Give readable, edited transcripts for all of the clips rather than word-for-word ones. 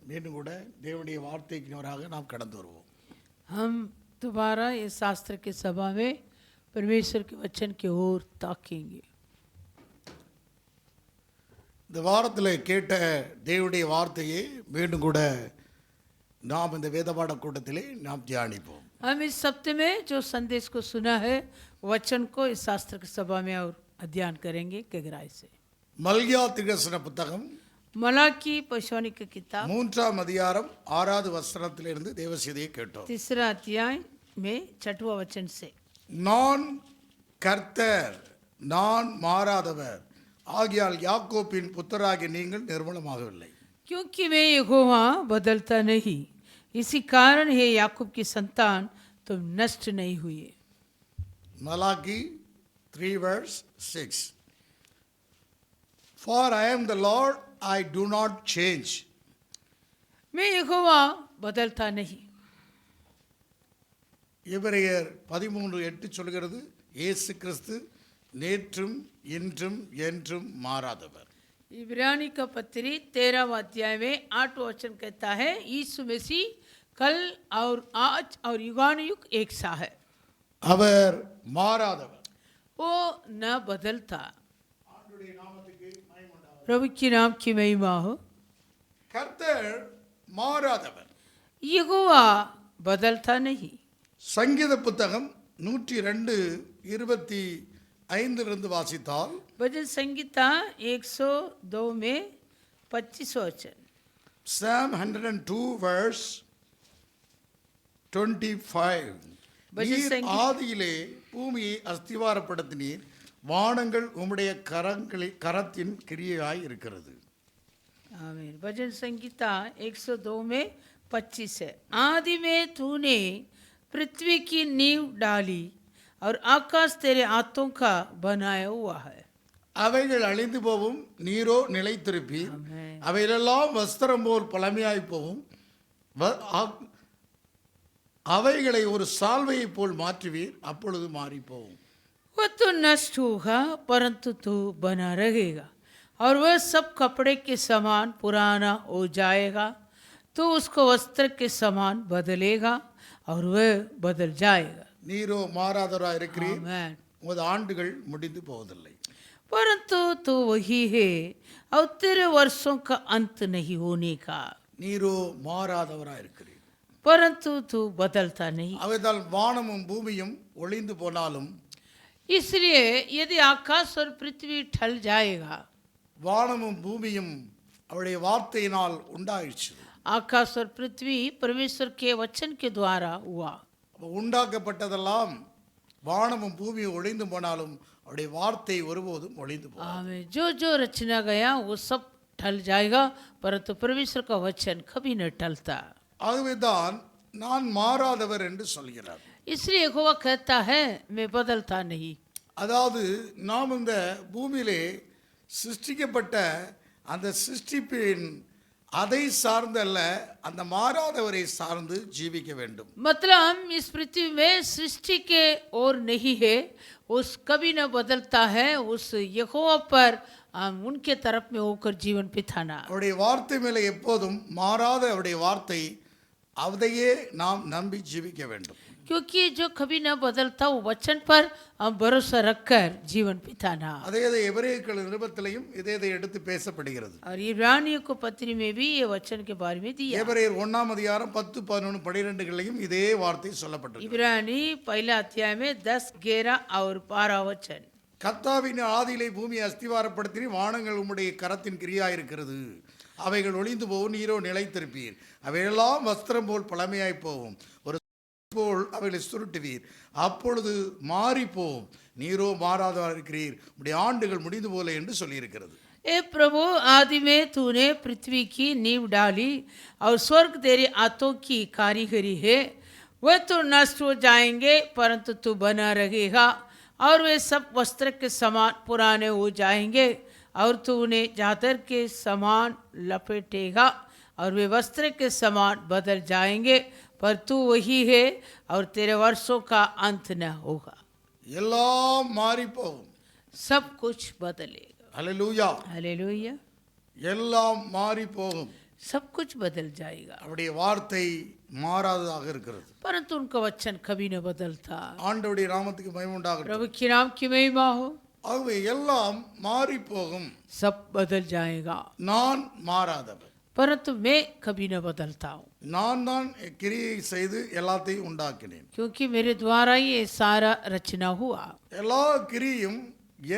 மீண்டும் கூட தேவனுடைய வார்த்தைக்கு நேராக நாம் கடந்து வருவோம். हम दोबारा इस शास्त्र की सभा में परमेश्वर के वचन की ओर ताकेंगे. இந்த வாரத்தில் கேட்ட தேவனுடைய வார்த்தையை மீண்டும் கூட நாம் இந்த வேதபாட கூட்டத்திலே நாம் தியானிப்போம். हम इस सप्ताह में जो संदेश को सुना है वचन को इस शास्त्र की सभा में और अध्ययन करेंगे गहराई से. மல்கியா தீர்க்கதரிசன புத்தகம் मलाकी भविष्यवाणी की किताब 3ஆம் அதிகாரம் 6வது வசனத்திலிருந்து தேவ செய்தியை கேட்டோம். तीसरा अध्याय में 6वां वचन से, நான் கர்த்தர், நான் மாறாதவர் ஆகியால் யாக்கோப்பின் புத்தராகிய நீங்கள் நிர்மூலமாகவில்லை. क्योंकि मैं यहोवा बदलता नहीं, इसी कारण है याकूब की संतान तुम नष्ट नहीं हुए. Malachi 3:6 For I am the Lord, I do not change. मैं यहोवा बदलता नहीं. எபிரேயர் 13:8 சொல்கிறது, இயேசு கிறிஸ்து நேற்றும் இன்றும் என்றும் மாறாதவர். इब्रानी का पत्री 13वां अध्याय में 8वां वचन कहता है, यीशु मसीह कल और आज और युगानुयुग एक सा है. அவர் மாறாதவர். वो न बदलता. प्रभु के नाम की महिमा हो. கர்த்தர் மாறாதவர். यहोवा बदलता नहीं. சங்கீத புத்தகம் 102:25 வாசித்தால், भजन संगीता 102 में 25 वचन, Psalm 102:25 நீர் ஆதியிலே பூமியை அஸ்திவாரப்படுத்தினீர், வானங்கள் உம்முடைய கரத்தின் கிரியையாய் இருக்கிறது. आमीन. भजन संगीता 102 में 25 है. आदि में तूने पृथ्वी की नींव डाली और आकाश तेरे हाथों का बनाया हुआ है. அவைகள் அழிந்து போவும், நீரோ நிலைத்திருப்பீர். அவைகளெல்லாம் வஸ்திரம் போல் பழமையாய் போவும், அவைகளை ஒரு சால்வையை போல் மாற்றுவீர், அப்பொழுது மாறி போவும். वो तो नष्ट होगा परंतु तू बना रहेगा, और वह सब कपड़े के समान पुराना हो जाएगा. तो उसको वस्त्र के समान बदलेगा और वह बदल जाएगा. நீரோ மாறாதவராய் இருக்கிறீர், आमीन. உமது ஆண்டுகள் முடிந்து போவதில்லை. परंतु तू वही है और तेरे वर्षों का अंत नहीं होने का. நீரோ மாறாதவராய் இருக்கிறீர். परंतु तू बदलता नहीं. அவைதால் வானமும் பூமியும் ஒளிந்து போனாலும், इसलिए यदि आकाश और पृथ्वी ठल जाएगा, வானமும் பூமியும் அவருடைய வார்த்தையினால் உண்டாயிடுச்சு. आकाश और पृथ्वी परमेश्वर के वचन के द्वारा हुआ. உண்டாக்கப்பட்டதெல்லாம் வானமும் பூமியும் ஒளிந்து போனாலும் அவருடைய வார்த்தை ஒருபோதும் ஒளிந்து போகாது. आमीन. जो जो रचना गया वो सब ठल जाएगा, परंतु परमेश्वर का वचन कभी न टलता. ஆகவே தான் நான் மாறாதவர் என்று சொல்கிறார். इसलिए यहोवा कहता है मैं बदलता नहीं. அதாவது நாம் இந்த பூமியிலே சிருஷ்டிக்கப்பட்ட அந்த சிருஷ்டிப்பின் அதை சார்ந்தல்ல, அந்த மாறாதவரை சார்ந்து ஜீவிக்க வேண்டும். मतलब हम इस पृथ्वी में सृष्टि के और नहीं है, उस कभी न बदलता है, उस यहोवा पर हम उनके तरफ में होकर जीवन बिताना. அவருடைய வார்த்தை மேலே எப்போதும் மாறாத அவருடைய வார்த்தை, அதையே நாம் நம்பி ஜீவிக்க வேண்டும். क्योंकि जो कभी न बदलता वो वचन पर हम भरोसा रखकर जीवन बिताना. அதே எபிரேயர்கள் நிருபத்திலையும் இதே எடுத்து பேசப்படுகிறது. और इब्रानियों को पत्री में भी ये वचन के बारे में दिया. எபிரேயர் 1ஆம் அதிகாரம் 10, 11, 12 இதே வார்த்தை சொல்லப்பட்டிருக்கு. इब्रानी पहला अध्याय में 10, 11 और 12 वचन. கர்த்தாவின் ஆதியிலே பூமியை அஸ்திவாரப்படுத்தி வானங்கள் உம்முடைய கரத்தின் கிரியாயிருக்கிறது, அவைகள் ஒளிந்து போகும், நீரோ நிலைத்திருப்பீர். அவையெல்லாம் வஸ்திரம் போல் பழமையாய் போகும், ஒரு போல் அவைகளை சுருட்டுவீர், அப்பொழுது மாறி போகும். நீரோ மாறாதவர் இருக்கிறீர், உடைய ஆண்டுகள் முடிந்து போல என்று சொல்லியிருக்கிறது. ए प्रभु, आदि में तूने पृथ्वी की नींव डाली और स्वर्ग तेरे हाथों की कारीगरी है. वह तो नष्ट हो जाएंगे परंतु तू बना रहेगा, और वे सब वस्त्र के समान पुराने हो जाएंगे, और तू उन्हें चादर के समान लपेटेगा और वे वस्त्र के समान बदल जाएंगे, पर तू वही है और तेरे वर्षों का अंत न होगा. எல்லாம் மாறி போகும். सब कुछ बदलेगा. அல்லேலூயா. हालेलुया. எல்லாம் மாறி போகும். सब कुछ बदल जाएगा। அவருடைய வார்த்தை மாறாததாக இருக்கிறது. परंतु उनका वचन कभी न बदलता। ஆண்டவருடைய நாமத்துக்கு மகிமை உண்டாகட்டும். प्रभु के नाम की महिमा हो। ஆகவே எல்லாம் மாறி போகும். सब बदल जाएगा, நான் மாறாதவர். परंतु मैं कभी न बदलता हूँ, நான் தான் கிரியை செய்து எல்லாத்தையும் உண்டாக்கினேன். क्योंकि मेरे द्वारा ये सारा रचना हुआ। எல்லா கிரியும்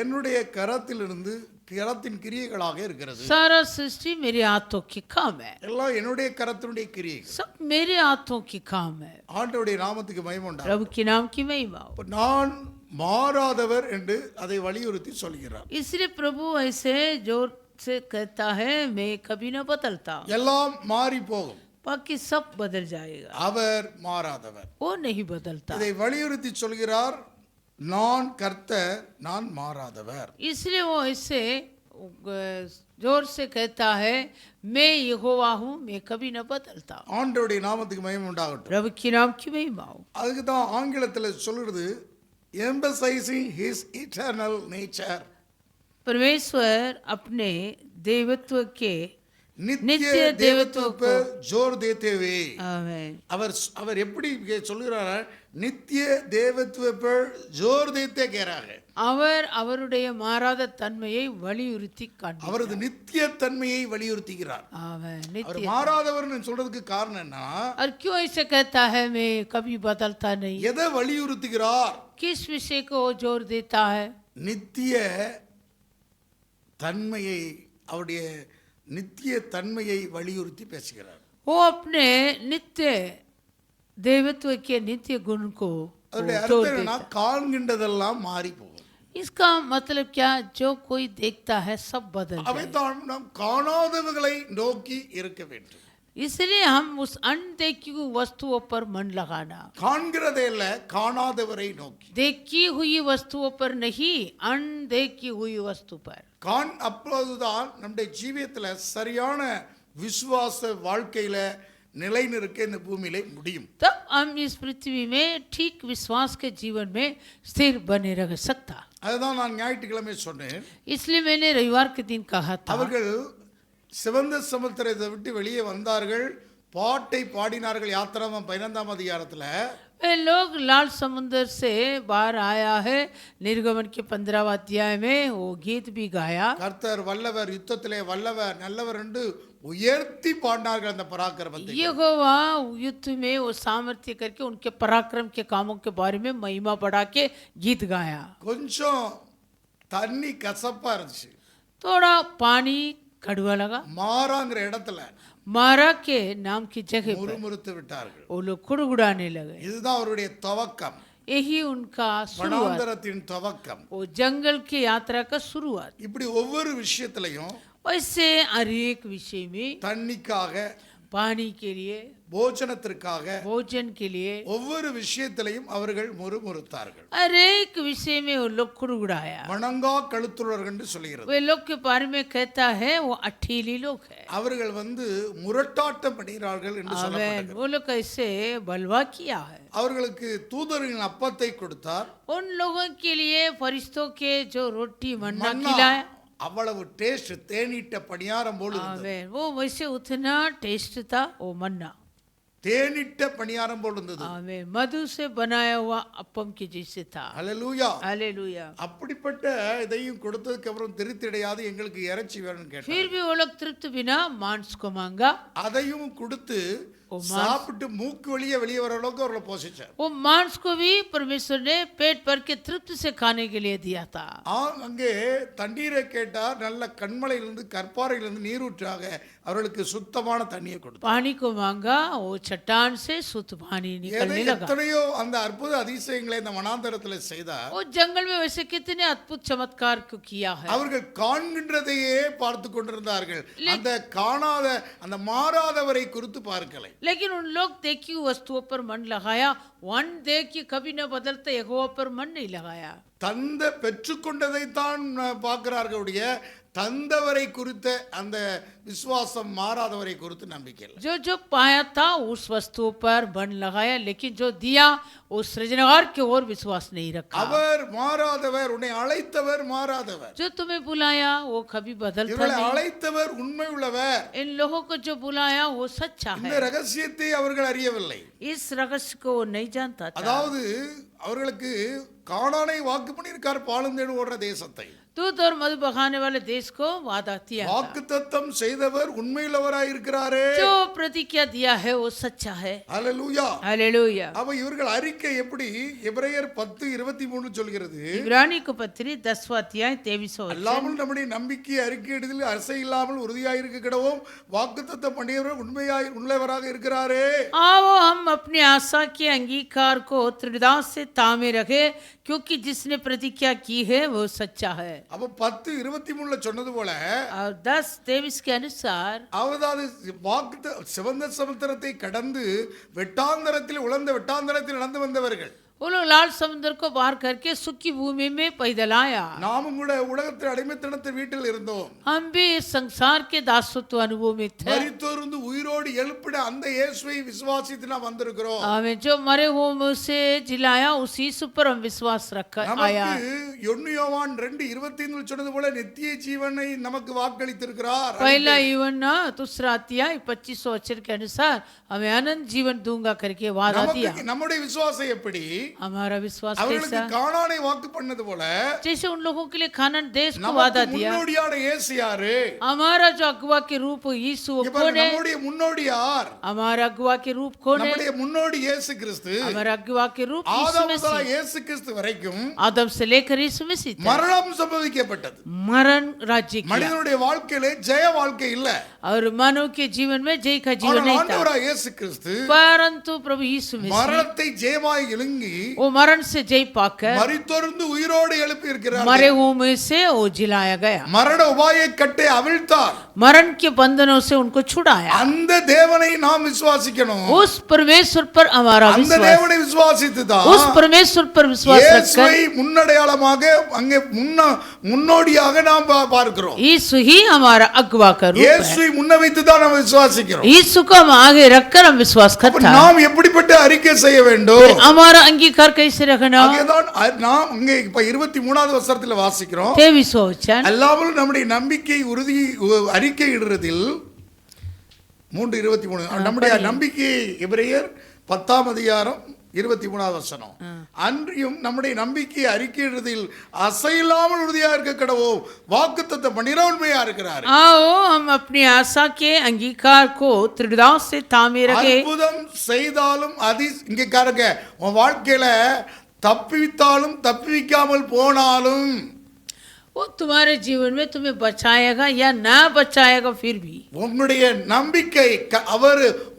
என்னுடைய கரத்திலிருந்து கரத்தின் கிரியைகளாக இருக்கிறது. सारा सृष्टि मेरे हाथों की काम है, எல்லாம் என்னுடைய கரத்தினுடைய கிரியைகள். सब मेरे हाथों की काम है। ஆண்டவருடைய நாமத்துக்கு மகிமை உண்டாகட்டும். प्रभु के नाम की महिमा हो। நான் மாறாதவர் என்று அதை வலியுறுத்தி சொல்கிறார். इसलिए प्रभु ऐसे जोर से कहता है, मैं कभी न बदलता, எல்லாம் மாறி போகும், बाकी सब बदल जाएगा, அவர் மாறாதவர். वो नहीं बदलता। இதை வலியுறுத்தி சொல்கிறார், நான் கர்த்தர், நான் மாறாதவர். इसलिए वो ऐसे जोर से कहता है, मैं यहोवा हूँ, मैं कभी न बदलता। ஆண்டவருடைய நாமத்துக்கு மகிமை உண்டாகட்டும். प्रभु के नाम की महिमा हो। அதுக்கு தான் ஆங்கிலத்தில் சொல்றது emphasizing his eternal nature. परमेश्वर अपने देवत्व के நித்திய தேவத்துவ पर जोर देते हुए आमेन। அவர் எப்படி சொல்கிறார், நித்திய தேவத்துவ पर जोर देते कह रहा है. அவர் அவருடைய மாறாத தன்மையை வலியுறுத்தி காண்பிக்கிறார்। அவரது நித்திய தன்மையை வலியுறுத்துகிறார். आमेन। அவர் नित्य। மாறாதவர்னு சொல்றதுக்கு காரணம் என்ன? और क्यों ऐसे कहता है, मैं कभी बदलता नहीं? எதை வலியுறுத்துகிறார்? किस विषय को वो जोर देता है? நித்திய தன்மையை, அவருடைய நித்திய தன்மையை வலியுறுத்தி பேசுகிறார். वो अपने नित्य देवत्व के नित्य गुण को அதோடைய जोर அர்த்தம் என்னன்னா, देता காண்கின்றதெல்லாம் மாறி போகும். है। इसका मतलब क्या? जो कोई देखता है सब बदल அவை जाए। தான் நாம் காணாதவர்களை நோக்கி இருக்க வேண்டும். इसलिए हम उस अनदेखी वस्तुओं पर मन लगाना, காண்கிறதே இல்ல, காணாதவரை நோக்கி. देखी हुई वस्तुओं पर नहीं, अनदेखी हुई वस्तु पर। அப்போதுதான் நம்முடைய ஜீவியத்துல சரியான விசுவாச வாழ்க்கையில நிலை நிற்க இந்த பூமியில முடியும். तब हम इस पृथ्वी में ठीक विश्वास के जीवन में स्थिर बने रह सकता। அதுதான் நான் ஞாயிற்றுக்கிழமை சொன்னேன். इसलिए मैंने रविवार के दिन कहा था, அவர்கள் சிவந்த சமுத்திரத்தை விட்டு வெளியே வந்தார்கள், பாட்டை பாடினார்கள். யாத்திராமம் 15ஆம் அதிகாரத்துல वे लोग लाल समुद्र से बाहर आया है। निर्गमन के 15वें अध्याय में वो गीत भी गाया। கர்த்தர் வல்லவர், யுத்தத்திலே வல்லவர், நல்லவர் என்று உயர்த்தி பாடினார்கள் அந்த பராக்கிரமத்தை. यहोवा युद्ध में वो सामर्थ्य करके उनके पराक्रम के कामों के बारे में महिमा बढ़ा के गीत गाया। கொஞ்சம் தண்ணி கசப்பா இருந்துச்சு. थोड़ा पानी कड़वा लगा। மாறாங்கிற இடத்துல मारा के नाम की जगह पर முறுமுறுத்து விட்டார்கள். वो लोग कुड़कुड़ाने लगे। இதுதான் அவருடைய துவக்கம், यही उनका शुरुआत, வனாந்தரத்தின் துவக்கம். वो जंगल की यात्रा का शुरुआत। இப்படி ஒவ்வொரு விஷயத்திலையும் वैसे हर एक विषय में தண்ணிக்காக, पानी के लिए, போஜனத்திற்காக, भोजन के लिए, ஒவ்வொரு விஷயத்திலையும் அவர்கள் முறுமுறுத்தார்கள். हर एक विषय में वो लोग कुड़कुड़ाया। வணங்கா கழுத்துள்ளவர்கள் என்று சொல்கிறது. वे लोग के बारे में कहता है वो अठीली लोग है। அவர்கள் முரட்டாட்டம் பண்ணுகிறார்கள் என்று आमेन। சொல்லப்படுகிறது. वो लोग ऐसे बलवा किया है। அவர்களுக்கு தூதரின் அப்பத்தை கொடுத்தார். उन लोगों के लिए फरिश्तों के जो रोटी मन्ना மன்னா खिलाया, அவ்வளவு டேஸ்ட், தேனிட்ட பணியாரம் போல இருந்தது. आमेन। वो वैसे उतना टेस्ट था वो मन्ना, தேனிட்ட பணியாரம் போல இருந்தது. आमेन। मधु से बनाया हुआ अपम के जैसे था। ஹல்லேலூயா. हालेलुया। அப்படிப்பட்ட இதையும் கொடுத்ததுக்கு அப்புறம் திருத்திடையாது, எங்களுக்கு இறைச்சி வேணும்னு கேட்டார். फिर भी वो लोग तृप्त बिना मांस को मांगा। அதையும் கொடுத்து சாப்பிட்டு மூக்கு வழியே வெளியே வர அளவுக்கு அவர்களை போஷிச்சார். वो मांस को भी परमेश्वर ने पेट भर के तृप्त से खाने के लिए दिया था। அங்கே தண்ணீரை கேட்டார். நல்ல கண்மலையிலிருந்து, கற்பாறையிலிருந்து நீரூற்றாக அவர்களுக்கு சுத்தமான தண்ணியை கொடுத்தார். पानी को मांगा, वो चट्टान से शुद्ध पानी निकलने लगा। எத்தனையோ அந்த அற்புத அதிசயங்களை இந்த வனாந்தரத்தில் செய்தார். वो जंगल में वैसे कितने अद्भुत चमत्कार को किया है। அவர்கள் காண்கின்றதையே பார்த்து கொண்டிருந்தார்கள், அந்த காணாத, அந்த மாறாதவரை குறித்து பார்க்கலை. लेकिन उन लोग देखी वस्तुओं पर मन लगाया, वन देख के कभी न बदलते यहोवा पर मन नहीं लगाया। தந்த பெற்றுக்கொண்டதைத்தான் பார்க்கிறார்களுடைய தந்தவரை குறித்த அந்த விசுவாசம் மாறாதவரை குறித்து நம்பிக்கை இல்லை. जो जो पाया था उस वस्तु पर बन लगाया, लेकिन जो दिया उस सृजनहार की ओर विश्वास नहीं रखा. அவர் மாறாதவர், உன்னை அழைத்தவர் மாறாதவர். जो तुम्हें बुलाया वो कभी बदलता இவர்களை नहीं. அழைத்தவர் உண்மை உள்ளவர். इन लोगों को जो बुलाया वो सच्चा இந்த है. ரகசியத்தை அவர்கள் அறியவில்லை. इस रहस्य को वो नहीं जानता था. அதாவது அவர்களுக்கு கானானை வாக்கு பண்ணியிருக்கார், பாலும் தேடு ஓடுற தேசத்தை. दूध और मधु बहाने वाले देश को वादा किया था. வாக்குத்தத்தம் செய்தவர் உண்மையுள்ளவராய் இருக்கிறாரே. जो प्रतिज्ञा दिया है वो सच्चा है. ஹல்லேலூயா. हालेलुया. அப்ப இவர்கள் அறிக்கை எப்படி? எபிரேயர் 10:23 சொல்கிறது, इब्रानी को पत्री 10वां अध्याय 23वां वचन. அல்லாமல் நம்முடைய நம்பிக்கை அறிக்கையிடுதலில் அசை இல்லாமல் உறுதியாய் இருக்க கிடவும் வாக்குத்தத்தம் பண்ணியவர் உண்மையாய் உள்ளவராக இருக்கிறாரே. आओ हम अपनी आशा के अंगीकार को दृढ़ता से तामे रखे, क्योंकि जिसने प्रतिज्ञा की है वो सच्चा है. அப்ப 10:23 சொன்னது போல और 10:23 के अनुसार அதாவது சிவந்த சமுத்திரத்தை கடந்து வெட்டாந்தரத்தில் உலர்ந்த வெட்டாந்தரத்தில் நடந்து வந்தவர்கள் वो लोग लाल समुद्र को पार करके सूखी भूमि में पैदल आया. நாமும் கூட உலகத்தில் அடிமைத்தனத்தின் வீட்டில் இருந்தோம். हम भी इस संसार के दासत्व अनुभव में थे. மரித்தோர்ந்து உயிரோடு எழுப்பிட அந்த இயேசுவை விசுவாசித்து நாம் வந்திருக்கிறோம். हमें जो मरे हुए से जिलाया उस यीशु पर हम विश्वास रख आया. நமக்கு யோவான் 2:25 சொன்னது போல நித்திய ஜீவனை நமக்கு வாக்களித்திருக்கிறார். पहला यूहन्ना दूसरा अध्याय 25 वचन के अनुसार हमें अनंत जीवन दूंगा करके वादा दिया. நம்முடைய விசுவாசம் எப்படி? हमारा विश्वास அவர்களுக்கு कैसा? கானானை வாக்கு பண்ணது போல जैसे उन लोगों के लिए खानन देश को वादा दिया. முன்னோடியான இயேசு யாரு? हमारा जो अगुवा के रूप यीशु कौन है? நம்முடைய முன்னோடி யார்? हमारा अगुवा के रूप कौन है? நம்முடைய முன்னோடி இயேசு கிறிஸ்து. हमारा अगुवा के रूप यीशु ஆதாம் मसीह. முதல் இயேசு கிறிஸ்து வரைக்கும் आदम से लेकर यीशु मसीह तक மரணம் சம்பவிக்கப்பட்டது. मरण राज्य किया. மனிதனுடைய வாழ்க்கையிலே ஜெய வாழ்க்கை இல்ல. और मानव के जीवन में जय का जीवन नहीं था. ஆண்டவராகிய இயேசு கிறிஸ்து परंतु प्रभु यीशु मसीह மரணத்தை ஜெயமாய் விழுங்கி वो मरण से जय पाकर மரித்தோர்ந்து உயிரோடு எழுப்பி இருக்கிறார். मरे हुए से वो जिलाया गया. மரண உபாய கட்டை அவிழ்த்தார். मरण के बंधनों से उनको छुड़ाया. அந்த தேவனை நாம் விசுவாசிக்கணும். उस परमेश्वर पर हमारा அந்த विश्वास. தேவனை விசுவாசித்து தான் उस परमेश्वर पर विश्वास रखकर இயேசுவை முன்னடையாளமாக அங்கே முன்னோடியாக நாம் பார்க்கிறோம். यीशु ही हमारा अगुवा का रूप है. இயேசுவை முன்ன வைத்து தான் நாம் விசுவாசிக்கிறோம். यीशु को हम आगे रखकर हम विश्वास करते हैं. நாம் எப்படிப்பட்ட அறிக்கை செய்ய வேண்டும்? हमारा अंगीकार कैसे रखना? அங்கேதான் நாம் இங்கே இப்ப 23வது வசனத்துல வாசிக்கிறோம். 23वां वचन. அல்லாமல் நம்முடைய நம்பிக்கை உறுதி அறிக்கை இடுறதில் 3:23 நம்முடைய நம்பிக்கை எபிரேயர் 10ஆம் அதிகாரம் 23வது வசனம். அன்றியும் நம்முடைய நம்பிக்கை அறிக்கையிடுறதில் அசையில்லாமல் உறுதியா இருக்க கடவோம் வாக்குத்தத்தம் பண்ணின உண்மையா இருக்கிறார். आओ हम अपनी आशा के अंगीकार को दृढ़ता से थामे रखें. அற்புதம் செய்தாலும் இங்க காருங்க, உன் வாழ்க்கையில தப்பிவித்தாலும் தப்பிவிக்காமல் போனாலும் वो तुम्हारे जीवन में तुम्हें बचाएगा या ना बचाएगा, फिर भी உன்னுடைய நம்பிக்கை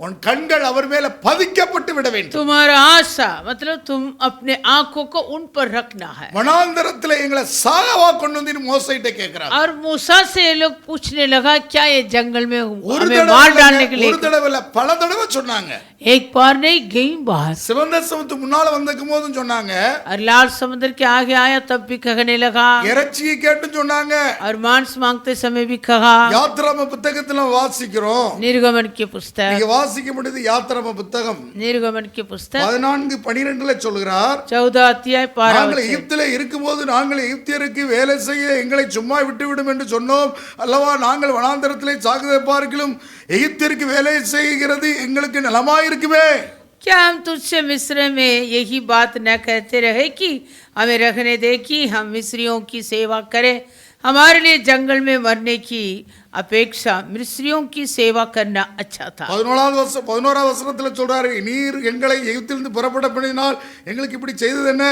உன் கண்கள் அவர் மேல பதிக்கப்பட்டு விட வேண்டும். तुम्हारा आशा मतलब तुम अपने आंखों को उन पर रखना है. வனாந்தரத்துல எங்களை சாகவா கொண்டு வந்து மோசைட்ட கேக்குறாங்க. और मूसा से ये लोग पूछने लगा क्या ये जंगल में हमें मार डालने के लिए? ஒரு தடவை இல்ல, பல தடவை சொன்னாங்க. एक बार नहीं कई बार. சிவந்த சமுத்திரத்துக்கு முன்னால வந்தக்கும் போதும் சொன்னாங்க. और लाल समुद्र के आगे आया तब भी कहने लगा. இறைச்சியை கேட்டு சொன்னாங்க. और मांस मांगते समय भी कहा. யாத்திராம புத்தகத்துல வாசிக்கிறோம். निर्गमन की पुस्तक. நீங்க வாசிக்க முடியுது யாத்திராம புத்தகம் निर्गमन की पुस्तक 14:12 சொல்கிறார். 14 अध्याय 12 நாங்கள் எகிப்திலே இருக்கும்போது நாங்கள் எகிப்தியருக்கு வேலை செய்ய எங்களை சும்மா விட்டுவிடும் என்று சொன்னோம் அல்லவா? நாங்கள் வனாந்தரத்திலே சாகுதை பார்க்கிலும் எகிப்தியருக்கு வேலை செய்கிறது எங்களுக்கு நலமாயிருக்குமே. क्या हम तुझसे मिस्र में यही बात न कहते रहे कि हमें रखने दे कि हम मिस्रियों की सेवा करें? हमारे लिए जंगल में मरने की अपेक्षा मिस्रियों की सेवा करना अच्छा था. 11வது வசனத்துல சொல்றாரு, நீர் எங்களை எகிப்திலிருந்து புறப்பட பண்ணினால் எங்களுக்கு இப்படி செய்தது என்ன?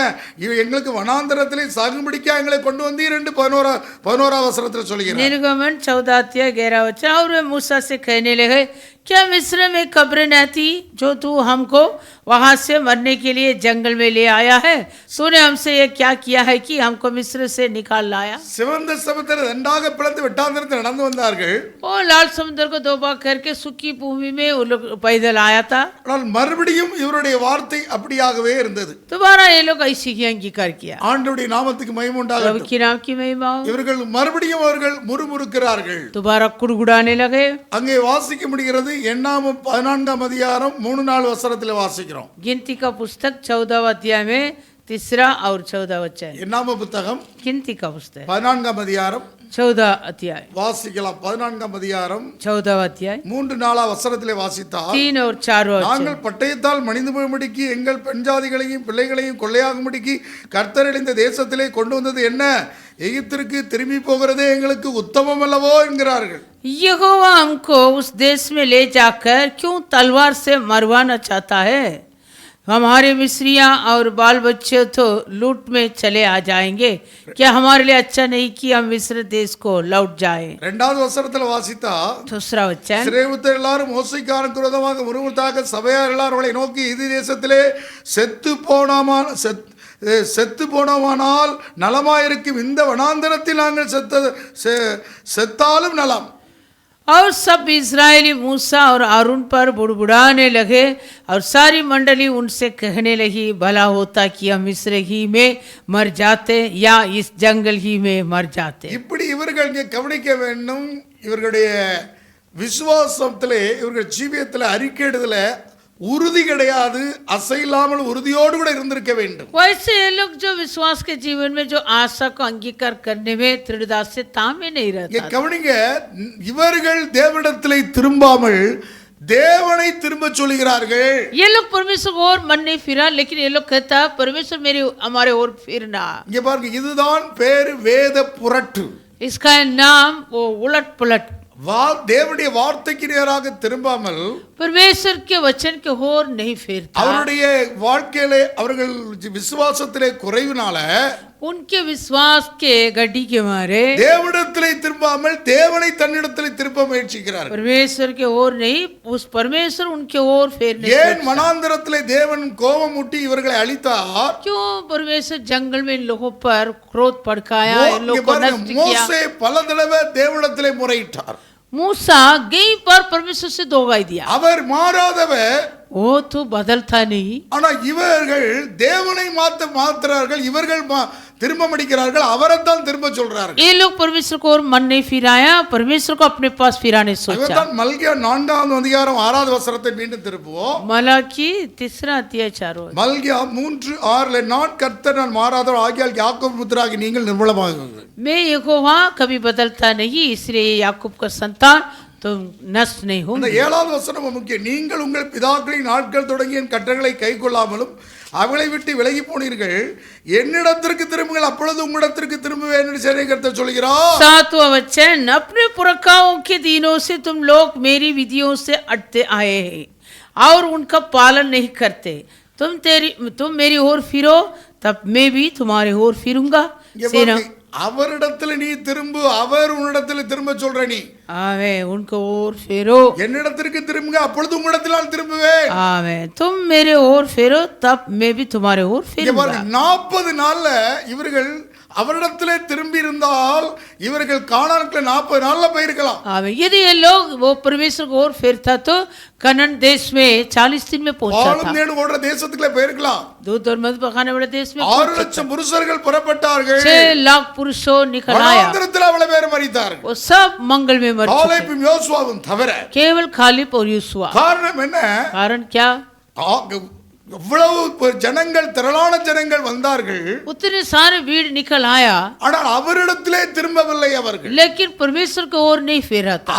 எங்களுக்கு வனாந்தரத்திலே சாகும்படிக்கா எங்களை கொண்டு வந்தீர் என்று 11வது வசனத்துல சொல்கிறார். निर्गमन 14 अध्याय 11 वचन. और वे मूसा से कहने लगे, क्या मिस्र में कब्रें न थी जो तू हमको वहां से मरने के लिए जंगल में ले आया है? तूने हमसे ये क्या किया है कि हमको मिस्र से निकाल लाया? சிவந்த சமுத்திரம் ரெண்டாக பிளந்து வெட்டாந்தரத்தில் நடந்து வந்தார்கள். வந்தார்கள். वो लाल समुद्र को 2 भाग करके सूखी भूमि में वो लोग पैदल आया था. ஆனால் மறுபடியும் இவருடைய வார்த்தை அப்படியாகவே இருந்தது. दोबारा ये लोग ऐसी ही अंगीकार किया. ஆண்டவருடைய நாமத்துக்கு மகிமை प्रभु உண்டாகட்டும். की नाम की महिमा हो. இவர்கள் மறுபடியும் அவர்கள் முறுமுறுக்கிறார்கள். दोबारा कुड़कुड़ाने लगे. அங்கே வாசிக்க முடிகிறது. எண்ணாமம் 14ஆம் அதிகாரம் 3-4 வசனத்தில் வாசிக்கிறோம். गिनती का पुस्तक 14वां अध्याय में 3 और 14 वचन. எண்ணாம புத்தகம் गिनती का पुस्तक 14ஆம் அதிகாரம் 14 अध्याय வாசிக்கலாம். 14ஆம் அதிகாரம் 14 अध्याय 3-4 வசனத்திலே வாசித்தால் 3 और 4 वचन. நாங்கள் பட்டயத்தால் மணிந்து போகும்படிக்கு எங்கள் பெண் ஜாதிகளையும் பிள்ளைகளையும் கொள்ளையாகும்படிக்கு கர்த்தர் இந்த தேசத்திலே கொண்டு வந்தது என்ன? எகிப்திற்கு திரும்பி போகிறதே எங்களுக்கு உத்தமம் அல்லவோ என்கிறார்கள். यहोवा हमको उस देश में ले जाकर क्यों तलवार से मरवाना चाहता है? हमारे मिस्रियाँ और बाल बच्चे तो लूट में चले आ जाएंगे. क्या हमारे लिए अच्छा नहीं कि हम मिस्र देश को लौट जाए? 2வது வசனத்தில் வாசித்தா दूसरा वचन. சிறைவுத்தர் எல்லாரும் மோசைக்காரனுக்கு விரோதமாக முறுமுறுத்தாக சபையார் எல்லாரும் அவளை நோக்கி இது தேசத்திலே செத்து போனோமானால் நலமாயிருக்கும். இந்த வனாந்தரத்தில் நாங்கள் செத்தாலும் நலம். और सब इस्राएली मूसा और आरून पर बुड़बुड़ाने लगे और सारी मंडली उनसे कहने लगी भला होता कि हम मिस्र ही में मर जाते या इस जंगल ही में मर जाते. இப்படி இவர்கள் இங்கே கவனிக்க வேண்டும். இவர்களுடைய விசுவாசத்திலே இவர்கள் ஜீவியத்தில் அறிக்கையிடுதல உறுதி கிடையாது. அசையில்லாமல் உறுதியோடு கூட இருந்திருக்க வேண்டும். वैसे ये लोग जो विश्वास के जीवन में जो आशा को अंगीकार करने में दृढ़ता से तामे नहीं रहता. கவனிங்க, இவர்கள் தேவனிடத்திலே திரும்பாமல் தேவனை திரும்ப சொல்கிறார்கள். ये लोग परमेश्वर को और मन नहीं फिरा, लेकिन ये लोग कहता परमेश्वर मेरे हमारे और फिरना. இங்க பாருங்க, இதுதான் பேரு வேத புரட்டு. इसका नाम वो उलट पुलट. தேவனுடைய வார்த்தைக்கு நேராக திரும்பாமல் परमेश्वर के वचन के ओर नहीं फिरता. அவருடைய வாழ்க்கையிலே அவர்கள் விசுவாசத்திலே குறைவினால उनके विश्वास के गड्डी के मारे தேவனிடத்திலே திரும்பாமல் தேவனை தன்னிடத்திலே திருப்ப முயற்சிக்கிறார்கள். परमेश्वर के ओर नहीं, उस परमेश्वर उनके ओर फेरने. ஏன் வனாந்தரத்திலே தேவன் கோபம் ஊட்டி இவர்களை அழித்தார்? क्यों परमेश्वर जंगल में इन लोगों पर क्रोध भड़काया, इन लोगों को नष्ट किया? மோசே பல தடவை தேவனிடத்திலே முறையிட்டார். मूसा गई पर परमेश्वर से दोगाई दिया. அவர் மாறாதவர். वो तो बदलता नहीं. ஆனா இவர்கள் தேவனை மாத்துறார்கள். இவர்கள் திரும்ப மடிக்கிறார்கள். அவரைத்தான் திரும்ப சொல்றார்கள். ये लोग परमेश्वर को और मन नहीं फिराया, परमेश्वर को अपने पास फिराने सोचा. மல்கியா 4ஆம் அதிகாரம் 6வது வசனத்தை மீண்டும் திருப்புவோம். मलाकी 3 अध्याय 4. மல்கியா 3:6 நான் கர்த்தர் நான் மாறாதவர் ஆகியால் யாக்கோபு புத்திராகி நீங்கள் நிர்மூலமாகுங்கள். मैं यहोवा कभी बदलता नहीं, इसलिए याकूब का संतान तुम नष्ट नहीं होंगे. 7வது வசனம் முக்கியம். நீங்கள் உங்கள் பிதாக்களின் நாட்கள் தொடங்கி என் கட்டளைகளை கைக்கொள்ளாமலும் அவளை விட்டு விலகி போனீர்கள். என்னிடத்திற்கு திரும்புங்கள், அப்பொழுது உங்களிடத்திற்கு திரும்புவேன் என்று சேனை கர்த்தர் சொல்கிறார். 7वां वचन. अपने पुरखाओं के दिनों से तुम लोग मेरी विधियों से अटते आए हैं और उनका पालन नहीं करते. तुम मेरी ओर फिरो, तब मैं भी तुम्हारे ओर फिरूंगा. அவரிடத்தில் நீ திரும்பு, அவர் உன்னிடத்தில் திரும்ப சொல்ற. நீ आवे उनको ओर फेरो. என்னிடத்திற்கு திரும்புங்க, அப்பொழுது உங்களிடத்தில் நான் திரும்புவேன். आवे तुम मेरे ओर फेरो, तब मैं भी तुम्हारे ओर फिरूंगा. 40 நாள்ல இவர்கள் அவரிடத்திலே திரும்பி இருந்தால் இவர்கள் கானானுக்கு 40 நாள்ல போயிருக்கலாம். आवे यदि ये लोग वो परमेश्वर को ओर फेरता तो कनान देश में 40 दिन में पहुंचा था. பாலும் தேனும் ஓடுற தேசத்துக்குள்ள போயிருக்கலாம். दूध और मधु बहाने वाले देश में 6 லட்சம் புருஷர்கள் புறப்பட்டார்கள். 6 लाख पुरुषों निकल आया. வனாந்தரத்தில் அவ்வளவு பேர் மரித்தார்கள். वो सब मंगल में मर चुके. காலேபும் யோசுவாவும் தவிர. केवल कालेब और यूसुआ. காரணம் என்ன? कारण क्या? இவ்வளவு ஜனங்கள், திரளான ஜனங்கள் வந்தார்கள். उतने सारे भीड़ निकल आया, ஆனால் அவரிடத்திலே திரும்பவில்லை அவர்கள். लेकिन परमेश्वर को ओर नहीं फेरा था.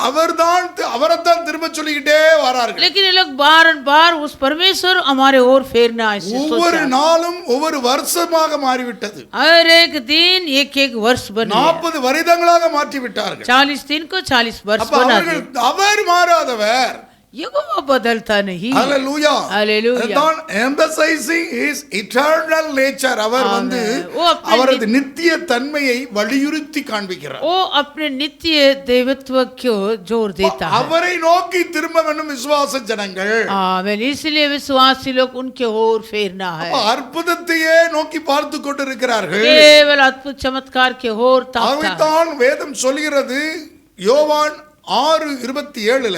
அவரைத்தான் திரும்ப சொல்லிக்கிட்டே வரார்கள். लेकिन ये लोग बार उस परमेश्वर हमारे ओर फेरना ऐसे सोचा. ஒவ்வொரு நாளும் ஒவ்வொரு வருஷமாக மாறிவிட்டது. हर एक दिन एक वर्ष बन गया. 40 வருடங்களாக மாற்றி விட்டார்கள். 40 दिन को 40 वर्ष बना दिया. அவர் மாறாதவர். यहोवा बदलता नहीं. हालेलुया. हालेलुया. தான் emphasizing his eternal nature. அவர் அவரது நித்திய தன்மையை வலியுறுத்தி காண்பிக்கிறார். वो अपने नित्य देवत्व को जोर देता है. அவரை நோக்கி திரும்ப வேண்டும் விசுவாச ஜனங்கள். आमीन. इसलिए विश्वासी लोग उनके ओर फेरना है. அற்புதத்தையே நோக்கி பார்த்து கொண்டிருக்கிறார்கள். केवल अद्भुत चमत्कार के ओर ताकता है. தான் வேதம் சொல்கிறது, யோவான் 6:27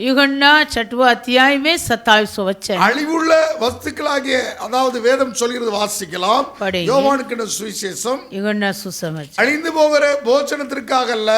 यूहन्ना 6वां अध्याय में 27वां वचन அழிவுள்ள வஸ்துக்களாகிய, அதாவது வேதம் சொல்கிறது, வாசிக்கலாம். படைங்க. யோவானுக்கு சுவிசேஷம் यूहन्ना सुसमाचार அழிந்து போகிற போஜனத்திற்காக அல்ல,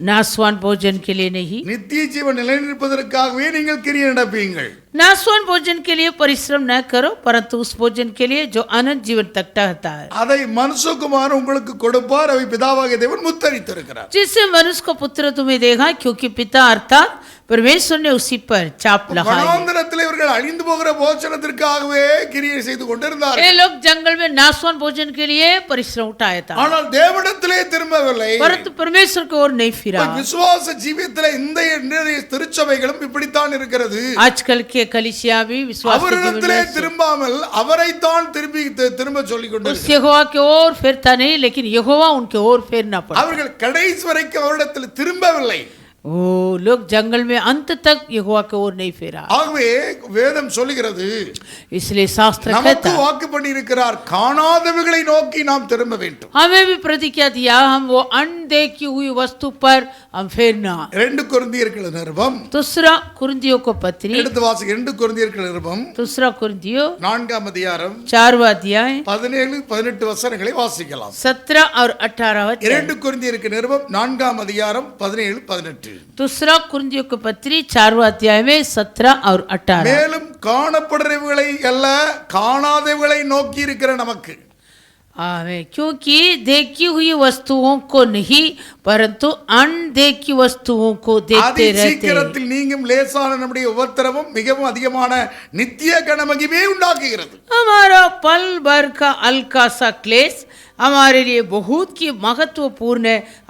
नासवान भोजन के लिए नहीं, நித்திய ஜீவன் நிலைநிற்பதற்காகவே நீங்கள் கிரியை நடப்பீங்கள். नासवान भोजन के लिए परिश्रम न करो, परंतु उस भोजन के लिए जो अनंत जीवन तक टहता है, அதை மனுஷகுமாரன் உங்களுக்கு கொடுப்பார். அவை பிதாவாகிய தேவன் முத்தரித்திருக்கிறார். जिससे मनुष्य को पुत्र तुम्हें देगा, क्योंकि पिता अर्थात परमेश्वर ने उसी पर चाप लगाई। வனாந்தரத்தில் இவர்கள் அழிந்து போகிற போஜனத்திற்காகவே கிரியை செய்து கொண்டிருந்தார்கள். ये लोग जंगल में नासवान भोजन के लिए परिश्रम उठाया था, ஆனால் தேவனிடத்திலே திரும்பவில்லை. परंतु परमेश्वर की ओर नहीं फिरा। விசுவாச ஜீவியத்திலே இன்றைய திருச்சபைகளும் இப்படித்தான் இருக்கிறது. आजकल के कलीसिया भी विश्वास के जीवन அவரிடத்திலே में திரும்பாமல் அவரைத்தான் திரும்ப சொல்லிக் उस கொண்டிருக்கிறார்கள். यहोवा की ओर फिरता नहीं, लेकिन यहोवा उनके ओर फेरना पड़ा। அவர்கள் கடைசி வரைக்கும் அவரிடத்தில் திரும்பவில்லை. वो लोग जंगल में अंत तक यहोवा की ओर नहीं फेरा। ஆகவே வேதம் சொல்லுகிறது, इसलिए शास्त्र நமக்கு कहता வாக்கு பண்ணியிருக்கிறார், காணாதவைகளை நோக்கி நாம் திரும்ப வேண்டும். हमें भी प्रतिज्ञा दिया, हम वो अनदेखी हुई वस्तु पर हम फेरना। 2 கொரிந்தியர்கள் நிருபம், दूसरा कुरिन्थियों को पत्री, எடுத்து வாசிக்க 2 கொரிந்தியர்கள் நிருபம் दूसरा कुरिन्थियों 4ஆம் அதிகாரம் 4वां अध्याय 17-18 வசனங்களை வாசிக்கலாம். 17 और 18 वचन। 2 கொரிந்தியருக்கு நிருபம் 4ஆம் அதிகாரம் 17-18. दूसरा कुरिन्थियों को पत्री 4वां अध्याय में 17 और 18। மேலும் காணப்படுறவைகளை அல்ல, காணாதவைகளை நோக்கி இருக்கிற நமக்கு, आमेन, क्योंकि देखी हुई वस्तुओं को नहीं, परंतु अनदेखी वस्तुओं को देखते रहते हैं। சீக்கிரத்தில் நீங்கும் லேசான நம்முடைய உபத்திரவம் மிகவும் அதிகமான நித்திய கனமகிமையை உண்டாக்குகிறது. हमारा पल भर का हल्का सा क्लेश हमारे लिए बहुत की महत्वपूर्ण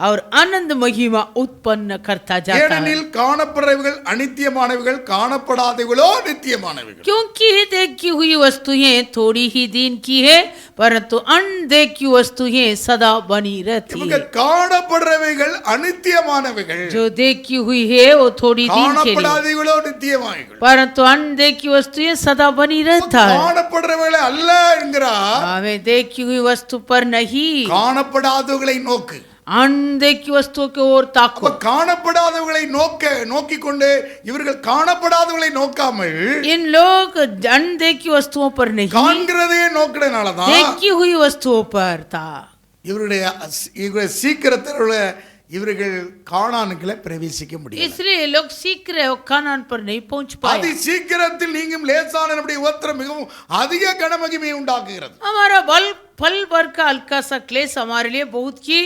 और आनंद महिमा उत्पन्न करता जाता है, ஏனெனில் காணப்படுறவைகள் அநித்தியமானவைகள், காணப்படாதவைகளோ நித்தியமானவைகள். क्योंकि देखी हुई वस्तुएं थोड़ी ही दिन की है, परंतु अनदेखी वस्तुएं सदा बनी रहती இவங்க है। காணப்படுறவைகள் அநித்தியமானவைகள், जो देखी हुई है वो थोड़ी दिन के लिए, காணப்படாதவைகளோ நித்தியமானவைகள். परंतु अनदेखी वस्तुएं सदा बनी रहता है। காணப்படுறவைகளை அல்ல என்கிறார், हमें देखी हुई वस्तु पर नहीं, காணப்படாதவைகளை நோக்கு. अनदेखी वस्तुओं की ओर ताको। அப்ப காணப்படாதவைகளை நோக்கிக் கொண்டு இவர்கள் காணப்படாதவைகளை நோக்காமல் इन लोग अनदेखी वस्तुओं पर नहीं, காண்கிறதே நோக்கினாலதான் देखी हुई वस्तुओं पर था। இவருடைய சீக்கிரத்தில் இவர்கள் கானானுக்குள்ள பிரவேசிக்க முடியும். इसलिए ये लोग शीघ्र कानान पर नहीं पहुंच पाए। அதி சீக்கிரத்தில் நீங்கும் லேசான நம்முடைய உபத்திரம் மிகவும் அதிக கனமகிமையை உண்டாக்குகிறது. हमारा पल भर का हल्का सा क्लेश हमारे लिए बहुत की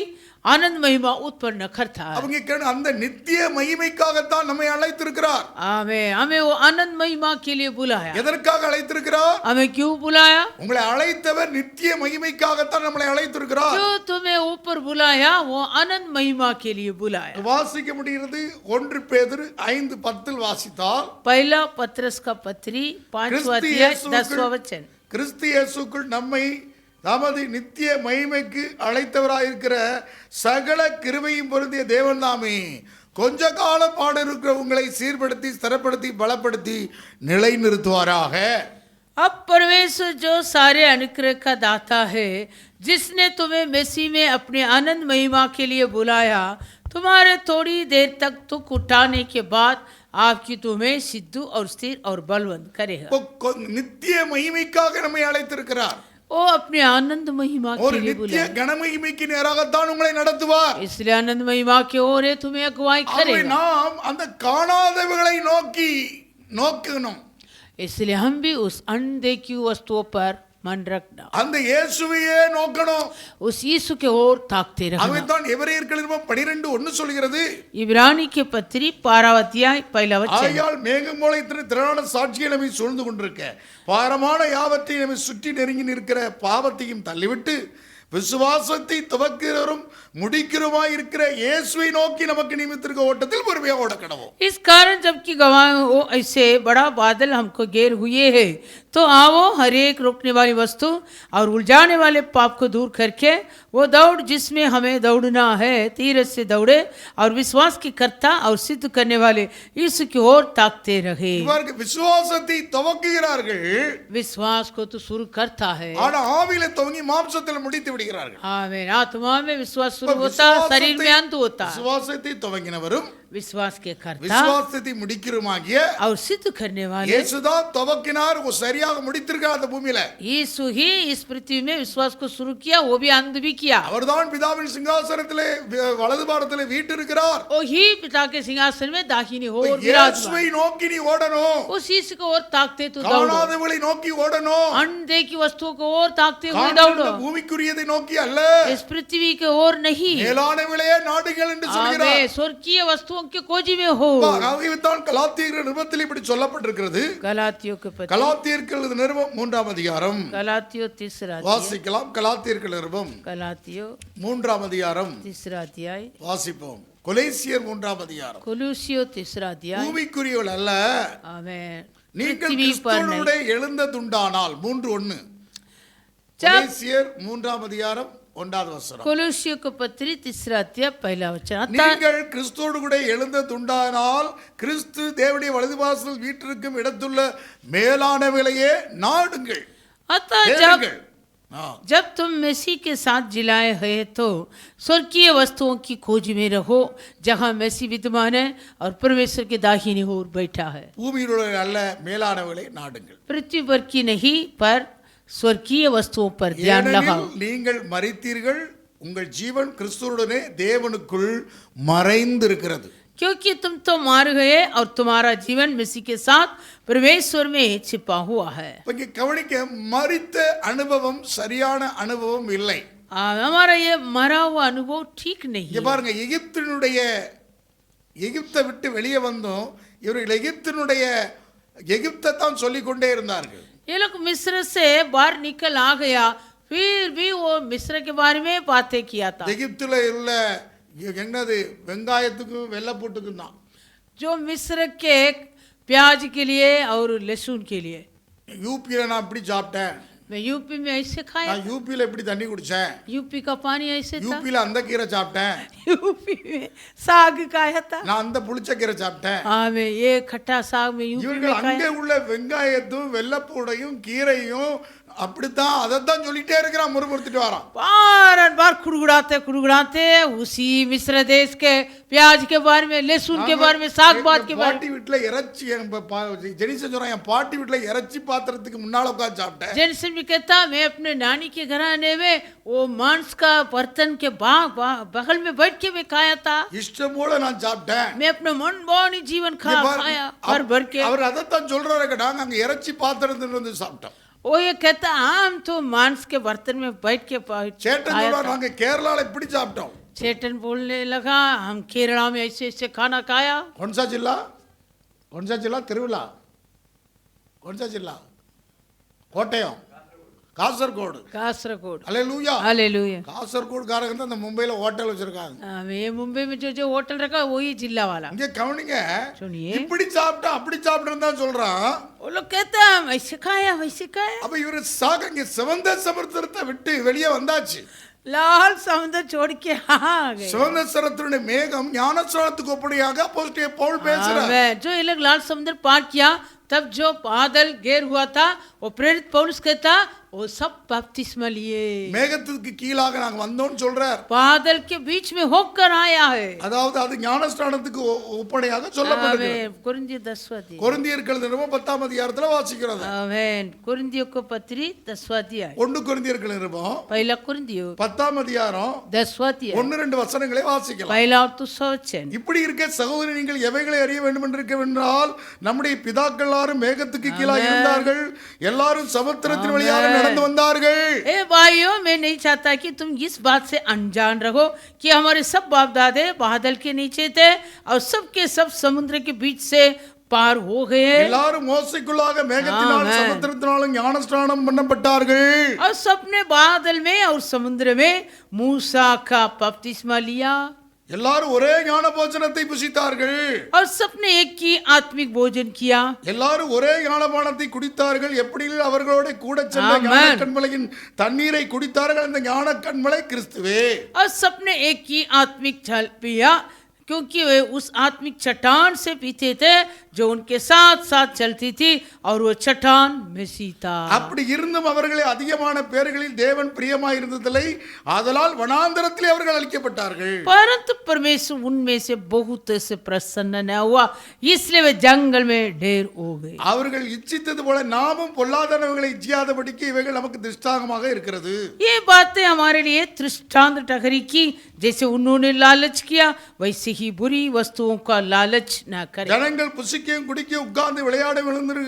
आनंद महिमा उत्पन्न करता है। அவங்க அந்த நித்திய மகிமைக்காகத்தான் நம்மை அழைத்திருக்கிறார். हमें वो आनंद महिमा के लिए बुलाया। எதற்காக அழைத்திருக்கிறார்? हमें क्यों बुलाया? உங்களை அழைத்தவர் நித்திய மகிமைக்காகத்தான் நம்மளை அழைத்திருக்கிறார். जो तुम्हें ऊपर बुलाया वो आनंद महिमा के लिए बुलाया। வாசிக்க முடிகிறது 1 பேதுரு 5:10 வாசித்தால், पहला पत्रस का पत्री 5वां अध्याय 10वां वचन। கிறிஸ்து இயேசுக்குள் நம்மை தமது நித்திய மகிமைக்கு அழைத்தவராயிருக்கிற சகல கிருபையும் பொருந்திய தேவன் தாமே கொஞ்ச காலம் பாடு இருக்கிற உங்களை சீர்படுத்தி ஸ்திரப்படுத்தி பலப்படுத்தி நிலைநிறுத்துவாராக. अब परमेश्वर जो सारे अनुग्रह का दाता है, जिसने तुम्हें मसीह में अपने आनंद महिमा के लिए बुलाया, तुम्हारे थोड़ी देर तक दुख उठाने के बाद आपकी तुम्हें सिद्धू और स्थिर और बलवंत करेगा। நித்திய மகிமைக்காக நம்மை அழைத்திருக்கிறார். वो अपने आनंद महिमा ஒரு के लिए நித்திய बुलाया, கனமகிமைக்கு நேராகத்தான் உங்களை நடத்துவார். इसलिए आनंद महिमा की ओर है तुम्हें अगुवाई ஆகவே करेगा। நாம் அந்த காணாதவைகளை நோக்கணும். इसलिए हम भी उस अनदेखी वस्तुओं पर मन रखना, அந்த இயேசுவையே நோக்கணும். उस यीशु के ओर ताकते रहना। அவைதான் எபிரேயர்கள் 12:1 சொல்கிறது, इब्रानी के पत्री 12वां अध्याय पहला वचन। ஆகையால் மேகமூலத்தின் திரளான சாட்சியை நம்மை சூழ்ந்து கொண்டிருக்க பாரமான யாவற்றையும் நம்மை சுற்றி நெருங்கி நிற்கிற பாவத்தையும் தள்ளிவிட்டு விசுவாசத்தை துவக்கிறவரும் முடிக்கிறவருமாய் இருக்கிற இயேசுவை நோக்கி நமக்கு நியமித்திருக்க ஓட்டத்தில் பொறுமையாக ஓட கடவோம். इस कारण जबकि गवाह हो ऐसे बड़ा बादल हमको घेर हुए हैं, तो आओ हर एक रोकने वाली वस्तु और उलझाने वाले पाप को दूर करके वो दौड़ जिसमें हमें दौड़ना है धीरज से दौड़े और विश्वास की कर्ता और सिद्ध करने वाले यीशु की ओर ताकते रहे। இவர்கள் விசுவாசத்தை துவக்குகிறார்கள், विश्वास को तो शुरू करता है, ஆனா ஆவியில துவங்கி மாம்சத்தில் முடித்து விடுகிறார்கள்। आमीन। आत्मा में विश्वास शुरू होता, शरीर में अंत होता। விசுவாசத்தை துவங்கினவரும் विश्वास के कर्ता விசுவாசத்தை முடிக்கிறோமாகிய और सिद्ध करने वाले இயேசுதான் துவக்கினார், वो சரியாக முடித்திருக்கார் அந்த பூமியில। यीशु ही इस पृथ्वी में विश्वास को शुरू किया, वो भी अंत भी किया। அவர்தான் பிதாவின் சிங்காசனத்திலே வலது பாரத்திலே வீற்றிருக்கிறார்। वो ही पिता के सिंहासन में दाहिनी ओर இயேசுவை विराजमान। நோக்கி நீ ஓடணும், उस यीशु को और ताकते तो दौड़ो, காணாதவளை நோக்கி ஓடணும், अनदेखी वस्तुओं को और ताकते हुए காண்கின்ற दौड़ो, பூமிக்குரியதை நோக்கி அல்ல, इस पृथ्वी के और नहीं। மேலானவளையே நாடுங்கள் என்று சொல்கிறார்। आमीन। स्वर्गीय वस्तुओं के खोजी में हो। ஆகவேதான் கலாத்தியர் நிருபத்தில் இப்படி சொல்லப்பட்டிருக்கிறது। गलातियों के पत्र, கலாத்தியர்கள் நிருபம் 3ஆம் அதிகாரம் गलातियों तीसरा अध्याय, வாசிக்கலாம்। கலாத்தியர்கள் நிருபம் गलातियों 3ஆம் அதிகாரம் तीसरा अध्याय, வாசிப்போம்। கொலேசியர் 3ஆம் அதிகாரம்। कुलूसियों तीसरा अध्याय। பூமிக்குரியவள் அல்ல, आमीन। நீங்கள் पृथ्वी पर नहीं। கிறிஸ்துவோடு எழுந்ததுண்டானால் 3:1 கொலேசியர் 3ஆம் அதிகாரம் 1வது வசனம்। कुलूसियों को पत्री तीसरा अध्याय पहला वचन। நீங்கள் கிறிஸ்துவோடு கூட எழுந்ததுண்டானால் கிறிஸ்து தேவனுடைய வலதுபார்சல் வீற்றிருக்கும் இடத்துள்ள மேலானவைகளையே நாடுங்கள், अतः தேடுங்கள்। जब तुम मसीह के साथ जिलाए हैं तो स्वर्गीय वस्तुओं की खोज में रहो जहाँ मसीह विद्यमान है और परमेश्वर के दाहिनी ओर बैठा है। பூமியில் உள்ள அல்ல, மேலானவைகளை நாடுங்கள்। पृथ्वी पर की नहीं पर स्वर्गीय वस्तुओं पर ध्यान लगाओ। ஏனெனில் நீங்கள் மரித்தீர்கள், உங்கள் ஜீவன் கிறிஸ்துவுடனே தேவனுக்குள் மறைந்திருக்கிறது। क्योंकि तुम तो मार गए और तुम्हारा जीवन मसीह के साथ परमेश्वर में छिपा हुआ है। இங்கே கவனிக்க, மரித்த அனுபவம் சரியான அனுபவம் இல்லை। हमारा ये मरा हुआ अनुभव ठीक नहीं இங்க है। பாருங்க, எகிப்தை விட்டு வெளியே வந்தோம், இவர்கள் எகிப்தை தான் சொல்லிக்கொண்டே இருந்தார்கள்। ये लोग मिस्र से बाहर निकल आ गया, फिर भी वो मिस्र के बारे में बातें किया था। எகிப்துல உள்ள என்னது வெங்காயத்துக்கும் வெள்ளைப்பூட்டுக்கும் தான்। जो मिस्र के प्याज के लिए और लहसुन के लिए। யூபியில நான் இப்படி சாப்பிட்டேன், मैं यूपी में ऐसे खाया, நான் யூபியில இப்படி தண்ணி குடிச்சேன், यूपी का पानी ऐसे था, யூபியில அந்த கீரை சாப்பிட்டேன், यूपी में साग खाया था, நான் அந்த புளிச்ச கீரை சாப்பிட்டேன்। हाँ मैं ये खट्टा साग में यूपी में இவர்கள் खाया। அங்கே உள்ள வெங்காயத்தும் வெள்ளைப்பூடையும் கீரையும் அப்படித்தான் அதைத்தான் சொல்லிட்டே இருக்கிறான், முறுமுறுத்துட்டு வரான்। बार कुड़कुड़ाते उसी मिस्र देश के प्याज के बारे में, लहसुन के बारे में, साग बात के बारे பாட்டி வீட்டுல இறைச்சி ஜெனிசன் சொல்றான், என் பாட்டி வீட்டுல இறைச்சி பாத்திரத்துக்கு முன்னால உட்கார்ந்து சாப்பிட்டேன்। जेनसन भी कहता मैं अपने नानी के घराने में वो मांस का बर्तन के बगल में बैठ के मैं खाया था, இஷ்டம் போல நான் சாப்பிட்டேன்। मैं अपने मन भावनी जीवन खाया भर के। அவர் அதைத்தான் சொல்றாரு, நாங்க அங்க இறைச்சி பாத்திரத்துல வந்து சாப்பிட்டோம்। वो ये कहता हम तो मांस के बर्तन में बैठ के சேட்டன் खाया சொல்றாரு, था। நாங்க கேரளால இப்படி சாப்பிட்டோம்। चेतन बोलने लगा हम केरला में ऐसे ऐसे खाना खाया। कौन सा जिला तिरुवला, कौन सा जिला, கோட்டயம், காசர்கோடு। அல்லேலூயா, हालेलुया। காசர்கோடு காரங்க தான் இந்த மும்பைல ஹோட்டல் வச்சிருக்காங்க। ये मुंबई में जो होटल रखा वही जिला वाला। இங்க கவனிங்க, सुनिए, இப்படி சாப்பிட்டா அப்படி சாப்பிடுன்னு தான் சொல்றான்। वो लोग कहते हैं हम ऐसे खाया वैसे खाया। அப்ப இவரு இங்க சிவந்த சமுத்திரத்தை விட்டு வெளியே வந்தாச்சு। लाल समुद्र छोड़ के आ गए। சிவந்த சமுத்திரத்துடைய மேகம் ஞானஸ்நானத்துக்கு ஒப்படையாக அப்போஸ்தலன் பவுல் பேசுறார்। जो ये लोग लाल समुद्र पार किया तब जो बादल घेर हुआ था वो प्रेरित पौलुस कहता वो सब बपतिस्मा लिए। மேகத்துக்கு கீழாக நாங்க வந்தோம்னு சொல்றார்। बादल के बीच में होकर आया है। அதாவது அது ஞானஸ்நானத்துக்கு ஒப்படையாக சொல்லப்படுகிறது। कुरिन्थियों 10वां अध्याय। கொரிந்தியர்கள் நிருபம் 10ஆம் அதிகாரத்துல வாசிக்கிறோம்। आमीन। कुरिन्थियों को पत्री 10वां अध्याय। 1 கொரிந்தியர்கள் நிருபம் पहला कुरिन्थियों 10ஆம் அதிகாரம் 10वां अध्याय 1-2 வசனங்களை வாசிக்கலாம்। पहला और दूसरा वचन। இப்படி இருக்க சகோதரி, நீங்கள் எவைகளை அறிய வேண்டும் என்று இருக்க நம்முடைய பிதாக்கள் எல்லாரும் மேகத்துக்கு கீழாக இருந்தார்கள், எல்லாரும் சமுத்திரத்தின் வழியாக நடந்து வந்தார்கள்। ए भाइयों, मैं नहीं चाहता कि तुम इस बात से अनजान रहो कि हमारे सब बाप दादे बादल के नीचे थे और सबके सब समुद्र के बीच से पार हो गए। எல்லாரும் மோசைக்குள்ளாக மேகத்தினால் சமுத்திரத்தினாலும் ஞானஸ்நானம் பண்ணப்பட்டார்கள்। और सबने बादल में और समुद्र में मूसा का बपतिस्मा लिया। எல்லாரும் ஒரே ஞான போஜனத்தை புசித்தார்கள். और सबने एक ही आत्मिक भोजन किया. எல்லாரும் ஒரே ஞானபானத்தை குடித்தார்கள். எப்படி அவர்களோட கூட சென்ற ஞான கண்மலையின் தண்ணீரை குடித்தார்கள். அந்த ஞான கண்மலை கிறிஸ்துவே. और सबने एक ही आत्मिक जल पिया, क्योंकि वे उस आत्मिक चट्टान से पीते थे जो उनके साथ साथ चलती थी, और वो चट्टान मसीह था. அப்படி இருந்தும் அவர்களே அதிகமான பேர்களில் தேவன் பிரியமாய் இருந்ததில்லை. ஆதலால் வனாந்தரத்திலே அவர்கள் அழிக்கப்பட்டார்கள். परंतु परमेश्वर उनमें से बहुत से प्रसन्न न हुआ, इसलिए वे जंगल में ढेर हो गए. அவர்கள் இச்சித்தது போல நாமும் பொல்லாதனவைகளை இச்சியாதபடிக்கு இவைகள் நமக்கு திருஷ்டாந்தமாக இருக்கிறது. ये बातें हमारे लिए दृष्टांत ठहरी की, जैसे उन्होंने लालच किया वैसे ही बुरी वस्तुओं का लालच न करें. ஜனங்கள் புசிக்கவும் குடிக்கவும் உட்கார்ந்து விளையாட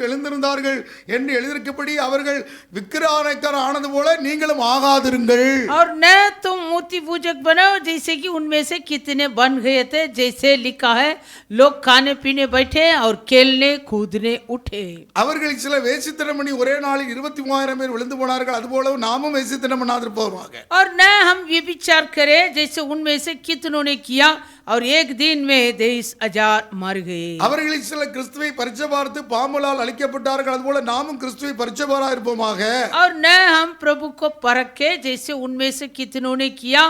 எழுந்திருந்தார்கள் என்று எழுதியிருக்கப்படி அவர்கள் விக்கிரகாராதகர் ஆனது போல நீங்களும் ஆகாதிருங்கள். और न तुम मूर्ति पूजक बनो, जैसे कि उनमें से कितने बन गए थे, जैसे लिखा है लोग खाने पीने बैठे और खेलने कूदने उठे. அவர்கள் சில வேசித்தனம் பண்ணி ஒரே நாளில் 23,000 பேர் விழுந்து போனார்கள். அதுபோல நாமும் வேசித்தனம் பண்ணாதிருப்போமாக. और न हम ये विचार करें जैसे उनमें से कितनों ने किया और एक दिन में 23,000 मर गए. அவர்களில் சில கிறிஸ்துவை பரிச்சை பார்த்து பாம்புகளால் அழிக்கப்பட்டார்கள். அதுபோல நாமும் கிறிஸ்துவை பரிச்சைபாரா இருப்போமாக. और न हम प्रभु को परखे जैसे उनमें से कितनों ने किया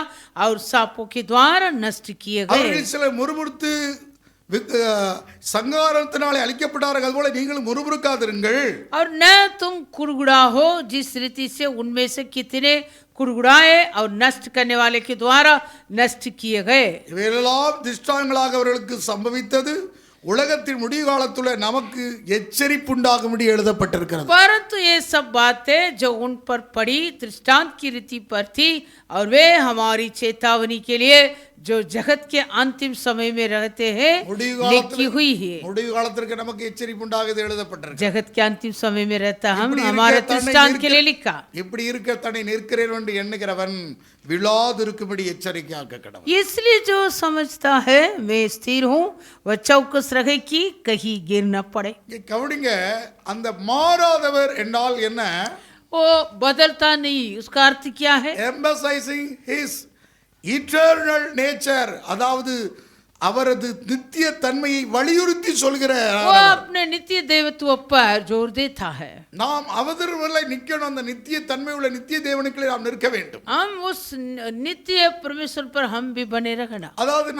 और सांपों के द्वारा नष्ट किए गए. அவர்களில் சில முறுமுறுத்து சங்காரத்தினாலே அழிக்கப்பட்டார்கள். அதுபோல நீங்களும் முறுமுறுக்காதிருங்கள். और न तुम कुड़गुड़ा हो, जिस रीति से उनमें से कितने कुड़गुड़ाए और नष्ट करने वाले के द्वारा नष्ट किए गए. இவையெல்லாம் திருஷ்டாந்தங்களாக அவர்களுக்கு சம்பவித்தது உலகத்தின் முடிவு காலத்துல நமக்கு எச்சரிப்புண்டாகும்படி எழுதப்பட்டிருக்கிறது. परंतु ये सब बातें जो उन पर पड़ी दृष्टांत की रीति पर थी, और वे हमारी चेतावनी के लिए जो जगत के अंतिम समय में रहते हैं लिखी हुई है. முடிவு காலத்திற்கு நமக்கு எச்சரிப்புண்டாகுது எழுதப்பட்டிருக்கு. जगत के अंतिम समय में रहता हम हमारे दृष्टांत के लिए लिखा. இப்படி இருக்க தன்னை நிற்கிறேன் என்று எண்ணுகிறவன் விழாதிருக்கும்படி எச்சரிக்கையாக கடவன். इसलिए जो समझता है मैं स्थिर हूँ वह चौकस रहे कि कहीं गिर न पड़े. கவனிங்க, அந்த மாறாதவர் என்றால் என்ன? वो बदलता नहीं, उसका अर्थ क्या है? emphasizing his eternal nature, அதாவது அவரது நித்திய தன்மையை வலியுறுத்தி சொல்கிறார். वो अपने नित्य देवत्व पर जोर देता है. நாம் அவதரில் நிற்கணும். அந்த நித்திய தன்மை உள்ள நித்திய தேவனுக்குள்ளே நாம் நிற்க வேண்டும். हम उस नित्य परमेश्वर पर हम भी बने रहना. அதாவது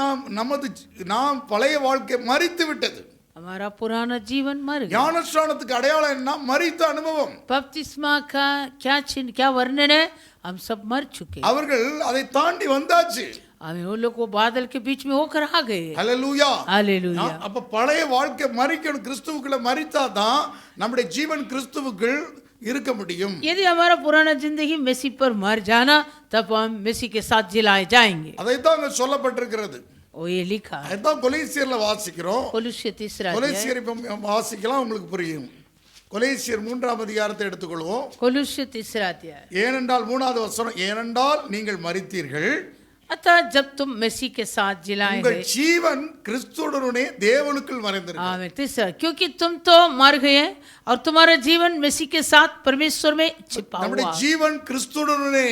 நாம் பழைய வாழ்க்கை மரித்து விட்டது. हमारा पुराना जीवन मर गया. ஞானஸ்நானத்துக்கு அடையாளம் என்ன? மரித்த அனுபவம். बपतिस्मा का क्या चिन्ह, क्या वर्णन है? हम सब मर चुके. அவர்கள் அதை தாண்டி வந்தாச்சு. हमें वो लोग को बादल के बीच में होकर आ गए. ஹல்லேலூயா. हालेलुया. அப்ப பழைய வாழ்க்கை மரிக்கணும். கிறிஸ்துவுக்குள்ள மரித்தாதான் நம்முடைய ஜீவன் கிறிஸ்துவுக்குள் இருக்க முடியும். यदि हमारा पुराना जिंदगी मसीह पर मर जाना, तब हम मसीह के साथ जिलाए जाएंगे. அதைத்தான் அங்க சொல்லப்பட்டிருக்கிறது. वो ये लिखा है. அதைத்தான் கொலோசியர்ல வாசிக்கிறோம். कोलोस्य 3 கொலோசியர் இப்ப வாசிக்கலாம், உங்களுக்கு புரியும். கொலோசியர் 3 அதிகாரத்தை எடுத்துக்கொள்வோம். कोलोस्य 3 ஏனென்றால் 3வது வசனம், ஏனென்றால் நீங்கள் மரித்தீர்கள், अतः जब तुम मसीह के साथ जिलाए உங்கள் गए. ஜீவன் கிறிஸ்துவுடனே தேவனுக்குள் மறைந்திருக்கிறது. आमीन. 3 क्योंकि तुम तो मर गए और तुम्हारा जीवन मसीह के साथ परमेश्वर में छिपा நம்முடைய हुआ. ஜீவன் கிறிஸ்துவுடனே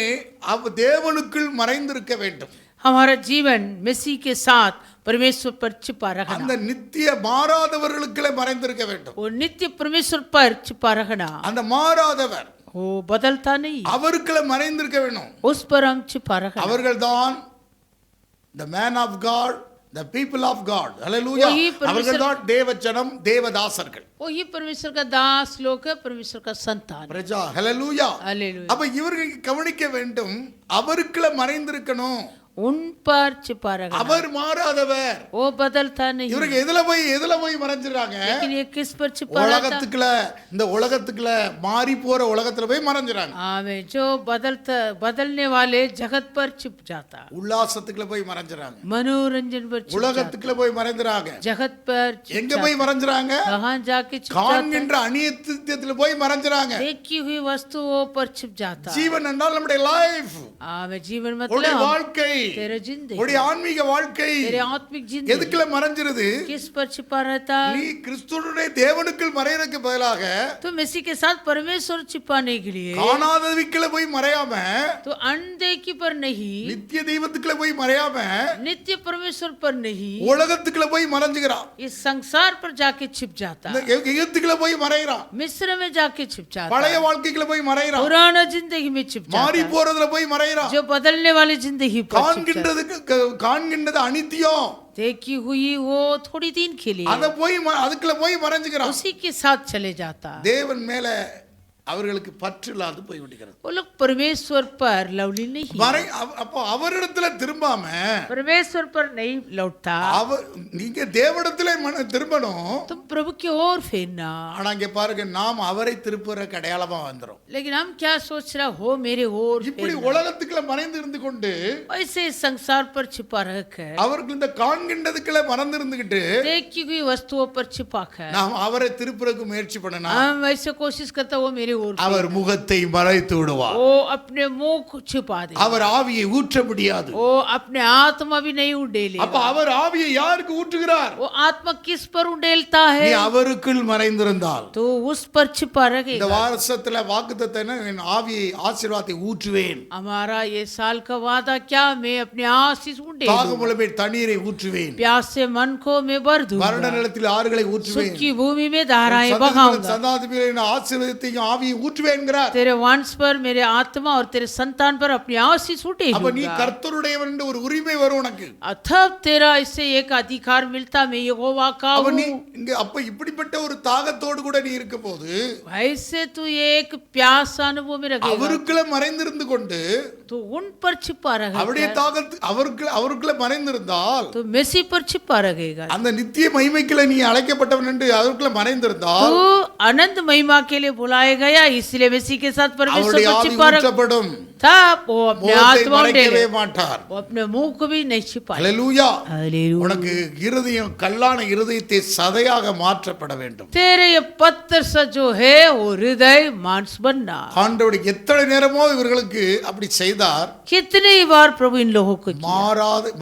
தேவனுக்குள் மறைந்திருக்க வேண்டும். हमारा जीवन मसीह के साथ परमेश्वर पर छिपा அந்த रखना. நித்திய மாறாதவர்களுக்குள்ளே மறைந்திருக்க வேண்டும். वो नित्य परमेश्वर पर छिपा रखना. அந்த மாறாதவர் वो बदलता नहीं, அவருக்குள்ளே மறைந்திருக்க வேண்டும். उस पर हम छिपा रखना. அவர்கள்தான் the man of God, the people of God. Hallelujah. वही परमेश्वर- அவர்கள்தான் தேவஜனம், தேவதாசர்கள். वो ही परमेश्वर का दास लोग है, परमेश्वर का संतान. பிரஜா. Hallelujah. हालेलुया. அப்ப இவர்கள் கவனிக்க வேண்டும், அவருக்குள்ள மறைந்திருக்கணும். उन पर छिपा रखना. அவர் மாறாதவர். वो बदलता नहीं. இவருக்கு எதுல போய் மறைஞ்சிராங்க? लेकिन ये किस पर छिपा रहता? உலகத்துக்குள்ள, இந்த உலகத்துக்குள்ள மாறி போற உலகத்துல போய் மறைஞ்சிராங்க. आमीन. जो बदलने वाले जगत पर छिप जाता, உல்லாசத்துக்குள்ள போய் மறைஞ்சிராங்க. मनोरंजन पर छिप जाता, உலகத்துக்குள்ள போய் மறைஞ்சிராங்க. जगत पर छिप எங்க जाता, போய் மறைஞ்சிராங்க? कहाँ जाके छिप जाता, காண்கின்ற அநியத்தியத்துல போய் மறைஞ்சிராங்க. देखी हुई वस्तुओं पर छिप जाता. ஜீவன் என்றால் நம்முடைய லைஃப், आमीन. जीवन உடைய मतलब வாழ்க்கை. तेरा जिंदगी, உடைய ஆன்மீக வாழ்க்கை तेरे आत्मिक जिंदगी எதுக்குள்ள மறைஞ்சிருது? किस पर छिपा रहता? நீ கிறிஸ்துவுடைய தேவனுக்குள் மறையறதுக்கு பதிலாக तो मसीह के साथ परमेश्वर छिपाने के लिए காணாதவிக்குள்ள போய் மறையாம, तो अनदेखी पर नहीं, நித்திய தெய்வத்துக்குள்ள போய் மறையாம नित्य परमेश्वर पर नहीं, உலகத்துக்குள்ள போய் மறைஞ்சுகிறான். इस संसार पर जाके छिप जाता, இந்த எகிப்துக்குள்ள போய் மறையறான், मिस्र में जाके छिप जाता, பழைய வாழ்க்கைக்குள்ள போய் மறையறான், पुराना जिंदगी में छिप மாறி जाता, போறதுல போய் மறையறான். जो बदलने वाली जिंदगी पर छिप जाता। காண்கின்றது அனித்தியம், देखी हुई वो थोड़ी दिन के लिए அத போய் அதுக்குள்ள போய் மறைஞ்சுகிறான். उसी के साथ चले जाता। தேவன் மேல அவர்களுக்கு பற்று இல்லாது போய் விடுகிறது. वो लोग परमेश्वर पर लवली नहीं, அப்போ அவரிடத்துல திரும்பாம परमेश्वर पर नहीं लौटता, நீங்க தேவனிடத்துல திரும்பணும். तुम प्रभु की ओर फेरना। ஆனா இங்க பாருங்க, நாம் அவரை திருப்புற அடையாளமா வந்துரும். लेकिन हम क्या सोच रहा हो मेरे ओर இப்படி உலகத்துக்குள்ள மறைந்து இருந்து கொண்டு ऐसे संसार पर छिपा रहकर, அவர்கள் இந்த காண்கின்றதுக்குள்ள மறந்து இருந்துகிட்டு देखी हुई वस्तुओं पर छिपा कर நாம் அவரை திருப்புறதுக்கு முயற்சி பண்ணனா, हम ऐसे कोशिश करता वो मेरे ओर, அவர் முகத்தை மறைத்து விடுவார். वो अपने मुंह को छिपा दे, அவர் ஆவியை ஊற்ற முடியாது. वो अपने आत्मा भी नहीं उड़ेले। அப்ப அவர் ஆவியை யாருக்கு ஊற்றுகிறார்? वो आत्मा किस पर उड़ेलता நீ है? அவருக்குள் மறைந்திருந்தால், तो उस पर छिपा இந்த रहेगा। வருஷத்துல வாக்குத்தத்தம் என்ன? என் ஆவியை ஆசீர்வாதத்தை ஊற்றுவேன், हमारा ये साल का वादा क्या? मैं अपने आशीष उड़े, தாகமுள்ள தண்ணீரை ஊற்றுவேன், प्यास से मन को मैं भर दूंगा, வறண்ட நிலத்தில் ஆறுகளை ஊற்றுவேன், सूखी भूमि में धाराएं बहाऊंगा, சந்தாதியின் ஆசீர்வாதத்தையும் ஆவியை ஊற்றுவேன்கிறார். तेरे वंश पर मेरे आत्मा और तेरे संतान पर अपनी आशीष அப்ப நீ उड़ेलूंगा। கர்த்தருடையவன் என்று ஒரு உரிமை வரும் உனக்கு. तब तेरा इससे एक अधिकार मिलता, मैं यहोवा का அப்ப நீ हूँ। இங்க அப்ப இப்படிப்பட்ட ஒரு தாகத்தோடு கூட நீ இருக்கும்போது ऐसे तू एक प्यास अनुभव में रखेगा, அவருக்குள்ள மறைந்திருந்து கொண்டு तो उन पर छिपा அவருடைய रहेगा, தாகத்து அவருக்குள்ள மறைந்திருந்தால், तो मेसी पर छिपा रहेगा, அந்த நித்திய மகிமைக்குள்ள நீ அழைக்கப்பட்டவன் என்று அவருக்குள்ள மறைந்திருந்தால், तो अनंत महिमा के लिए बुलाया गया, इसलिए मसीह के साथ परमेश्वर அவருடைய पर ஆவி छिपा रख ஊற்றப்படும், तब वो अपने முகத்தை आत्मा மறைக்கவே उड़ेले, மாட்டார். वो अपने मुंह को भी नहीं छिपाए। ஹல்லேலூயா. हालेलुया। உனக்கு இருதயம் கல்லான இருதயத்தை சதையாக மாற்றப்பட வேண்டும். तेरे ये पत्थर सा जो है वो हृदय मांस बनना। ஆண்டவர் எத்தனை நேரமோ இவர்களுக்கு அப்படி செய்தார், कितनी बार प्रभु इन लोगों को किया,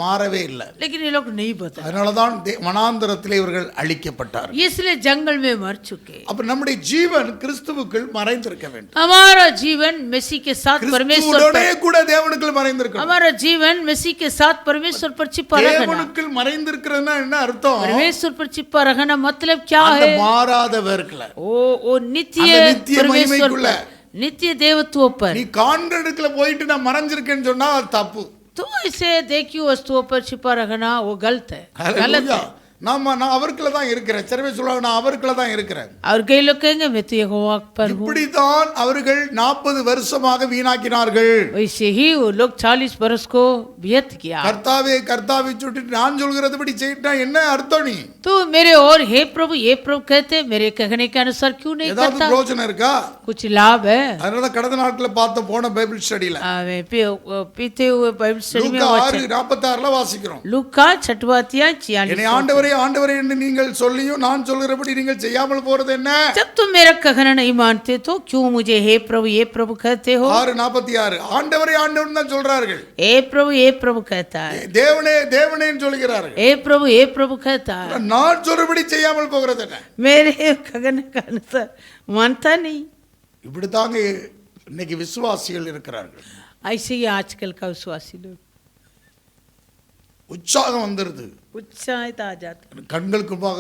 மாறவே இல்லை. लेकिन ये लोग नहीं बता, அதனாலதான் வனாந்தரத்திலே இவர்கள் அழிக்கப்பட்டார். इसलिए जंगल में मर चुके। அப்ப நம்முடைய ஜீவன் கிறிஸ்துவுக்குள் மறைந்திருக்க வேண்டும். हमारा जीवन मसीह के साथ परमेश्वर கிறிஸ்துவோடே पर, கூட தேவனுக்குள் மறைந்திருக்கணும். हमारा जीवन मसीह के साथ परमेश्वर पर छिपा रहना। தேவனுக்குள் மறைந்திருக்கிறதுனா என்ன அர்த்தம்? परमेश्वर पर छिपा रहना मतलब क्या அந்த है? மாறாதவர்கள वो नित्य அந்த நித்திய परमेश्वर மகிமைக்குள்ள पर, नित्य देवत्व पर। நீ காண்கிறதுக்குள்ள போயிட்டு நான் மறைஞ்சிருக்கேன்னு சொன்னா அது தப்பு. तो ऐसे देखियो वस्तुओं पर छिपा रहना वो गलत है, गलत ஹல்லேலூயா. है। நான் அவருக்குள்ள தான் இருக்கிறேன். சில பேர் சொல்லுவாங்க நான் அவருக்குள்ள தான் இருக்கிறேன். और कई लोग कहेंगे मैं तो यहोवा पर हूँ। இப்படித்தான் அவர்கள் 40 வருஷமாக வீணாக்கினார்கள். वैसे ही वो लोग 40 बरस को व्यर्थ किया। கர்த்தாவே கர்த்தாவே சொல்லிட்டு நான் சொல்கிறதுபடி செய்யிட்டா என்ன அர்த்தம்? நீ तो मेरे और हे प्रभु ये प्रभु कहते मेरे कहने के अनुसार क्यों नहीं ஏதாவது करता? பிரயோஜனம் இருக்கா? कुछ लाभ है? அதனால கடந்த நாட்கள பார்த்த போன பைபிள் ஸ்டடியில मैं पीते हुए बाइबल स्टडी में லூக்கா 6:46ல வாசிக்கிறோம். लूका 6वाध्याय 46। என்னை ஆண்டவரே ஆண்டவரே என்று நீங்கள் சொல்லியும் நான் சொல்கிறபடி நீங்கள் செய்யாமல் போறது என்ன? जब तुम मेरा कहना नहीं मानते तो क्यों मुझे हे प्रभु कहते हो? 6:46 ஆண்டவரே ஆண்டவன் தான் சொல்றார்கள். हे प्रभु कहता है, தேவனே தேவனேன்னு சொல்கிறார்கள். हे प्रभु कहता है, நான் சொல்றபடி செய்யாமல் போகிறது என்ன? मेरे कहने का अनुसार मानता नहीं। இப்படி தாங்க இன்னைக்கு விசுவாசிகள் இருக்கிறார்கள். ऐसे ही आजकल का विश्वासी लोग உற்சாகம் வந்துருது, उत्साहित आ जाते। கண்களுக்கு முன்பாக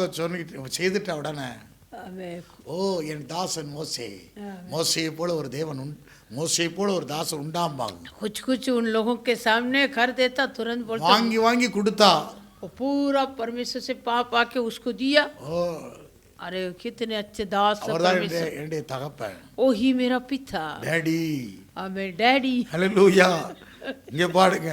செய்துட்ட உடனே हमें ஓ என் தாசன் மோசே, மோசையை போல ஒரு தேவன் மோசையை போல ஒரு தாசன் உண்டாம்பாங்க. कुछ उन लोगों के सामने कर देता, तुरंत बोलता வாங்கி வாங்கி கொடுத்தா वो पूरा परमेश्वर से पाप आके उसको दिया। ஓ अरे कितने अच्छे दास है அவர்தான் परमेश्वर, என்னுடைய தகப்பன், ओ ही मेरा पिता, டேடி. हमें डैडी। ஹல்லேலூயா. இங்க பாடுங்க.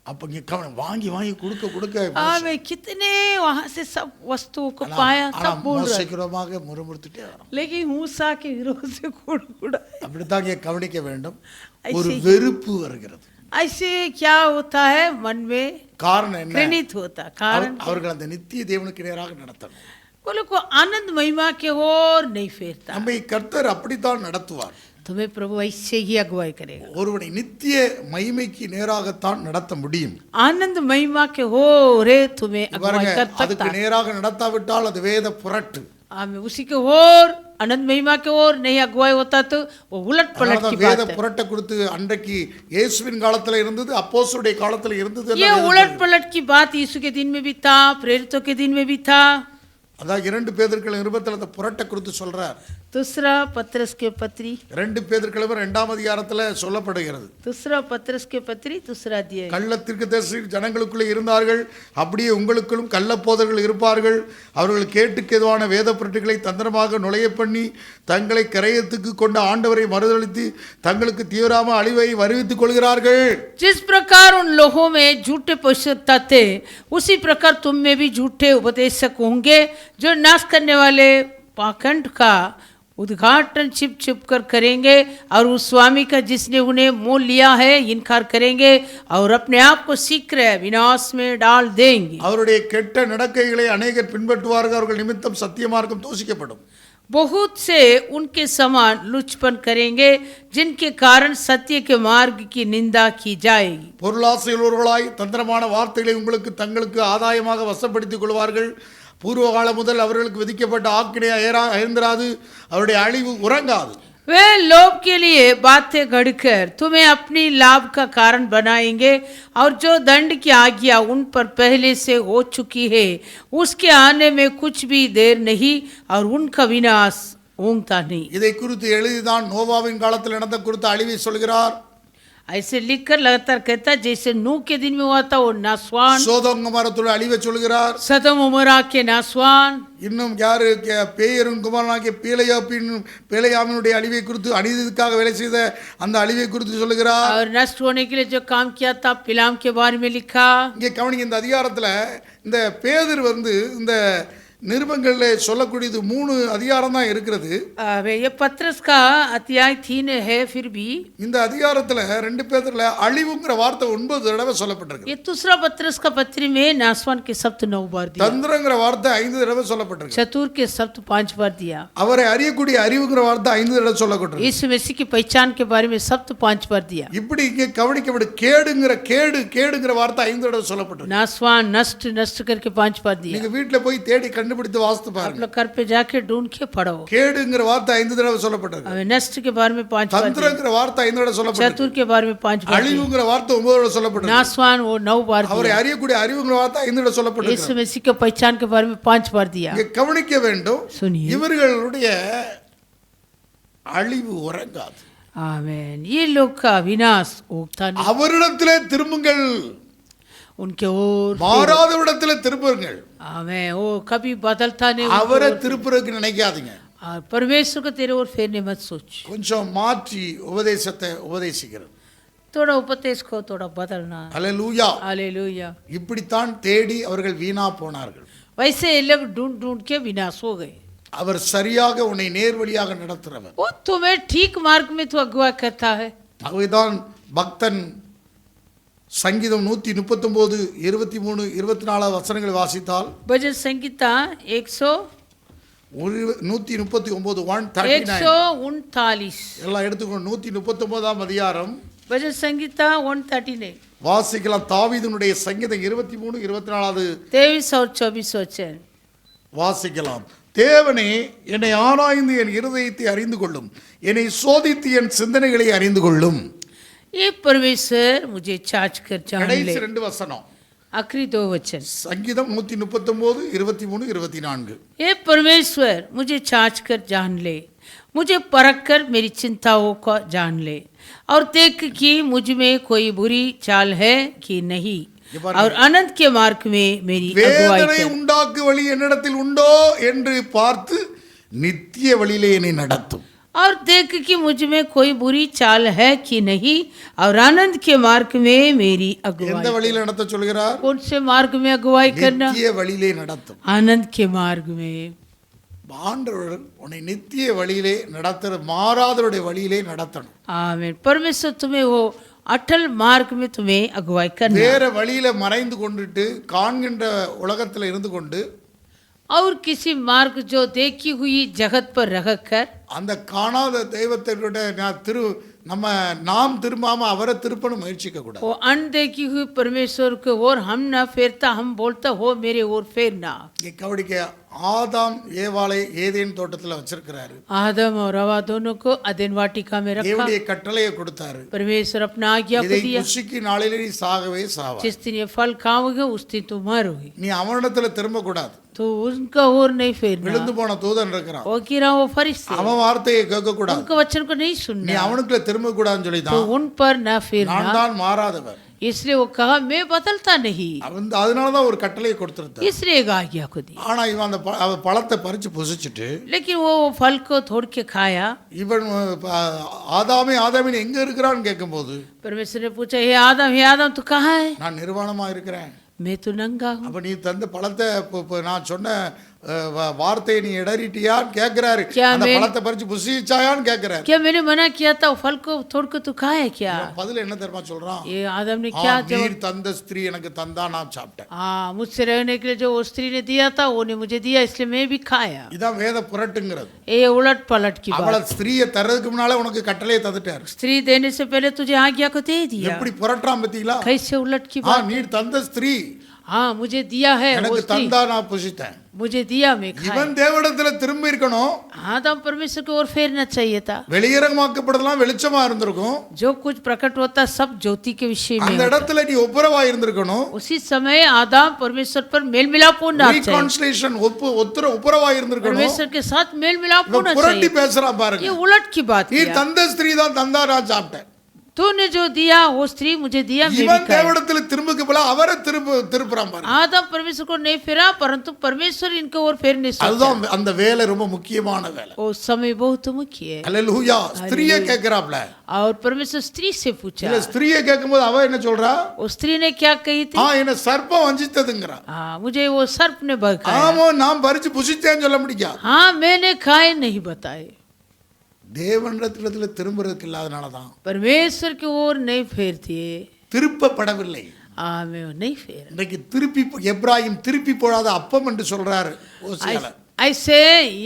அப்ப இங்க கவனம் வாங்கி வாங்கி கொடுக்க हमें कितने वहां से सब वस्तुओं को पाया, सब बोल रहे, சீக்கிரமாக முறுமுறுத்துட்டே வரோம். लेकिन मूसा के विरोध से कुड़कुड़ा। அப்படித்தான் இங்க கவனிக்க வேண்டும். ऐसे ஒரு ही- வெறுப்பு வருகிறது. ऐसे क्या होता है मन में காரணம் என்ன? घृणित होता कारण அவர்கள் அந்த நித்திய தேவனுக்கு நேராக நடத்தணும். बोलो को आनंद महिमा के ओर नहीं फेरता। நம்மை கர்த்தர் அப்படித்தான் நடத்துவார். तुम्हें प्रभु ऐसे ही अगुवाई करेगा। ஒருவனை நித்திய மகிமைக்கு நேராகத்தான் நடத்த முடியும். आनंद महिमा के हो रे तुम्हें अगुवाई பாருங்க, कर सकता அதுக்கு நேராக நடத்தாவிட்டால் அது வேத புரட்டு. हमें उसी के और आनंद महिमा के और नहीं अगुवाई होता तो वो उलट पलट की வேத बात है। புரட்டை கொடுத்து அன்றைக்கு இயேசுவின் காலத்துல இருந்தது, அப்போஸ்தலருடைய காலத்துல இருந்தது. ये उलट पलट की बात यीशु के दिन में भी था, प्रेरितों के दिन में भी था। அதான் 2 பேதுருக்கள் நிருபத்துல அந்த புரட்டை குறித்து சொல்றார். दूसरा पत्रस के पत्री 2 பேதுருக்கள் 2ஆம் அதிகாரத்துல சொல்லப்படுகிறது. दूसरा पत्रस के पत्री दूसरा अध्याय। கள்ள தீர்க்கதரிசி ஜனங்களுக்குள்ளே இருந்தார்கள், அப்படியே உங்களுக்குள்ளும் கள்ளப்போதர்கள் இருப்பார்கள். அவர்கள் கேட்டுக்கேதுவான வேத புரட்டுகளை தந்திரமாக நுழைய பண்ணி தங்களை கரையத்துக்கு கொண்ட ஆண்டவரை மறுதலித்து தங்களுக்கு தீவிரமா அழிவை வருவித்துக் கொள்கிறார்கள். जिस प्रकार उन लोगों में झूठे उपदेशक थे, उसी प्रकार तुम में भी झूठे उपदेशक होंगे, जो नाश करने वाले पाखंड का उद्घाटन छिप छिप कर करेंगे और उस स्वामी का जिसने उन्हें मोल लिया है इनकार करेंगे और अपने आप को शीघ्र विनाश में डाल देंगे। அவருடைய கெட்ட நடக்கைகளை अनेகர் பின்பற்றுவார்கள், அவர்கள் நிமித்தம் சத்திய மார்க்கம் தூஷிக்கப்படும். बहुत से उनके समान लुचपन करेंगे, जिनके कारण सत्य के मार्ग की निंदा की जाएगी। பொருளாசையுள்ளவர்களாய் தந்திரமான வார்த்தைகளை உங்களுக்கு தங்களுக்கு ஆதாயமாக வசப்படுத்திக் கொள்வார்கள். பூர்வ காலம் முதல் அவர்களுக்கு விதிக்கப்பட்ட ஆக்கினை அயர்ந்திராது, அவருடைய அழிவு உறங்காது. वे लोभ के लिए बातें गढ़कर तुम्हें अपनी लाभ का कारण बनाएंगे और जो दंड की आज्ञा उन पर पहले से हो चुकी है उसके आने में कुछ भी देर नहीं और उनका विनाश ऊँगता नहीं। இதை குறித்து எழுதிதான் நோவாவின் காலத்தில் நடந்த குறித்த அழிவை சொல்கிறார். ऐसे लिखकर लगातार कहता जैसे नूह के दिन में हुआ था वो नासवान, சோதோம் குமாரத்துள்ள அழிவை சொல்கிறார். सदम उमरा के नासवान, இன்னும் யாரு பேயரும் குமாரனாகிய பேலையாமினுடைய அழிவை குறித்து அநீதிக்காக வேலை செய்த அந்த அழிவை குறித்து சொல்லுகிறார். और नष्ट होने के लिए जो काम किया था पिलाम के बारे में लिखा। இங்கே கவனிங்க, இந்த அதிகாரத்துல இந்த பேதுரு இந்த நிருபங்களில் சொல்லக்கூடியது 3 அதிகாரம் தான் இருக்கிறது. ये पत्रस का अध्याय 3 है, फिर भी இந்த அதிகாரத்துல 2 பேதுருல அழிவுங்கிற வார்த்தை 9 தடவை சொல்லப்பட்டிருக்கு. ये दूसरा पत्रस का पत्री में नासवान के शब्द 9 बार दिया, தந்திரங்கிற வார்த்தை 5 தடவை சொல்லப்பட்டிருக்கு. चतुर के शब्द 5 बार दिया, அவரை அறியக்கூடிய அறிவுங்கிற வார்த்தை 5 தடவை சொல்லப்பட்டிருக்கு. यीशु मसीह की पहचान के बारे में शब्द 5 बार दिया। இப்படி இங்கே கவனிக்கப்படு கேடுங்கிற வார்த்தை 5 தடவை சொல்லப்பட்டிருக்கு. नासवान नष्ट करके 5 बार दिया। நீங்க வீட்ல போய் தேடி கண்டுபிடித்து வாசித்து आप பாருங்க. लोग घर पे जाके ढूंढ के पढ़ो। கேடுங்கிற வார்த்தை 5 தடவை சொல்லப்பட்டிருக்கு. अब नष्ट के बारे में 5 बार दिया, தந்திரங்கிற வார்த்தை 5 தடவை சொல்லப்பட்டிருக்கு. चतुर के बारे में 5 बार दिया, அழிவுங்கிற வார்த்தை 9 தடவை சொல்லப்பட்டிருக்கு. नासवान वो 9 बार அவரை दिया, அறியக்கூடிய அறிவுங்கிற வார்த்தை 5 தடவை சொல்லப்பட்டிருக்கு. यीशु मसीह की पहचान के बारे में 5 बार दिया। இங்கே கவனிக்க வேண்டும், सुनिए, இவர்களுடைய அழிவு உறங்காது. आमेन। ये लोग का विनाश उगता नहीं, அவரிடத்திலே திரும்புங்கள், उनके ओर மாறாதவரிடத்திலே திரும்புங்கள். आमेन। वो कभी बदलता नहीं, அவரை திருப்புறதுக்கு நினைக்காதீங்க. और परमेश्वर को तेरे ओर फेरने मत सोच। கொஞ்சம் மாற்றி உபதேசத்தை உபதேசிக்கிறது. थोड़ा उपदेश को थोड़ा बदलना। அல்லேலூயா. हालेलुया। இப்படித்தான் தேடி அவர்கள் வீணா போனார்கள். वैसे ये लोग ढूंढ ढूंढ के विनाश हो गए। அவர் சரியாக உன்னை நேர்வழியாக நடத்துறவர். वो तुम्हें ठीक मार्ग में तो अगुवा करता है। அதுதான் பக்தன் சங்கீதம் 139 23 24 வசனங்களை வாசித்தால் भजन संगीता 139 எல்லாம் எடுத்துக்கணும். 139ஆம் அதிகாரம் भजन संगीता 139 வாசிக்கலாம். தாவீதுனுடைய சங்கீதம் 23 24 23 और 24 वचन வாசிக்கலாம். தேவனே, என்னை ஆராய்ந்து என் இருதயத்தை அறிந்து கொள்ளும், என்னை சோதித்து என் சிந்தனைகளை அறிந்து கொள்ளும். ये परमेश्वर मुझे छाछ कर जान ले। கடைசி 2 வசனம் आखिरी 2 वचन, சங்கீதம் 139 23 24. ये परमेश्वर मुझे छाछ कर जान ले, मुझे परख कर मेरी चिंताओं को जान ले और देख कि मुझ में कोई बुरी चाल है कि नहीं और अनंत के मार्ग में मेरी अगुवाई வேதனை कर। உண்டாக்கு வழி என்னிடத்தில் உண்டோ என்று பார்த்து நித்திய வழியிலே என்னை நடத்தும். और देख कि मुझ में कोई बुरी चाल है कि नहीं और आनंद के मार्ग में मेरी எந்த अगुवाई। வழியில நடத்த சொல்கிறார்? कौन से मार्ग में अगुवाई करना? நித்திய வழியிலே நடத்தும். आनंद के मार्ग में। ஆண்டவர் உன்னை நித்திய வழியிலே நடத்துற, மாறாதவருடைய வழியிலே நடத்தணும். आमीन। परमेश्वर तुम्हें वो अटल मार्ग में तुम्हें अगुवाई करना। வேற வழியில மறைந்து கொண்டுட்டு காண்கின்ற உலகத்துல இருந்து கொண்டு और किसी मार्ग जो देखी हुई जगत पर रहकर அந்த காணாத தெய்வத்தை நாம் திரும்பாம அவரை திருப்பணும் முயற்சிக்க கூடாது. वो अनदेखी हुई परमेश्वर को और हम ना फेरता, हम बोलता हो मेरे और फेरना. இங்க கவனிக்க, ஆதாம் ஏவாளை ஏதேன் தோட்டத்துல வச்சிருக்கிறாரு. आदम और हवा दोनों को अदेन वाटिका में रखा. தேவனுடைய கட்டளையை கொடுத்தாரு. परमेश्वर अपना आज्ञा को இதை दिया. புசிக்கு நாளிலே நீ சாகவே சாவா. जिस दिन ये फल खाओगे उस दिन तुम मरोगे. நீ அவனிடத்துல திரும்ப கூடாது. तो उनका और नहीं फेरना. விழுந்து போன தூதன் இருக்கிறான். वो गिरा वो फरिश्ते, அவன் வார்த்தையை கேட்க கூடாது. उनके वचन को नहीं நீ सुनना. அவனுக்குள்ள திரும்ப கூடாதுன்னு तो சொல்லிதான் उन पर न நான் फेरना. தான் மாறாதவர். इसलिए वो कहा मैं बदलता नहीं. அதனாலதான் ஒரு கட்டளையை கொடுத்திருந்தார். इसलिए एक आज्ञा को दी. ஆனா இவன் அந்த பழத்தை பறிச்சு புசிச்சுட்டு लेकिन वो फल को तोड़ के खाया. இவன் ஆதாமின் எங்க இருக்கிறான்னு கேட்கும்போது परमेश्वर ने पूछा, हे आदम तू कहाँ है? நான் நிர்வாணமா இருக்கிறேன். मैं तो नंगा हूँ. அப்ப நீ தந்த பழத்தை நான் சொன்ன வார்த்தையை நீ இடறிட்டியான்னு கேட்கிறாரு. क्या அந்த मैं- பழத்தை பறிச்சு புசிச்சாயான்னு கேட்கிறாரு. क्या मैंने मना किया था वो फल को तोड़ के तू खाया क्या? பதில் என்ன தெரியுமா சொல்றான்? ये आदम ने क्या जवाब? நீர் தந்த ஸ்திரீ எனக்கு தந்தா நான் சாப்பிட்டேன். हाँ, मुझसे रहने के लिए जो वो स्त्री ने दिया था वो ने मुझे दिया, इसलिए मैं भी खाया. இதான் வேத புரட்டுங்கிறது. ये उलट पलट की அவளை बात. ஸ்திரீயை தர்றதுக்கு முன்னால உனக்கு கட்டளையை தந்துட்டாரு. स्त्री देने से पहले तुझे आज्ञा को दे दिया. எப்படி புரட்டுறான் பத்தீங்களா? कैसे उलट की बात? நீர் தந்த ஸ்திரீ हाँ, मुझे दिया है वो எனக்கு स्त्री, தந்தா நான் புசித்தேன். मुझे दिया मैं खाया. இவன் தேவனிடத்துல திரும்பி இருக்கணும். आदम परमेश्वर की ओर फेरना चाहिए था. வெளியரங்கமாக்கப்படுறதெல்லாம் வெளிச்சமா இருந்திருக்கும். जो कुछ प्रकट होता सब ज्योति के विषय में அந்த होता. இடத்துல நீ ஒப்புரவா இருந்திருக்கணும். उसी समय आदम परमेश्वर पर मेल मिलाप होना चाहिए. ரீகான்சிலேஷன் ஒப்புரவா இருந்திருக்கணும். परमेश्वर के साथ मेल मिलाप இவன் होना புரட்டி चाहिए. பேசுறான் பாருங்க. ये उलट की बात நீ किया. தந்த ஸ்திரீ தான் தந்தா நான் சாப்பிட்டேன். तूने जो दिया वो स्त्री मुझे दिया, मैं भी இவன் खाया. தேவனிடத்துல திரும்புக்கு போல அவரை திருப்புறான் பாருங்க. आदम परमेश्वर को नहीं फेरा, परंतु परमेश्वर इनको और फेरने सोचा. அதுதான் அந்த வேலை ரொம்ப முக்கியமான வேலை. वो समय बहुत मुख्य है. அல்லேலூயா. ஸ்திரீயை கேட்கிறாப்ல. और परमेश्वर स्त्री से पूछा. இல்ல ஸ்திரீயை கேட்கும்போது அவ என்ன சொல்றா? वो स्त्री ने क्या कही थी? என்ன சர்ப்பம் வஞ்சித்ததுங்கறா. हाँ, मुझे वो सर्प ने बहकाया. ஆமா நான் பறிச்சு புசித்தேன்னு சொல்ல முடியாது. हाँ, मैंने खाए नहीं बताए. தேவனிடத்துல திரும்புறதுக்கு இல்லாதனால தான் परमेश्वर की ओर नहीं फेरती है. திருப்பப்படவில்லை. मैं वो नहीं फेरा. இன்னைக்கு திருப்பி எப்ராஹிம் திருப்பி போடாத அப்பம் என்று சொல்றாரு ஓசியால. ऐसे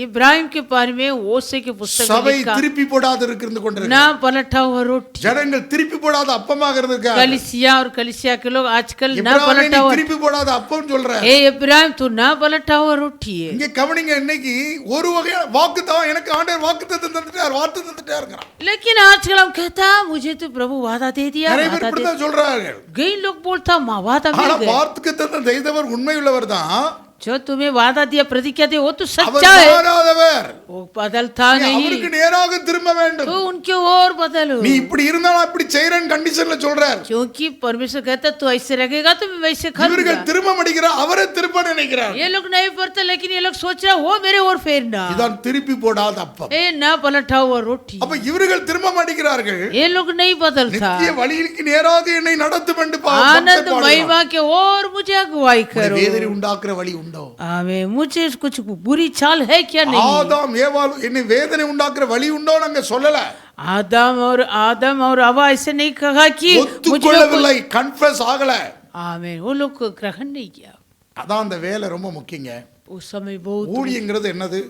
इब्राहिम के बारे में ओसे के पुस्तक में சபை लिखा, திருப்பி போடாத இருந்து கொண்டிருக்கு. ना पलटा हुआ रोटी. ஜனங்கள் திருப்பி போடாத அப்பமாக இருந்திருக்காங்க. कलिसिया और कलिसिया के लोग आजकल ना இப்ராஹிம் पलटा हुआ. திருப்பி போடாத அப்பம் சொல்றாரு. ए इब्राहिम तू ना पलटा हुआ रोटी है. இங்க கவனிங்க, இன்னைக்கு ஒரு வகையான வாக்குத்தத்தம் எனக்கு ஆண்டவர் வாக்குத்தத்தம் தந்துட்டார், வார்த்தை தந்துட்டாருங்கறான். लेकिन आजकल हम कहता मुझे तो प्रभु वादा दे दिया, நிறைய பேர் वादा இப்படி दे. தான் சொல்றாங்க. कई लोग बोलता माँ वादा मिल ஆனா गया. வாக்குத்தத்தம் செய்தவர் உண்மையுள்ளவர் தான். जो तुम्हें वादा दिया, प्रतिज्ञा दी, वो तो அவர் सच्चा है. மாறாதவர். वो बदलता நீ नहीं. அவருக்கு நேராக திரும்ப வேண்டும். तो उनके और बदलो. நீ இப்படி இருந்தாலும் அப்படி செய்யறேன்னு கண்டிஷன்ல சொல்றார். क्योंकि परमेश्वर कहता तू ऐसे रहेगा तो मैं वैसे இவர்கள் करूंगा. திரும்ப மாட்டேங்கிறார், அவரை திரும்ப நினைக்கிறார். ये लोग नहीं पढ़ते, लेकिन ये लोग सोच रहे वो मेरे और फेरना. இதான் திருப்பி போடாத அப்பம். ए ना पलटा हुआ रोटी. அப்ப இவர்கள் திரும்ப மாட்டேங்கிறார்கள். ये लोग नहीं बदलता. நித்திய வழிக்கு நேராக என்னை நடத்தும் என்று आनंद महिमा के और मुझे अगुवाई करो. வேதனை உண்டாக்குற வழி உண்டோ? आमें मुझे कुछ बुरी चाल है क्या? नहीं. ஆதாம் ஏவாள் என்னை வேதனை உண்டாக்குற வழி உண்டோ நாங்க சொல்லல. आदम और हवा ऐसे नहीं कहा कि मुझे ஒத்துக்கொள்ளவில்லை, கன்ஃபஸ் ஆகல. आमें वो लोग को ग्रहण नहीं किया. அதான் அந்த வேலை ரொம்ப முக்கியங்க. उस समय बहुत ஊழியங்கிறது என்னது?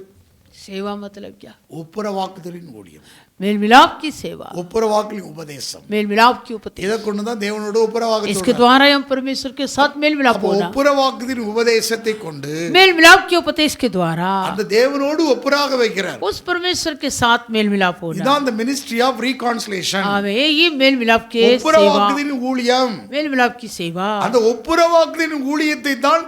सेवा मतलब क्या? ஒப்புரவாக்குதலின் ஊழியம், मेल मिलाप की सेवा, ஒப்புரவாக்கலின் உபதேசம். मेल मिलाप की उपदेश. இதை கொண்டுதான் தேவனோடு ஒப்புரவாக்க इसके சொல்றார். द्वारा हम परमेश्वर के साथ मेल मिलाप होना. ஒப்புரவாக்குதலின் உபதேசத்தை கொண்டு मेल मिलाप के उपदेश के द्वारा அந்த தேவனோடு ஒப்புராக வைக்கிறார். उस परमेश्वर के साथ मेल मिलाप होना. இதான் அந்த மினிஸ்ட்ரி ஆஃப் ரீகான்சிலேஷன், हमें ये मेल मिलाप के सेवा, ஒப்புரவாக்குதலின் ஊழியம். मेल मिलाप की सेवा, அந்த ஒப்புரவாக்குதலின் ஊழியத்தை தான்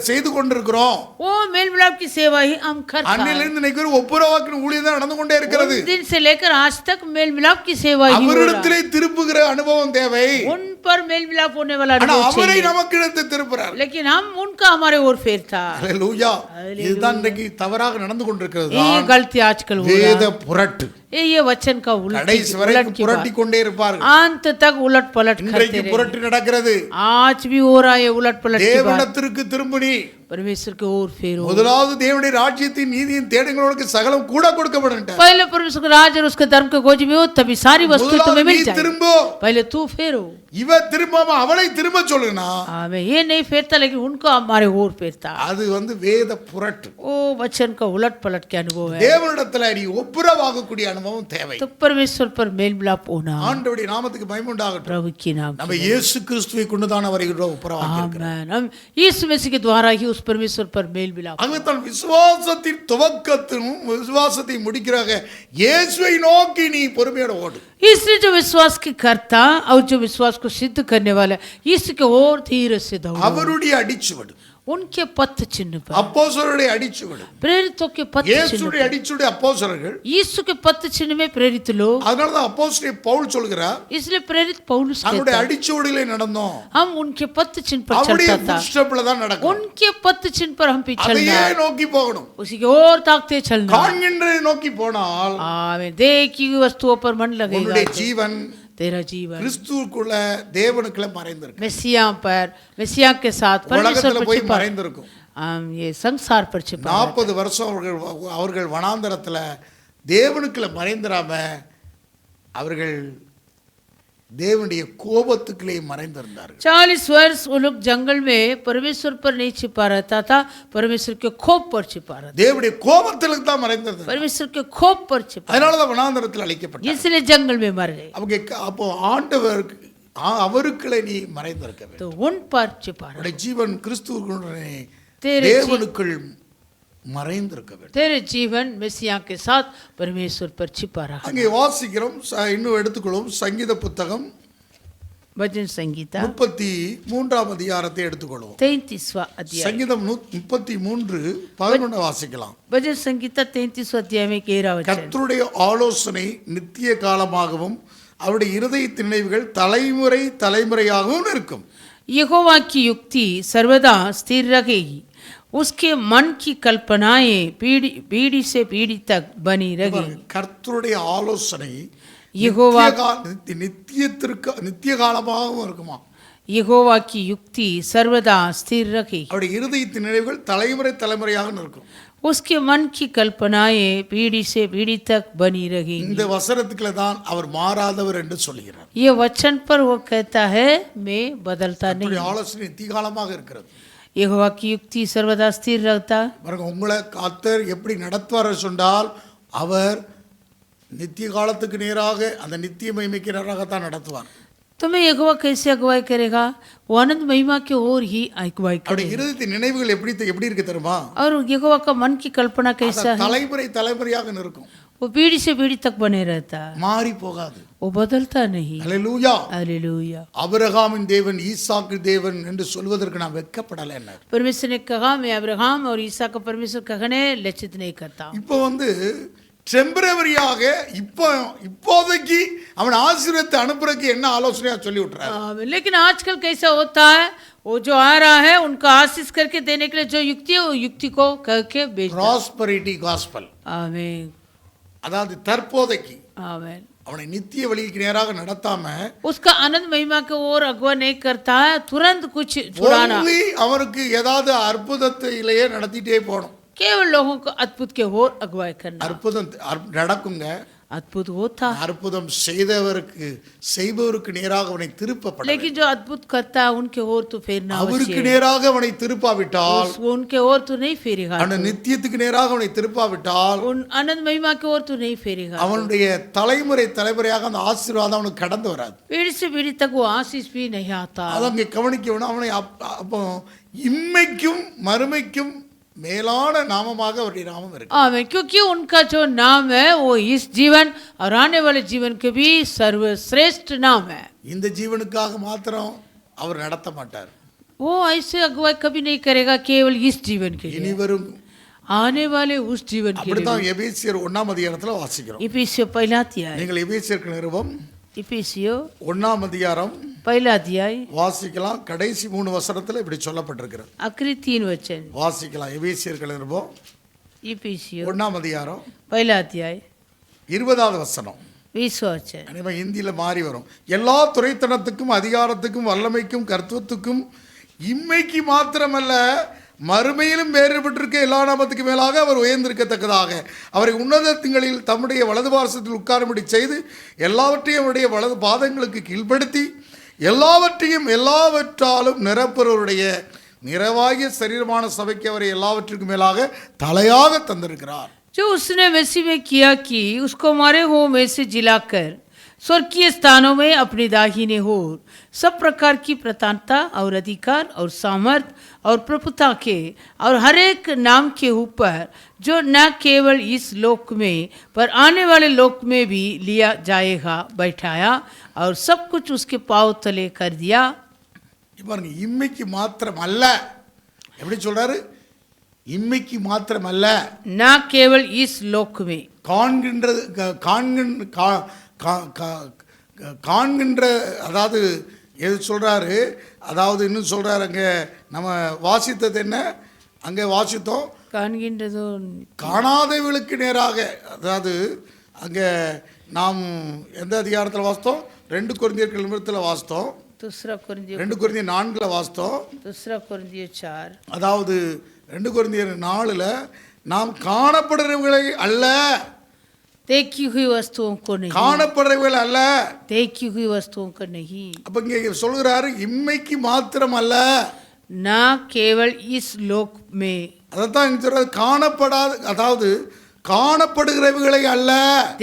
செய்து கொண்டிருக்கிறோம். वो मेल मिलाप की सेवा ही हम करते हैं. அன்னையிலிருந்து இன்னைக்கு ஒரு ஒப்புரவாக்குதலின் ஊழியம் தான் நடந்து கொண்டே இருக்கிறது. उस दिन से लेकर आज तक मेल मिलाप की सेवा ही हो रहा है. அவரிடத்திலே திருப்புகிற அனுபவம் தேவை. उन पर मेल मिलाप होने वाला ஆனா अनुभव அவரை चाहिए. நமக்கு எடுத்து திருப்புறார். लेकिन हम उनका हमारे ओर फेरता. ஹalleluya. இதுதான் இன்னைக்கு தவறாக நடந்து கொண்டிருக்கிறது. ये गलती आजकल हो रहा வேத है. புரட்டு. ये वचन का उलट கடைசி வரைக்கும் புரட்டி கொண்டே இருப்பார்கள். अंत तक उलट पलट करते இன்றைக்கு रहे। புரட்டு நடக்கிறது. आज भी हो रहा है उलट पलट की बात। தேவனிடத்திற்கு திரும்பு நீ. परमेश्वर की ओर फेरो। முதலாவது தேவனுடைய ராஜ்யத்தின் நீதியின் தேடுகிறவர்களுக்கு சகலம் கூட கொடுக்கப்படும். पहले परमेश्वर का राज और उसके धर्म के खोज में हो तभी सारी वस्तु तुम्हें मिल जाए। திரும்போ. पहले तू फेरो। இவ திரும்பாம அவளை திரும்ப சொல்லுனா हमें ये नहीं फेरता लेकिन उनको हमारे ओर फेरता। அது வேத புரட்டு. ओ वचन का उलट पलट के अनुभव है। தேவனிடத்துல நீ ஒப்புரவாகக்கூடிய அனுபவம் தேவை. तो परमेश्वर पर मेल मिलाप होना। ஆண்டவருடைய நாமத்துக்கு மகிமை உண்டாகட்டும். प्रभु की नाम। நம்ம இயேசு கிறிஸ்துவை கொண்டுதான் அவரை ஒப்புரவாக்கி இருக்கிறோம். आमीन। हम यीशु मसीह के द्वारा ही उस परमेश्वर पर मेल मिलाप। அங்கதான் விசுவாசத்தின் துவக்கத்திலும் விசுவாசத்தை முடிக்கிறாக இயேசுவை நோக்கி நீ பொறுமையோட ஓடு. इसलिए जो विश्वास की करता और जो विश्वास को सिद्ध करने वाला यीशु के और धीरे से दौड़ो। அவருடைய அடிச்சுவடு, उनके पथ चिन्ह पर, அப்போஸ்தலருடைய அடிச்சுவடு, प्रेरितों के पथ चिन्ह இயேசுடைய அடிச்சுவடு அப்போஸ்தலர்கள். यीशु के पथ चिन्ह में प्रेरित लोग। அதனால தான் அப்போஸ்தலர் பவுல் சொல்கிறார், इसलिए प्रेरित पौलुस அவருடைய कहता है அடிச்சுவடிலே நடந்தோம். हम उनके पथ चिन्ह पर அவருடைய चलता था। ஃபுட்ஸ்டெப்ல தான் நடக்கும். उनके पथ चिन्ह पर हम भी चलना அதையே है। நோக்கி போகணும். उसी के और ताकते चलना। காண்கின்றதை நோக்கி போனால் आमीन। देखी हुई वस्तुओं पर मन लगेगा। உன்னுடைய ஜீவன் तेरा जीवन கிறிஸ்துவுக்குள்ள தேவனுக்குள்ள மறைந்திருக்கு. मेसिया पर, मेसिया के साथ परमेश्वर உலகத்துல पर போய் छिपा। மறைந்திருக்கும். ये संसार पर छिपा। 40 வருஷம் அவர்கள் வனாந்தரத்துல தேவனுக்குள்ள மறைந்திராம அவர்கள் தேவனுடைய கோபத்துக்குள்ளே மறைந்திருந்தார்கள். 40 वर्ष वो लोग जंगल में परमेश्वर पर नहीं छिपा रहता था, परमेश्वर के खोप पर छिपा रहता। தேவனுடைய கோபத்திற்கு தான் மறைந்திருந்தார்கள். परमेश्वर के खोप पर छिपा, அதனால தான் வனாந்தரத்தில் அழிக்கப்பட்டார்கள். इसलिए जंगल में मर गए। அவங்க அப்போ ஆண்டவருக்கு அவருக்குள்ளே நீ மறைந்திருக்க வேண்டும். तो उन पर छिपा रहा। உன்னுடைய ஜீவன் கிறிஸ்துவுக்குள்ளே तेरे தேவனுக்குள் மறைந்திருக்க வேண்டும். तेरे जीवन मेसिया के साथ परमेश्वर पर छिपा रहा। அங்கே வாசிக்கிறோம், இன்னும் எடுத்துக்கொள்வோம். சங்கீத புத்தகம் भजन संगीता 33ஆம் அதிகாரத்தை எடுத்துக்கொள்வோம். 33वां अध्याय। சங்கீதம் 33:11 வாசிக்கலாம். भजन संगीता 33वां अध्याय में 11 वचन। கர்த்தருடைய ஆலோசனை நித்திய காலமாகவும் அவருடைய இருதயத்தின் நினைவுகள் தலைமுறை தலைமுறையாகவும் இருக்கும். यहोवा की युक्ति सर्वदा स्थिर रहेगी, उसके मन की कल्पनाएं पीढ़ी से पीढ़ी तक बनी रहेगी। கர்த்தருடைய ஆலோசனை यहोवा நித்திய காலமாகவும் இருக்குமா. यहोवा की युक्ति सर्वदा स्थिर रहेगी, அவருடைய இருதயத்தின் நினைவுகள் தலைமுறை தலைமுறையாக இருக்கும். उसके मन की कल्पनाएं पीढ़ी से पीढ़ी तक बनी रहेगी। இந்த வசனத்துக்குள்ள தான் அவர் மாறாதவர் என்று சொல்கிறார். ये वचन पर वो कहता है मैं बदलता नहीं। அவருடைய ஆலோசனை நித்திய காலமாக இருக்கிறது. यहोवा की युक्ति सर्वदा स्थिर रहता। பாருங்க, உங்களை கர்த்தர் எப்படி நடத்துவார் சொன்னால் அவர் நித்திய காலத்துக்கு நேராக அந்த நித்திய மகிமைக்கு நேராகத்தான் நடத்துவார். तुम्हें यहोवा कैसे अगुवाई करेगा? वो अनंत महिमा की ओर ही अगुवाई அவருடைய करेगा। இருதயத்தின் நினைவுகள் எப்படி இருக்கு தெரியுமா? और यहोवा का मन की कल्पना कैसा है? தலைமுறை தலைமுறையாக இருக்கும். वो पीढ़ी से पीढ़ी तक बने रहता है, மாறி போகாது. वो बदलता नहीं। அல்லேலூயா. हालेलुया। ஆபிரகாமின் தேவன் ஈசாக்கு தேவன் என்று சொல்வதற்கு நான் வெட்கப்படல. என்ன परमेश्वर ने कहा मैं अब्राहम और ईसा का परमेश्वर कहने लज्जित नहीं करता। இப்போ டெம்பரவரியாக இப்போதைக்கு அவன் ஆசீர்வாதத்தை அனுப்புறதுக்கு என்ன ஆலோசனையா சொல்லி விட்டுறாரு. लेकिन आजकल कैसा होता है, वो जो आ रहा है उनका आशीष करके देने के लिए जो युक्ति है वो युक्ति को कह के बेचता। ப்ராஸ்பரிட்டி காஸ்பல், आमीन அதாவது தற்போதைக்கு आमीन। அவனை நித்திய வழிக்கு நேராக நடத்தாம उसका आनंद महिमा के ओर अगुवा नहीं करता है, तुरंत कुछ छुड़ाना। அவனுக்கு ஏதாவது அற்புதத்திலேயே நடத்திட்டே போகணும். केवल लोगों को अद्भुत के ओर अगुवाई करना। அற்புதம் நடக்குங்க. अद्भुत होता, அற்புதம் செய்பவருக்கு நேராக அவனை திருப்பப்பட. लेकिन जो अद्भुत करता है उनके ओर तो फेरना அவருக்கு நேராக அவனை திருப்பாவிட்டால், उनके ओर तो नहीं फेरेगा। அவன் நித்தியத்துக்கு நேராக அவனை திருப்பாவிட்டால் उन आनंद महिमा के ओर तो नहीं फेरेगा। அவனுடைய தலைமுறை தலைமுறையாக அந்த ஆசீர்வாதம் அவனுக்கு கடந்து வராது. पीढ़ी से पीढ़ी तक वो आशीष भी नहीं आता। அதை அங்கே கவனிக்க வேணும். அவனை அப்போ இம்மைக்கும் மறுமைக்கும் மேலான நாமமாக அவருடைய நாமம் இருக்கு. आमीन। क्योंकि उनका जो नाम है वो इस जीवन और आने वाले जीवन के भी सर्वश्रेष्ठ नाम है। இந்த ஜீவனுக்காக மாத்திரம் அவர் நடத்த மாட்டார். वो ऐसे अगुवाई कभी नहीं करेगा केवल इस जीवन के लिए, இனி வரும் आने वाले उस जीवन के लिए। அப்படித்தான் எபேசியர் 1ஆம் அதிகாரத்துல வாசிக்கிறோம். इफिसियों पहला अध्याय, நீங்கள் எபேசியருக்கு நிருபம் इफिसियों 1ஆம் அதிகாரம் पहला अध्याय வாசிக்கலாம். கடைசி 3 வசனத்துல இப்படி சொல்லப்பட்டிருக்கிறது. आखिरी 3 वचन। வாசிக்கலாம். எபேசியருக்கு நிருபம் इफिसियों 1ஆம் அதிகாரம் पहला अध्याय 20வது வசனம் 20 वचन। அனைவரும் ஹிந்தியில் மாறி வரும். எல்லா துரைத்தனத்துக்கும் அதிகாரத்துக்கும் வல்லமைக்கும் கர்த்தத்துவத்துக்கும் இம்மைக்கு மாத்திரமல்ல மறுமையிலும் வேறுபட்டிருக்க எல்லா நாமத்துக்கு மேலாக அவர் உயர்ந்திருக்கத்தக்கதாக அவரை உன்னதங்களில் தம்முடைய வலது பாரசத்தில் உட்காரும்படி செய்து எல்லாவற்றையும் அவருடைய வலது பாதங்களுக்கு கீழ்ப்படுத்தி எல்லாவற்றாலும் நிரப்புறவருடைய நிறைவாகிய சரீரமான சபைக்கு அவரை எல்லாவற்றுக்கும் மேலாக தலையாக தந்திருக்கிறார். जो उसने वैसी में किया कि उसको मारे हो में से जिलाकर स्वर्गीय स्थानों में अपनी दाहिने हो सब प्रकार की प्रतापता और अधिकार और सामर्थ और प्रभुता के और हर एक नाम के ऊपर जो न केवल इस लोक में पर आने वाले लोक में भी लिया जाएगा बैठाया और सब कुछ उसके पांव तले कर दिया. பாருங்க, இம்மைக்கு மாத்திரம் அல்ல, எப்படி சொல்றாரு? இம்மைக்கு மாத்திரம் அல்ல, न केवल इस लोक में காண்கின்ற அதாவது எது சொல்றாரு? அதாவது இன்னும் சொல்றாரு, அங்க நம்ம வாசித்தது என்ன? அங்கே வாசித்தோம், காண்கின்றதோ காணாதவர்களுக்கு நேராக. அதாவது அங்கே நாம் எந்த அதிகாரத்தில் வாசித்தோம்? 2 கொரிந்தியர் நிமிடத்தில் வாசித்தோம், 2 கொரிந்தியர் 4 வாசித்தோம். 2 கொரிந்தியர் 4, அதாவது 2 கொரிந்தியர் 4 நாம் காணப்படுறவர்களை அல்ல, देखी हुई वस्तुओं को नहीं, காணப்படுறவர்கள் அல்ல, देखी हुई वस्तुओं को नहीं. அப்ப இங்க சொல்கிறாரு இம்மைக்கு மாத்திரம் அல்ல, ना केवल इस लोक में, அதான் இங்க சொல்றாரு காணப்படாத, அதாவது காணப்படுகிறவர்களை அல்ல,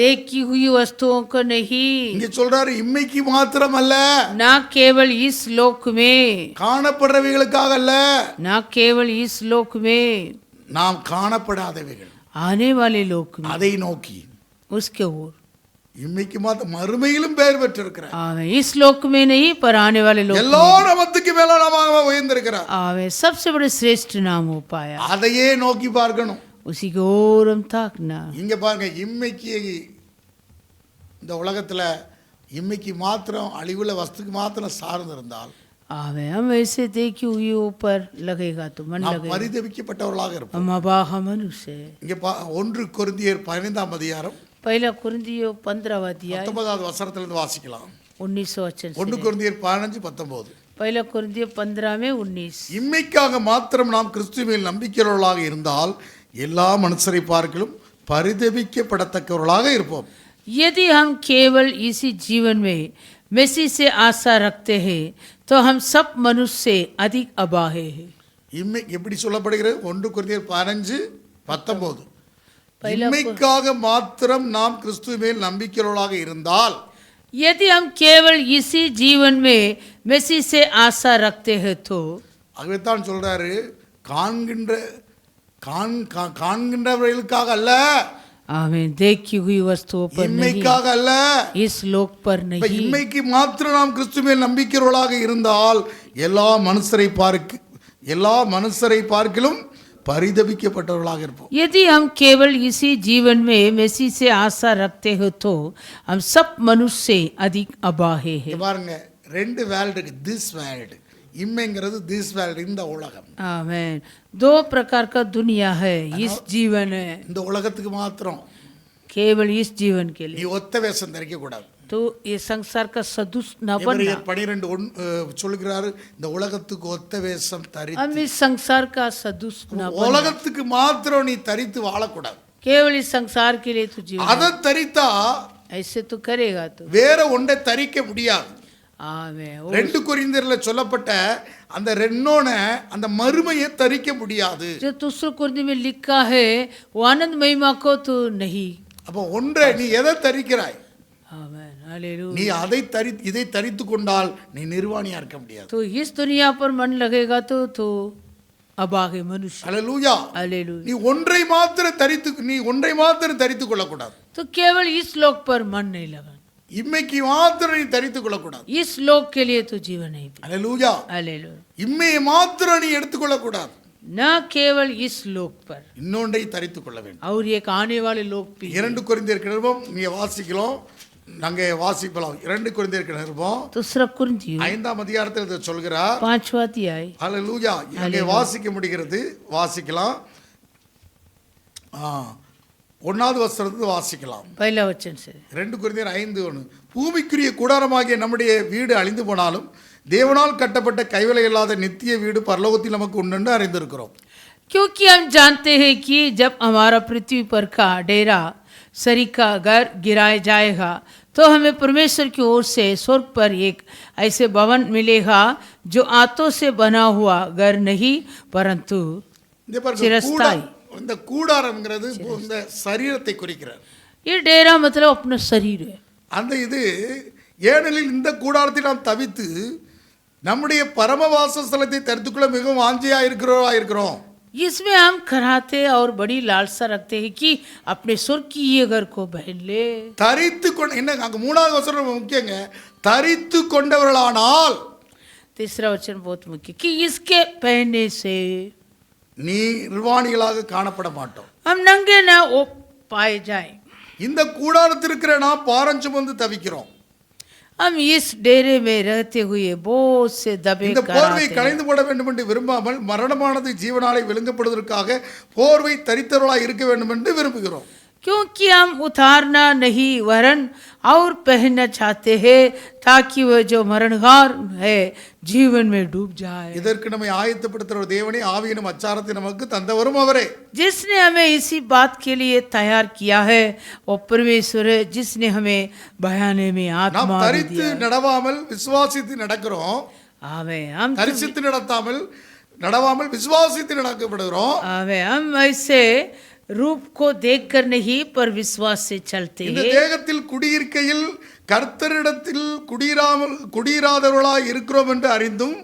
देखी हुई वस्तुओं को नहीं, இங்க சொல்றாரு இம்மைக்கு மாத்திரம் அல்ல, ना केवल इस लोक में, காணப்படுறவர்களுக்காக அல்ல, ना केवल इस लोक में, நாம் காணப்படாதவைகள் आने वाले लोक में, அதை நோக்கி उसके ओर. இம்மைக்கு மாத்திரம் மறுமையிலும் பெயர் பெற்றிருக்கிறார். आवे इस लोक में नहीं पर आने वाले लोक எல்லா में, நாமத்துக்கு மேல நாம உயர்ந்திருக்கிறார். आवे सबसे बड़े श्रेष्ठ नाम हो पाया, அதையே நோக்கி பார்க்கணும். उसी की ओर हम ताकना. இங்க பாருங்க, இம்மைக்கு இந்த உலகத்துல இம்மைக்கு மாத்திரம் அழிவுள்ள வஸ்துக்கு மாத்திரம் சார்ந்து இருந்தால் आवे हम ऐसे देखी हुई ऊपर लगेगा तो मन நாம் लगेगा, பரிதபிக்கப்பட்டவர்களாக இருப்போம். हम अबाहा मनुष्य है. இங்க 1 கொரிந்தியர் 15ஆம் அதிகாரம் पहला कुरिन्थियों 15वां अध्याय 19வது வசனத்திலிருந்து வாசிக்கலாம். 19 वचन 1 से. கொரிந்தியர் 15:19. पहला कुरिन्थियों 15 में 19. இம்மைக்காக மாத்திரம் நாம் கிறிஸ்துவில் நம்பிக்கையுள்ளவர்களாக இருந்தால் எல்லா மனுஷரை பார்க்கலும் பரிதபிக்கப்படத்தக்கவர்களாக இருப்போம். यदि हम केवल इसी जीवन में मसीह से आशा रखते हैं तो हम सब मनुष्य से अधिक अबाहे हैं. இம்மை எப்படி சொல்லப்படுகிறது? 1 கொரிந்தியர் 15:19. இம்மைக்காக மாத்திரம் நாம் கிறிஸ்துவின் மேல் நம்பிக்கையுள்ளவர்களாக இருந்தால், यदि हम केवल इसी जीवन में मसीह से आशा रखते हैं तो, ஆகவே தான் சொல்றாரு காண்கின்றவர்களுக்காக அல்ல, हमें देखी हुई वस्तुओं पर नहीं, இம்மைக்காக அல்ல, इस लोक पर இப்ப नहीं. இம்மைக்கு மாத்திரம் நாம் கிறிஸ்துவின் மேல் நம்பிக்கையுள்ளவர்களாக இருந்தால் எல்லா மனுஷரை பார்க்கிலும் பரிதபிக்கப்பட்டவர்களாக இருப்போம். यदि हम केवल इसी जीवन में मसीह से आशा रखते हो तो हम सब मनुष्य से अधिक अबाहे हैं. இங்க பாருங்க, 2 வேர்ல்டு இருக்கு. திஸ் வேர்ல்டு, இம்மைங்கிறது திஸ் வேர்ல்டு, இந்த உலகம். आमेन. 2 प्रकार का दुनिया है, इस जीवन है, இந்த உலகத்துக்கு மாத்திரம் केवल इस जीवन के நீ लिए. ஒத்த வேஷம் தரிக்க கூடாது. तो ये संसार का सदृश न बनना. எபிரேயர் 12 சொல்லுகிறாரு, இந்த உலகத்துக்கு ஒத்த வேஷம் தரித்து, हम इस संसार का सदृश न बनना. உலகத்துக்கு மாத்திரம் நீ தரித்து வாழக்கூடாது. केवल इस संसार के लिए तू जीवन, அதை தரித்தா ऐसे तो करेगा तो. வேற ஒன்றை தரிக்க முடியாது. आमेन. 2 கொரிந்தியர்ல சொல்லப்பட்ட அந்த அந்த மறுமையை தரிக்க முடியாது. जो दूसरे कुरिन्थियों में लिखा है वो आनंद महिमा को तो नहीं. அப்போ ஒன்றை நீ எதை தரிக்கிறாய்? आमेन. हालेलुया. நீ இதை தரித்து கொண்டால் நீ நிர்வாணியா இருக்க முடியாது. तो इस दुनिया पर मन लगेगा तो अभागे मनुष्य. அல்லேலூயா. हालेलुया. நீ ஒன்றை மாத்திரம் தரித்து கொள்ளக்கூடாது. तो केवल इस लोक पर मन नहीं लगा, இம்மைக்கு மாத்திரம் நீ தரித்து கொள்ளக்கூடாது. इस लोक के लिए तो जीवन नहीं. அல்லேலூயா. हालेलुया. இம்மையை மாத்திரம் நீ எடுத்துக்கொள்ளக்கூடாது, न केवल इस लोक पर இன்னொன்றை தரித்து கொள்ள வேண்டும். और एक आने वाले लोक भी. 2 கொரிந்தியர் நிருபம் நீங்க வாசிக்கலாம், நாங்க வாசிக்கலாம். 2 கொரிந்தியர் நிருபம் दूसरा कुरिन्थियों 5ஆம் அதிகாரத்தில் இதை சொல்கிறார். 5वां अध्याय. ஹல்லேலூயா. இங்கே வாசிக்க முடிகிறது, வாசிக்கலாம். 1வது வசனத்தை வாசிக்கலாம். पहला वचन से 2 கொரிந்தியர் 5:1. பூமிக்குரிய கூடாரமாகிய நம்முடைய வீடு அழிந்து போனாலும் தேவனால் கட்டப்பட்ட கைவிலை இல்லாத நித்திய வீடு பரலோகத்தில் நமக்கு உண்டு அறிந்திருக்கிறோம். क्योंकि हम जानते हैं कि जब हमारा पृथ्वी पर का डेरा सरी का घर गिराया जाएगा तो हमें परमेश्वर की ओर से स्वर्ग पर एक ऐसे भवन मिलेगा जो आंतों से बना हुआ घर नहीं परंतु இந்த பாருங்க, चिरस्थायी। இந்த கூடாரம்ங்கிறது இந்த சரீரத்தை குறிக்கிறார். ये डेरा मतलब अपना शरीर है. அந்த இது ஏனெனில் இந்த கூடாரத்தில் நாம் தவித்து நம்முடைய பரமவாசஸ்தலத்தை தரித்துக்குள்ள மிகவும் வாஞ்சியா இருக்கிறோம். इसमें हम कराते और बड़ी लालसा रखते हैं कि अपने स्वर्गीय घर को पहन ले. தரித்து கொண்ட என்ன அங்க 3வது வசனம் முக்கியங்க. தரித்து கொண்டவர்களானால் तीसरा वचन बहुत मुख्य कि इसके पहनने से நீ நிர்வாணிகளாக காணப்பட மாட்டோம். हम नंगे न वो पाए जाएं. இந்த கூடாரத்தில் இருக்கிற நாம் பாரம் சுமந்து தவிக்கிறோம். हम इस डेरे में रहते हुए बहुत से दबे இந்த போர்வை कराते களைந்து போட வேண்டும் என்று விரும்பாமல் மரணமானது ஜீவனாலே விழுங்கப்படுவதற்காக போர்வை தரித்தவர்களாய் இருக்க வேண்டும் என்று விரும்புகிறோம். क्योंकि हम उतारना नहीं वरन और पहनना चाहते हैं ताकि वह जो मरणहार है जीवन में डूब जाए. இதற்கு நம்மை ஆயத்தப்படுத்துகிற தேவனே ஆவியினும் அச்சாரத்தை நமக்கு தந்தவரும் அவரே. जिसने हमें इसी बात के लिए तैयार किया है वो परमेश्वर है जिसने हमें बयाने में நாம் आत्मा भी தரித்து दिया है. நடவாமல் விசுவாசித்து நடக்கிறோம். आमेन. हम தரிசித்து நடவாமல் விசுவாசித்து நடக்கப்படுகிறோம். आमेन. हम ऐसे रूप को देखकर नहीं पर विश्वास से चलते இந்த हैं. தேகத்தில் குடியிருக்கையில் கர்த்தரிடத்தில் குடியிராதவர்களாய் இருக்கிறோம் என்று அறிந்தும்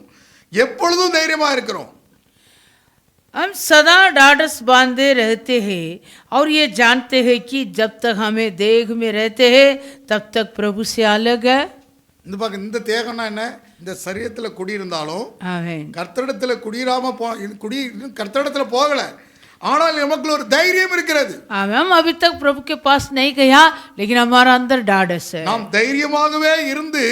எப்பொழுதும் தைரியமா இருக்கிறோம். हम सदा ढाढ़स बांधे रहते हैं और ये जानते हैं कि जब तक हमें देह में रहते हैं तब तक प्रभु से अलग है. இந்த பக்கம் இந்த தேகம்னா என்ன? இந்த சரீரத்தில் குடியிருந்தாலும் आमेन. கர்த்தரிடத்தில் கர்த்தரிடத்தில் போகல, ஆனால் நமக்குள்ள ஒரு தைரியம் இருக்கிறது. आमेन. हम अभी तक प्रभु के पास नहीं गया लेकिन हमारा अंदर ढाढ़स है. நாம் தைரியமாகவே இருந்து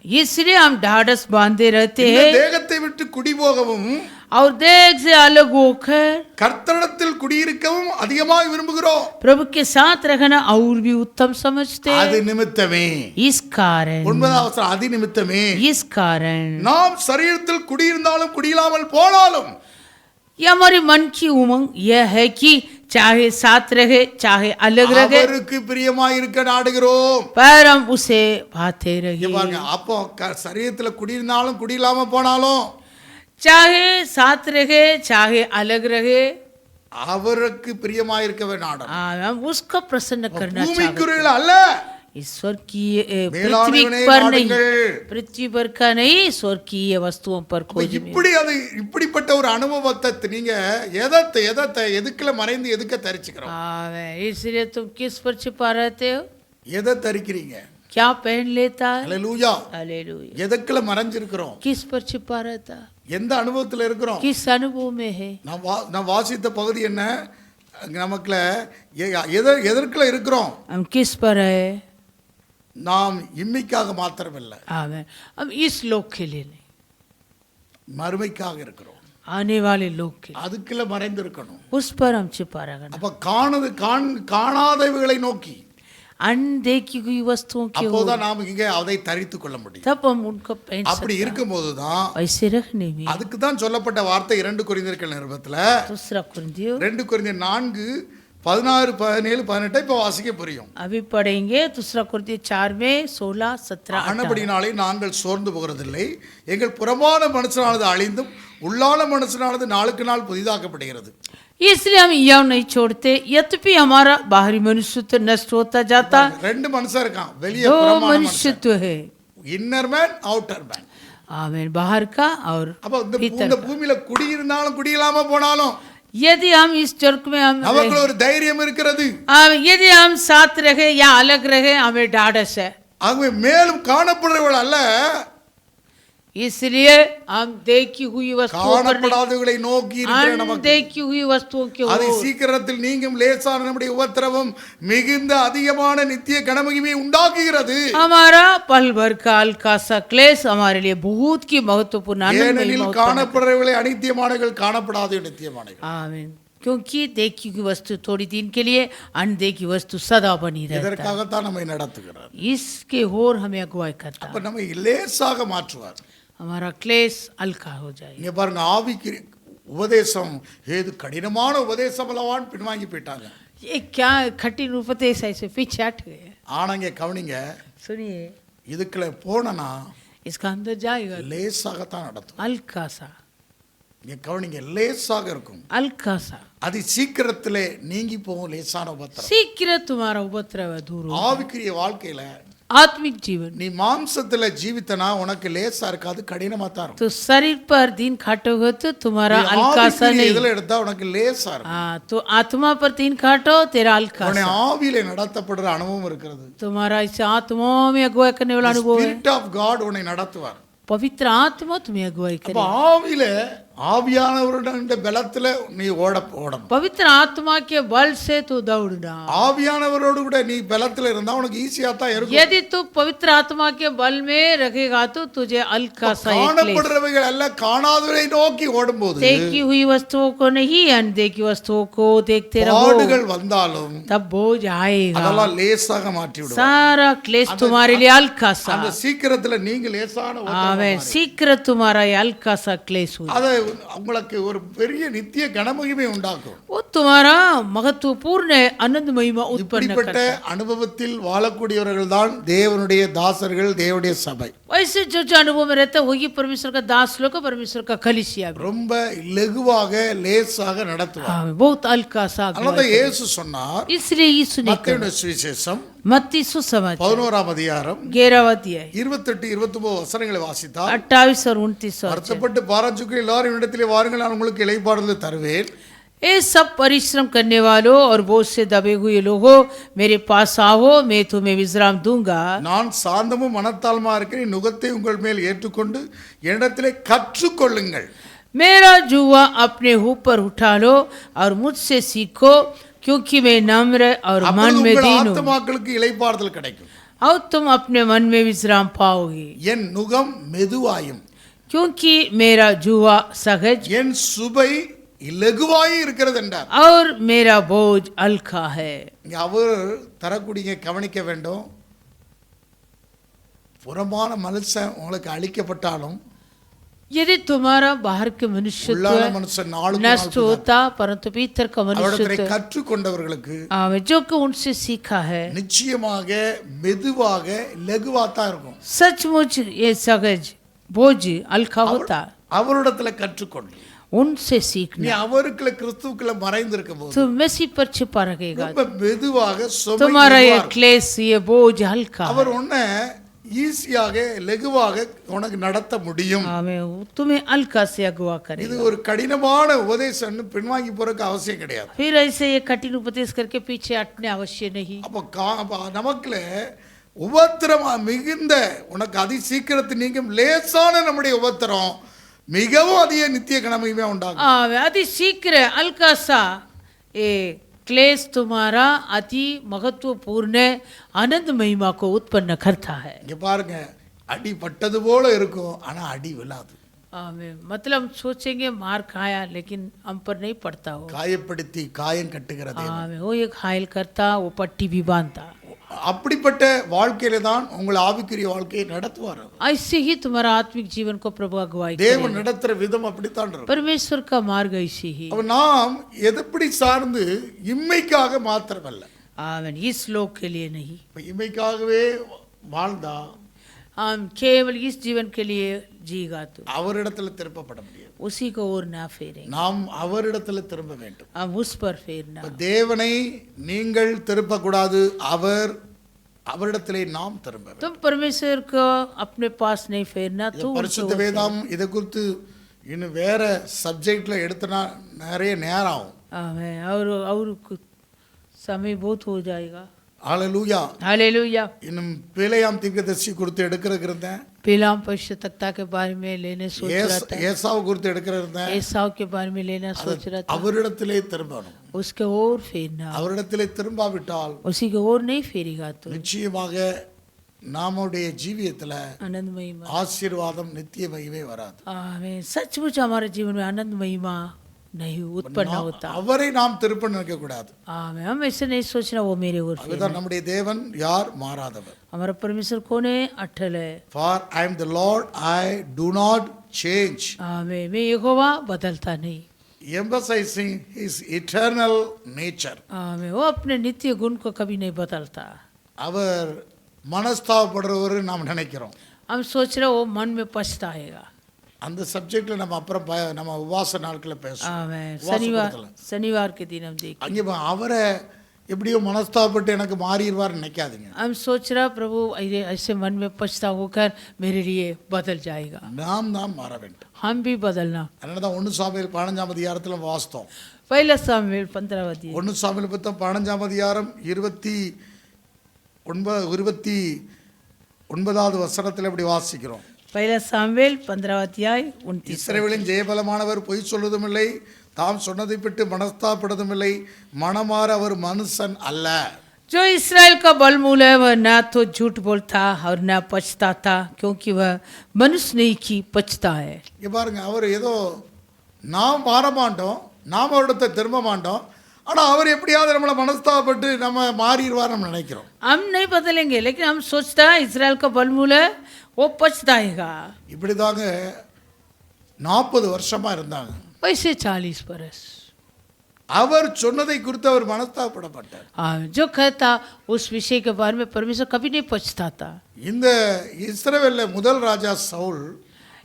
इसलिए हम ढाढ़स बांधे रहते இந்த हैं தேகத்தை விட்டு குடி போகவும் और देह से अलग होकर கர்த்தரிடத்தில் குடியிருக்கவும் அதிகமாக விரும்புகிறோம். प्रभु के साथ रहना और भी उत्तम समझते அது हैं. நிமித்தமே इस कारण 9வது வசனம், அது நிமித்தமே इस कारण நாம் சரீரத்தில் குடியிருந்தாலும் குடியில்லாமல் போனாலும் ये हमारे मन की उमंग यह है कि चाहे साथ रहे चाहे अलग रहे அவருக்கு பிரியமாய் இருக்க நாடுகிறோம். पर हम उसे पाते இங்க रहे. பாருங்க, அப்போ சரீரத்தில் குடியிருந்தாலும் குடியில்லாம போனாலும் चाहे साथ रहे चाहे अलग रहे அவருக்கு பிரியமாய் இருக்கவே நாடணும். हम उसको प्रसन्न करना चाहते பூமிக்குரியல அல்ல, ईश्वर की पृथ्वी மேலானவனே पर नहीं, நாடுங்கள். पृथ्वी पर का नहीं स्वर्गीय वस्तुओं पर அப்ப खोज में. இப்படிப்பட்ட ஒரு அனுபவத்தை நீங்க எதுக்குள்ள மறைந்து எதுக்க தரிச்சுக்கிறோம்? इसलिए तुम किस पर छिपा रहते हो? எதை தரிக்கிறீங்க? क्या पहन लेता है? அல்லேலூயா. हालेलुया. எதுக்குள்ள மறைஞ்சிருக்கிறோம்? किस पर छिपा रहता? எந்த அனுபவத்தில் இருக்கிறோம்? किस अनुभव में है? நான் வாசித்த பகுதி என்ன? நமக்குள்ள எதற்குள்ள இருக்கிறோம்? हम किस पर है? நாம் இம்மைக்காக மாத்திரமில்லை, आमेन. हम इस लोक के लिए नहीं, மறுமைக்காக இருக்கிறோம். आने वाले लोक के लिए அதுக்குள்ள மறைந்து இருக்கணும். उस पर हम छिपा रहना. அப்ப காணாதவைகளை நோக்கி अनदेखी हुई वस्तुओं की ओर அப்போதான் நாம் இங்கே அதை தரித்து கொள்ள முடியும். तब हम उनको पहन அப்படி सकते இருக்கும்போது தான் हैं. ऐसे रखने में அதுக்கு தான் சொல்லப்பட்ட வார்த்தை 2 கொரிந்தியர்கள் நிருபத்துல दूसरा कुरिन्थियों 2 கொரிந்தியர் 4:16, 17, 18 இப்ப வாசிக்க புரியும். अभी पढ़ेंगे. दूसरा कुरिन्थियों 4 में 16, 17, 18. ஆனபடினாலே நாங்கள் சோர்ந்து போகிறதில்லை. எங்கள் புறமான மனுஷனானது அழிந்தும் உள்ளான மனுஷனானது நாளுக்கு நாள் புதிதாக்கப்படுகிறது. इसलिए हम यह नहीं छोड़ते यद्यपि हमारा बाहरी मनुष्यत्व नष्ट होता जाता. ரெண்டு மனுஷன் இருக்கான், வெளியே दो புறமான மனுஷன், मनुष्यत्व है. Inner man outer man. Amen. बाहर का और அப்ப இந்த பூமியில குடியிருந்தாலும் குடியில்லாம போனாலும் यदि हम इस चर्क में हम நமக்கு ஒரு தைரியம் இருக்கிறது. यदि हम साथ रहे या अलग रहे हमें ढाढ़स है. ஆகவே மேலும் காணப்படுறவள் அல்ல, इसलिए हम देखी हुई वस्तुओं पर காணப்படாதவைகளை நோக்கி இருக்கிற நமக்கு देखी हुई वस्तुओं के அது ओर சீக்கிரத்தில் நீங்கும் லேசான நம்முடைய உபத்திரவம் மிகுந்த அதிகமான நித்திய கனமகிமையை உண்டாக்குகிறது. हमारा पल भर काल का सा क्लेश हमारे लिए बहुत की महत्वपूर्ण आनंदमयी ஏனெனில் காணப்படுறவர்களை அநித்தியமானவைகள், காணப்படாத நித்தியமானவைகள். आमीन. क्योंकि देखी की वस्तु थोड़ी दिन के लिए, अनदेखी वस्तु सदा बनी रहता है। இதற்காகத்தான் நம்மை நடத்துகிறார். इसके ओर हमें अगुवाई करता அப்ப है, நம்மை லேசாக மாற்றுவார். हमारा क्लेश हल्का हो जाए। இங்க பாருங்க, ஆவிக்கு உபதேசம் ஏது கடினமான உபதேசம் அல்லவான்னு பின்வாங்கி போயிட்டாங்க. ये क्या कठिन उपदेश ऐसे पीछे हट गए। ஆனாங்க கவனிங்க, सुनिए, இதுக்குள்ள போனா इसका अंदर जाएगा லேசாகத்தான் நடத்தும். हल्का सा, இங்க கவனிங்க, லேசாக இருக்கும். हल्का सा, அது சீக்கிரத்திலே நீங்கி போகும் லேசான உபத்திரம். शीघ्र तुम्हारा उपद्रव दूर हो। ஆவிக்குரிய வாழ்க்கையில आत्मिक जीवन நீ மாம்சத்துல ஜீவித்தனா உனக்கு லேசா இருக்காது, கடினமா தான் இருக்கும். तो शरीर पर दिन काटोगे तो तुम्हारा நீ हल्का सा ஆவிக்குரிய नहीं। இதுல எடுத்தா உனக்கு லேசா இருக்கும். हाँ, तो आत्मा पर दिन काटो तेरा हल्का உன்னை सा। ஆவியில நடத்தப்படுற அனுபவம் இருக்கிறது. तुम्हारा इस आत्माओं में अगुवाई करने वाला अनुभव है। ஸ்பிரிட் ஆஃப் காட் உன்னை நடத்துவார். पवित्र आत्मा तुम्हें अगुवाई அப்ப करे। ஆவியில ஆவியானவருடைய பலத்துல நீ ஓடணும். पवित्र आत्मा के बल से तू दौड़ना। ஆவியானவரோடு கூட நீ பலத்துல இருந்தா உனக்கு ஈஸியா தான் இருக்கும். यदि तू पवित्र आत्मा के बल में रहेगा तो तुझे हल्का सा एक क्लेश। காணப்படுறவைகள் எல்லாம் காணாதவரை நோக்கி ஓடும்போது देखी हुई वस्तुओं को नहीं, अनदेखी वस्तुओं को देखते रहो, பாடுகள் வந்தாலும் तब बोझ आएगा। அதெல்லாம் லேசாக மாற்றி விடும். सारा क्लेश तुम्हारे लिए हल्का सा। அந்த சீக்கிரத்துல நீங்க லேசான आवे शीघ्र तुम्हारा ये हल्का सा क्लेश हो, அத உங்களுக்கு ஒரு பெரிய நித்திய கனமகிமை உண்டாக்கும். वो तुम्हारा महत्वपूर्ण आनंद महिमा उत्पन्न இப்படிப்பட்ட करता है। அனுபவத்தில் வாழக்கூடியவர்கள் தான் தேவனுடைய தாசர்கள், தேவனுடைய சபை. वैसे जो जो अनुभव में रहता है वही परमेश्वर का दास लोग, परमेश्वर का कलीसिया भी। ரொம்ப लघुவாக லேசாக நடத்துவார். हाँ, बहुत हल्का सा அதனால अगुवाई தான் இயேசு சொன்னார், करे। इसलिए यीशु ने மத்தேயு சுவிசேஷம் मत्ती सुसमाचार 11ஆம் அதிகாரம் 11 अध्याय 28 29 வசனங்களை வாசித்தால், 28 और 29 वचन। வருத்தப்பட்டு பாரஞ்சுக்கு எல்லாரும் இடத்திலே வாருங்கள், நான் உங்களுக்கு இளைப்பாறுதல் தருவேன். ए सब परिश्रम करने वालों और बोझ से दबे हुए लोगों, मेरे पास आओ, मैं तुम्हें विश्राम दूंगा। நான் சாந்தமும் மனத்தாழ்மா இருக்கிறேன், நுகத்தை உங்கள் மேல் ஏற்றுக்கொண்டு என்னிடத்திலே கற்றுக்கொள்ளுங்கள். मेरा जुआ अपने ऊपर उठा लो और मुझसे सीखो, क्योंकि मैं नम्र और मन அப்பொழுது में உங்கள் दीन हूँ, ஆத்துமாக்களுக்கு இளைப்பாறுதல் கிடைக்கும். और तुम अपने मन में विश्राम पाओगे। என் நுகம் மெதுவாயும் क्योंकि मेरा जुआ सहज என் சுபை இலகுவாயும் இருக்கிறது என்றார். और मेरा बोझ हल्का है। இங்க அவர் தரக்கூடிய கவனிக்க வேண்டும், புறமான மனுஷன் உங்களுக்கு அழிக்கப்பட்டாலும் यदि तुम्हारा बाहर के मनुष्य உள்ளான மனுஷன் நாளுக்கு नष्ट நாள் होता, परंतु भीतर का அவரிடத்திலே मनुष्य கற்றுக்கொண்டவர்களுக்கு जो कि उनसे सीखा है, நிச்சயமாக மெதுவாக லகுவா தான் இருக்கும். सचमुच ये सहज बोझ हल्का होता। அவரிடத்துல கற்றுக்கொண்டு उनसे நீ सीखना, அவருக்குள்ள கிறிஸ்துவுக்குள்ள மறைந்திருக்கும் போது तो मसीह पर छिपा रहेगा, ரொம்ப மெதுவாக சுமை तुम्हारा ये மெதுவா இருக்கும். क्लेश ये बोझ हल्का है। அவர் உன்னை ஈஸியாக லகுவாக உனக்கு நடத்த முடியும். हमें तुम्हें हल्का से अगवा இது करेगा। ஒரு கடினமான உபதேசம்னு பின்வாங்கி போறதுக்கு அவசியம் கிடையாது. फिर ऐसे ये कठिन उपदेश करके पीछे हटने अवश्य नहीं। அப்ப நமக்குல உபத்திரம் மிகுந்த உனக்கு அதி சீக்கிரத்து நீங்கும் லேசான நம்முடைய உபத்திரம் மிகவும் அதிக நித்திய கனமையுமே உண்டாகும். अति शीघ्र हल्का सा ये क्लेश तुम्हारा अति महत्वपूर्ण आनंद महिमा को उत्पन्न करता है। இங்க பாருங்க, அடி பட்டது போல இருக்கும், ஆனா அடி விழாது. मतलब हम सोचेंगे मार खाया लेकिन हम पर नहीं पड़ता हो। காயப்படுத்தி காயம் கட்டுகிறது. वो एक घायल करता, वो पट्टी भी बांधता। அப்படிப்பட்ட வாழ்க்கையில தான் உங்கள் ஆவிக்குரிய வாழ்க்கையை நடத்துவார். ऐसे ही तुम्हारा आत्मिक जीवन को प्रभु अगुवाई தேவன் करेगा। நடத்துற விதம் அப்படித்தான் இருக்கும். परमेश्वर का मार्ग ऐसे ही। அப்ப நாம் எதப்படி சார்ந்து இம்மைக்காக மாத்திரமல்ல, आमीन, इस लोक के लिए नहीं, இப்ப இம்மைக்காகவே வாழ்ந்தா हम केवल इस जीवन के लिए जीगा तो அவரிடத்துல திருப்பப்பட முடியாது. उसी को और ना फेरेंगे, நாம் அவரிடத்துல திரும்ப வேண்டும். हम उस पर फेरना। இப்ப தேவனை நீங்கள் திருப்பக்கூடாது, அவரிடத்திலே நாம் திரும்ப வேண்டும். तुम परमेश्वर को अपने पास नहीं फेरना, तू பரிசுத்த வேதம் இதை குறித்து இன்னும் வேற சப்ஜெக்ட்ல எடுத்தனா நிறைய நேரம் ஆகும். आमीन, और कुछ समय बहुत हो जाएगा। ஹல்லேலூயா. हालेलुया। இன்னும் பிலேயாம் தீர்க்கதரிசி குறித்து எடுக்கிறதுக்கு இருந்தேன், बिलाम परिशुद्धता के बारे में लेने सोच रहा था, ஏசாவு குறித்து எடுக்கிற இருந்தேன். एसाव के बारे में लेना सोच रहा था, அவரிடத்திலே திரும்பணும். उसके और फेरना, அவரிடத்திலே திரும்பாவிட்டால் उसी के और नहीं फेरेगा तो நிச்சயமாக நம்முடைய ஜீவியத்துல आनंद महिमा। ஆசீர்வாதம் நித்திய மகிமை வராது. आमीन, सचमुच हमारे जीवन में आनंद महिमा नहीं उत्पन्न होता। அவரை நாம் திருப்ப நினைக்க கூடாது. आमें हम ऐसे नहीं सोचना वो मेरे ओर से। அதுதான் நம்முடைய தேவன் யார் மாறாதவர். हमारा परमेश्वर कौन है? अटल है। For I am the Lord, I do not change. आमें मैं यहोवा बदलता नहीं। Emphasizing his eternal nature. आमें वो अपने नित्य गुण को कभी नहीं बदलता। அவர் மனஸ்தாபப்படுறவர் நாம் நினைக்கிறோம். हम सोच रहे वो मन में पछताएगा। அந்த சப்ஜெக்ட்ல நம்ம அப்புறம் நம்ம உபவாச நாட்கள பேசுவோம். आमें शनिवार के दिन हम देखेंगे। அங்கே அவரை எப்படியோ மனஸ்தாபப்பட்டு எனக்கு மாறிடுவார் நினைக்காதீங்க. हम सोच रहा प्रभु ऐसे मन में पछता होकर मेरे लिए बदल जाएगा। நாம் தான் மாற வேண்டும். हम भी बदलना। அதனால தான் 1 சாமுவேல் 15ஆம் அதிகாரத்துல வாசித்தோம். पहला सामुएल 15 अध्याय। 1 சாமுவேல் புத்தகம் 15ஆம் அதிகாரம் 29வது வசனத்துல இப்படி வாசிக்கிறோம். पहला सामुएल 15 अध्याय 29। இஸ்ரவேலின் ஜெயபலமானவர் பொய் சொல்வதும் இல்லை, தாம் சொன்னதை விட்டு மனஸ்தாபப்படுவதும் இல்லை, மனமாற அவர் மனுஷன் அல்ல. जो इस्राएल का बलमूल है वह ना तो झूठ बोलता और ना पछताता, क्योंकि वह मनुष्य नहीं की पछता है। இங்க பாருங்க, அவர் ஏதோ நாம் மாற மாட்டோம், நாம் அவரிடத்தை திரும்ப மாட்டோம், ஆனா அவர் எப்படியாவது நம்மளை மனஸ்தாபப்பட்டு நம்ம மாறிடுவார் நம்ம நினைக்கிறோம். हम नहीं बदलेंगे, लेकिन हम सोचता है इस्राएल का बलमूल है वो पछताएगा। இப்படிதாங்க 40 வருஷமா இருந்தாங்க. वैसे 40 बरस அவர் சொன்னதை குறித்து அவர் மனஸ்தாபப்படப்பட்டார். जो कहता उस विषय के बारे में परमेश्वर कभी नहीं पछताता। இந்த இஸ்ரவேல்ல முதல் ராஜா சவுல்,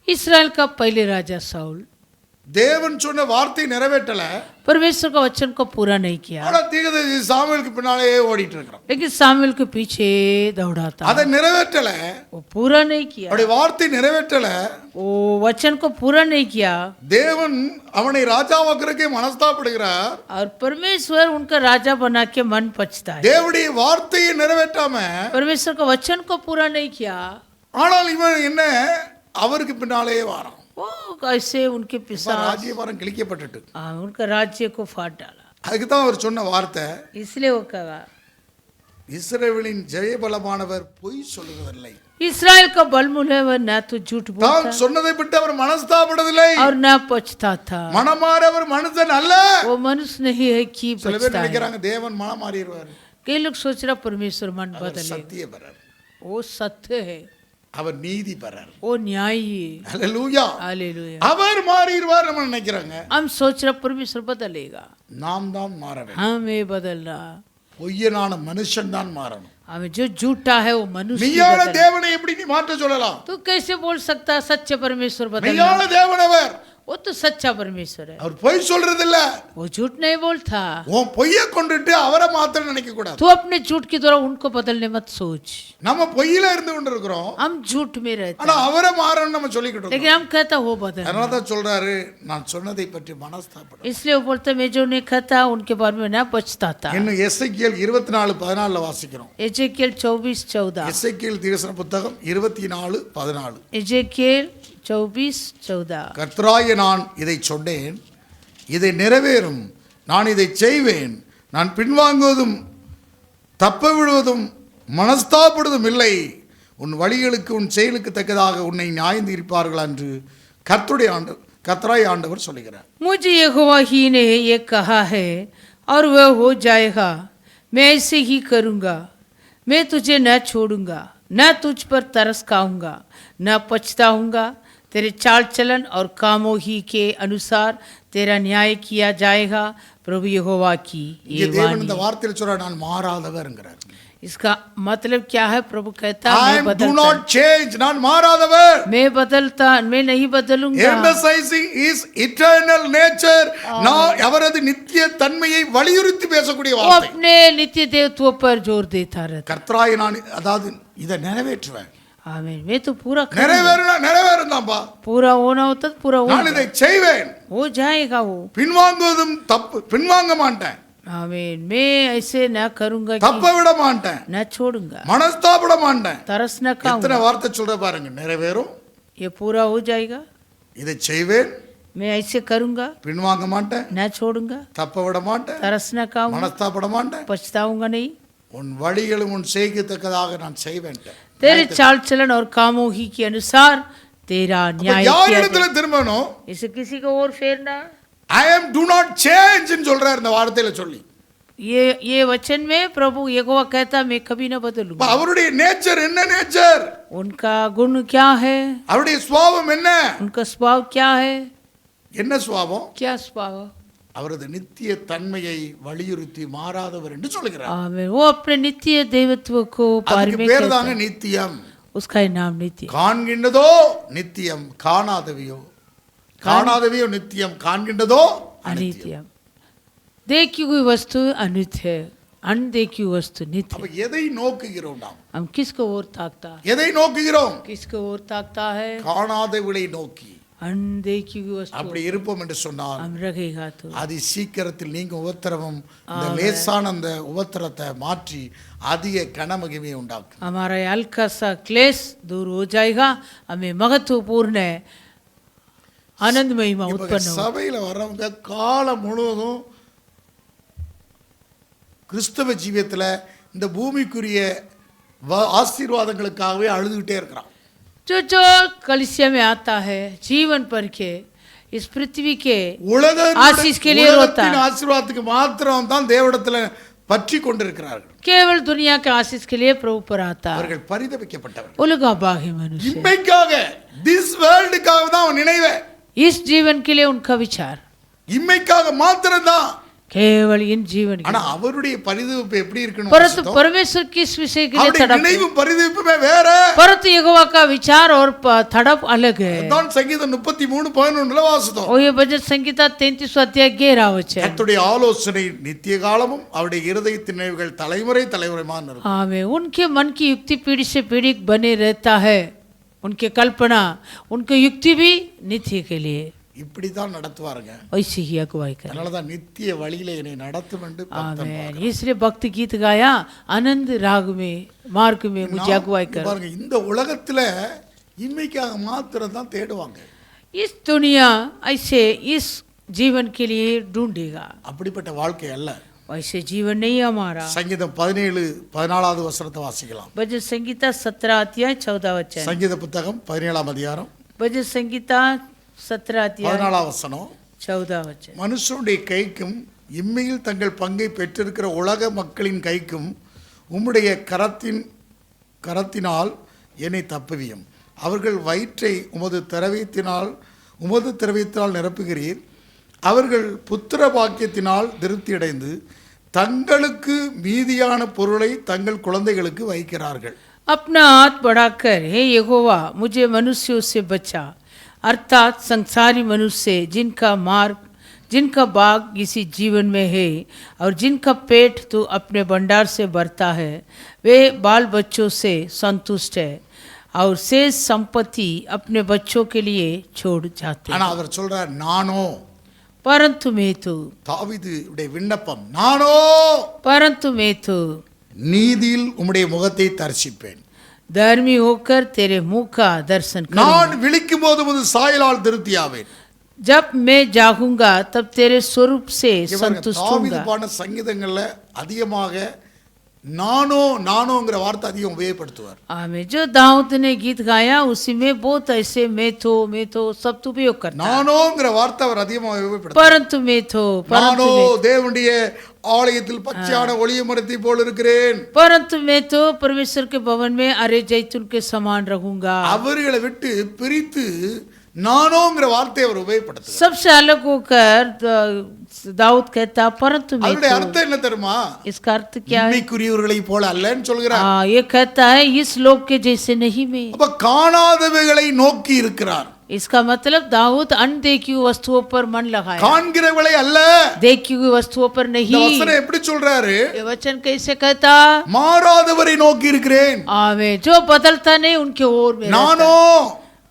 इस्राएल का पहले राजा साउल தேவன் சொன்ன வார்த்தை நிறைவேற்றல, परमेश्वर का वचन को पूरा नहीं किया, ஆனா தீர்க்கதரிசி சாமுவேலுக்கு பின்னாலே ஓடிட்டு இருக்கான். लेकिन सामुएल के पीछे दौड़ाता। அதை நிறைவேற்றல, वो पूरा नहीं किया, அவருடைய வார்த்தை நிறைவேற்றல, वो वचन को पूरा नहीं किया, தேவன் அவனை ராஜாவாக்குறதுக்கே மனஸ்தாபப்படுகிறார். और परमेश्वर उनका राजा बना के मन पछता है। தேவனுடைய வார்த்தையை நிறைவேற்றாம, परमेश्वर का वचन को पूरा नहीं किया, ஆனால் இவன் என்ன அவருக்கு பின்னாலே வாரான். वो ऐसे उनके पिता ராஜ்யபாரம் கிழிக்கப்பட்டுட்டு, उनका राज्य को फाड़ डाला। அதுக்கு தான் அவர் சொன்ன வார்த்தை, इसलिए वो कहा இஸ்ரவேலின் ஜெயபலமானவர் பொய் சொல்லுவதில்லை, इस्राएल का बलमूल है वह ना तो झूठ தான் बोलता சொன்னதை விட்டு அவர் மனஸ்தாபப்படவில்லை, और ना पछताता। மனமாற அவர் மனுஷன் அல்ல. वो मनुष्य नहीं है कि சில பேர் पछता है। நினைக்கிறாங்க தேவன் மனம் மாறிடுவார். कई लोग सोच रहा परमेश्वर मन बदले, சத்தியபரர், वो सत्य है, அவர் நீதிபரர். वो न्यायी है। ஹல்லேலூயா. हालेलुया। அவர் மாறிடுவார் நம்ம நினைக்கிறாங்க. हम सोच रहे परमेश्वर बदलेगा, நாம் தான் மாற வேண்டும். हमें बदलना। பொய்யனான மனுஷன் தான் மாறணும். हमें जो झूठा है वो मनुष्य ही மெய்யான बदले। தேவனை எப்படி நீ மாற்ற சொல்லலாம்? तू कैसे बोल सकता सच्चे परमेश्वर बदलना? மெய்யான தேவனவர் वो तो सच्चा परमेश्वर है, அவர் பொய் சொல்றது இல்ல. वो झूठ नहीं बोलता। உன் பொய்யை கொண்டுட்டு அவரை மாத்த நினைக்க கூடாது. तू अपने झूठ के द्वारा उनको बदलने मत सोच। நம்ம பொய்யில இருந்து கொண்டு இருக்கிறோம், हम झूठ में रहते ஆனா हैं, அவரை மாறணும் நம்ம சொல்லிக்கிட்டு இருக்கோம். लेकिन हम कहता वो बदल। அதனால தான் சொல்றாரு, நான் சொன்னதை பற்றி மனஸ்தாபப்பட. इसलिए वो बोलते मैं जो नहीं कहता उनके बारे में ना पछताता। இன்னும் எசேக்கியேல் 24:14 வாசிக்கிறோம். एजेकियल 24:14। எசேக்கியேல் தீர்க்கதரிசன புத்தகம் 24:14. एजेकियल 24:14। கர்த்தராகிய நான் இதை சொன்னேன், இதை நிறைவேறும், நான் இதை செய்வேன், நான் பின்வாங்குவதும் தப்ப விடுவதும் மனஸ்தாபப்படுவதும் இல்லை, உன் வழிகளுக்கு உன் செயலுக்கு தக்கதாக உன்னை நியாயம் தீர்ப்பார்கள் என்று கர்த்தராகிய ஆண்டவர் சொல்லுகிறார். मुझे यहोवा ही ने ये कहा है और वह हो जाएगा, मैं ऐसे ही करूँगा, मैं तुझे न छोड़ूंगा, न तुझ पर तरस खाऊंगा, न पछताऊंगा, तेरे चाल चलन और कामों ही के अनुसार तेरा न्याय किया जाएगा, प्रभु यहोवा की ये இங்கே தேவன் वाणी। இந்த வார்த்தையில் சொல்றார், நான் மாறாதவர்ங்கிறார். इसका मतलब क्या है? प्रभु कहता I मैं do बदलता, not change, நான் மாறாதவர். मैं बदलता, मैं नहीं बदलूंगा। Emphasizing his eternal nature, நான் அவரது நித்திய தன்மையை வலியுறுத்தி பேசக்கூடிய वो வார்த்தை. अपने नित्य देवत्व पर जोर देता रहता। கர்த்தராகிய நான் அதாவது இதை நிறைவேற்றுவேன். आमीन। मैं तो पूरा करूंगा। நிறைவேறும் தான்பா. पूरा होना होता तो पूरा நான் இதை செய்வேன், हो जाएगा वो। பின்வாங்குவதும் தப்பு, பின்வாங்க மாட்டேன், आमीन। मैं ऐसे ना करूंगा தப்ப कि விட மாட்டேன், न छोड़ूंगा, மனஸ்தாபப்பட மாட்டேன். तरस न எத்தனை खाऊंगा। வார்த்தை சொல்ற பாருங்க, நிறைவேறும், ये पूरा हो जाएगा, இதை செய்வேன், मैं ऐसे करूंगा, பின்வாங்க மாட்டேன், न छोड़ूंगा, தப்ப விட மாட்டேன், तरस न खाऊंगा, மனஸ்தாபப்பட மாட்டேன், पछताऊंगा नहीं, உன் வழிகளும் உன் செய்யத்தக்கதாக நான் செய்வேன். तेरे चाल चलन और कामों ही के अनुसार तेरा न्याय किया யாரிடத்துல जाएगा। திரும்பணும்? इसे किसी को और फेरना, ஐ am do not change ன்னு சொல்றார் இந்த வார்த்தையில சொல்லி. ये वचन में प्रभु यहोवा कहता मैं कभी न बदलूंगा. அவருடைய நேச்சர் என்ன நேச்சர்? उनका गुण क्या है? அவருடைய சுபாவம் என்ன? उनका स्वभाव क्या है? என்ன சுபாவம்? क्या स्वभाव? அவரது நித்திய தன்மையை வலியுறுத்தி மாறாதவர் என்று சொல்கிறார். आमीन. वो अपने नित्य देवत्व को அதுக்கு பேர் தாங்க நித்தியம். उसका ही नाम नित्य. காண்கின்றதோ நித்தியம், காணாதவையோ காணாதவையோ நித்தியம், காண்கின்றதோ अनित्यम. देखी हुई वस्तु अनित्य है, अनदेखी हुई वस्तु नित्य. அப்ப எதை நோக்குகிறோம் நாம்? हम किसको ओर ताकता? எதை நோக்குகிறோம்? किसको ओर ताकता है? காணாதவைகளை நோக்கி. अनदेखी हुई वस्तु அப்படி இருப்போம் என்று சொன்னால் हम रखेगा तो அதி சீக்கிரத்தில் நீங்க உபத்திரவம் இந்த லேசான அந்த உபத்திரத்தை மாற்றி அதிக கனமகிமையை உண்டாக்கும். हमारा हल्का सा क्लेश दूर हो जाएगा, हमें महत्वपूर्ण आनंद महिमा उत्पन्न होगा. சபையில வர்றவங்க காலம் முழுவதும் கிறிஸ்தவ ஜீவியத்துல இந்த பூமிக்குரிய ஆசீர்வாதங்களுக்காகவே அழுதுகிட்டே இருக்கிறான். जो जो कलिसिया में आता है जीवन पर के इस पृथ्वी के आशीष के लिए रोता है. ஆசீர்வாதத்துக்கு மாத்திரம் தான் தேவனிடத்துல பற்றி கொண்டிருக்கிறார்கள். केवल दुनिया के आशीष के लिए प्रभु पर आता है. அவர்கள் பரிதபிக்கப்பட்டவர்கள். उलगा बागी मनुष्य இம்மைக்காக திஸ் வேர்ல்டுக்காக தான் அவன் நினைவே. इस जीवन के लिए उनका विचार இம்மைக்காக மாத்திரம் தான். केवल इन जीवन के. ஆனா அவருடைய பரிதபிப்பு எப்படி இருக்கணும்? परंतु परमेश्वर किस विषय के लिए तड़प? நினைவும் பரிதபிப்புமே வேற. परंतु यहोवा का विचार और तड़प अलग है. தான் சங்கீதம் 33:11ல வாசித்தோம். और ये भजन संगीता 33 अध्याय 11 वचन. கர்த்தருடைய ஆலோசனை நித்திய காலமும் அவருடைய இருதயத்தின் நினைவுகள் தலைமுறை தலைமுறைமா இருக்கும். आमीन. उनके मन की युक्ति पीढ़ी से पीढ़ी बने रहता है. उनके कल्पना उनके युक्ति भी नित्य के लिए இப்படி தான் நடத்துவாருங்க. ऐसी ही अगुवाई कर. அதனால தான் நித்திய வழியிலே என்னை நடத்தும் என்று பக்தன் आमीन. इसलिए भक्ति गीत गाया, आनंद राग में मार्ग में मुझे अगुवाई कर. பாருங்க இந்த உலகத்துல இம்மைக்காக மாத்திரம் தான் தேடுவாங்க. इस दुनिया ऐसे इस जीवन के लिए ढूंढेगा. அப்படிப்பட்ட வாழ்க்கை அல்ல. वैसे जीवन नहीं हमारा. சங்கீதம் 17:14 வசனத்தை வாசிக்கலாம். भजन संगीता 17 अध्याय 14 वचन. சங்கீத புத்தகம் 17ஆம் அதிகாரம் भजन संगीता 17 अध्याय 14 வசனம். 14 वचन. மனுஷனுடைய கைக்கும் இம்மையில் தங்கள் பங்கை பெற்றிருக்கிற உலக மக்களின் கைக்கும் உம்முடைய கரத்தினால் என்னை தப்புவியும். அவர்கள் வயிற்றை உமது திரவியத்தினால் நிரப்புகிறீர். அவர்கள் புத்திர பாக்கியத்தினால் திருப்தியடைந்து தங்களுக்கு மீதியான பொருளை தங்கள் குழந்தைகளுக்கு வைக்கிறார்கள். अपना हाथ बढ़ाकर हे यहोवा मुझे मनुष्यों से बचा, अर्थात संसारी मनुष्य जिनका बाग इसी जीवन में है और जिनका पेट तू अपने भंडार से भरता है, वे बाल बच्चों से संतुष्ट है और शेष संपत्ति अपने बच्चों के लिए छोड़ जाते हैं. ஆனா அவர் சொல்றார் நானோ. परंतु मैं तो தாவீதுடைய விண்ணப்பம் நானோ. परंतु मैं तो நீதியில் உம்முடைய முகத்தை தரிசிப்பேன். धर्मी होकर तेरे मुख का दर्शन करूंगा. நான் விழிக்கும் போது உமது சாயலால் திருப்தியாவேன். जब मैं जागूंगा तब तेरे स्वरूप से संतुष्ट தாவீது होऊंगा. பாடின சங்கீதங்கள்ல அதிகமாக நானோங்கிற வார்த்தை அதிகம் உபயோகப்படுத்துவார். आमीन. जो दाऊद ने गीत गाया उसी में बहुत ऐसे मैं तो शब्द उपयोग करता. நானோங்கிற வார்த்தை அவர் அதிகமாக உபயோகப்படுத்துவார். परंतु मैं तो நானோ தேவனுடைய ஆலயத்தில் பச்சையான ஒளிய மரத்தை போல் இருக்கிறேன். परंतु मैं तो परमेश्वर के भवन में अरे जैतून के समान रहूंगा. அவர்களை விட்டு பிரித்து நானோங்கிற வார்த்தையை அவர் உபயோகப்படுத்துவார். सबसे अलग होकर दाऊद कहता परंतु मैं அதனுடைய तो. அர்த்தம் என்ன தெரியுமா? इसका अर्थ क्या है? இம்மைக்குரியவர்களை போல அல்லன்னு சொல்கிறார். ये कहता है इस लोक के जैसे नहीं मैं. அப்ப காணாதவைகளை நோக்கி இருக்கிறார். इसका मतलब दाऊद अनदेखी हुई वस्तुओं पर मन लगाया, காண்கிறவளை அல்ல. देखी हुई वस्तुओं पर இந்த नहीं. வசனம் எப்படி சொல்றாரு? ये वचन कैसे कहता? மாறாதவரை நோக்கி இருக்கிறேன். आवे जो बदलता नहीं उनके ओर में நானோ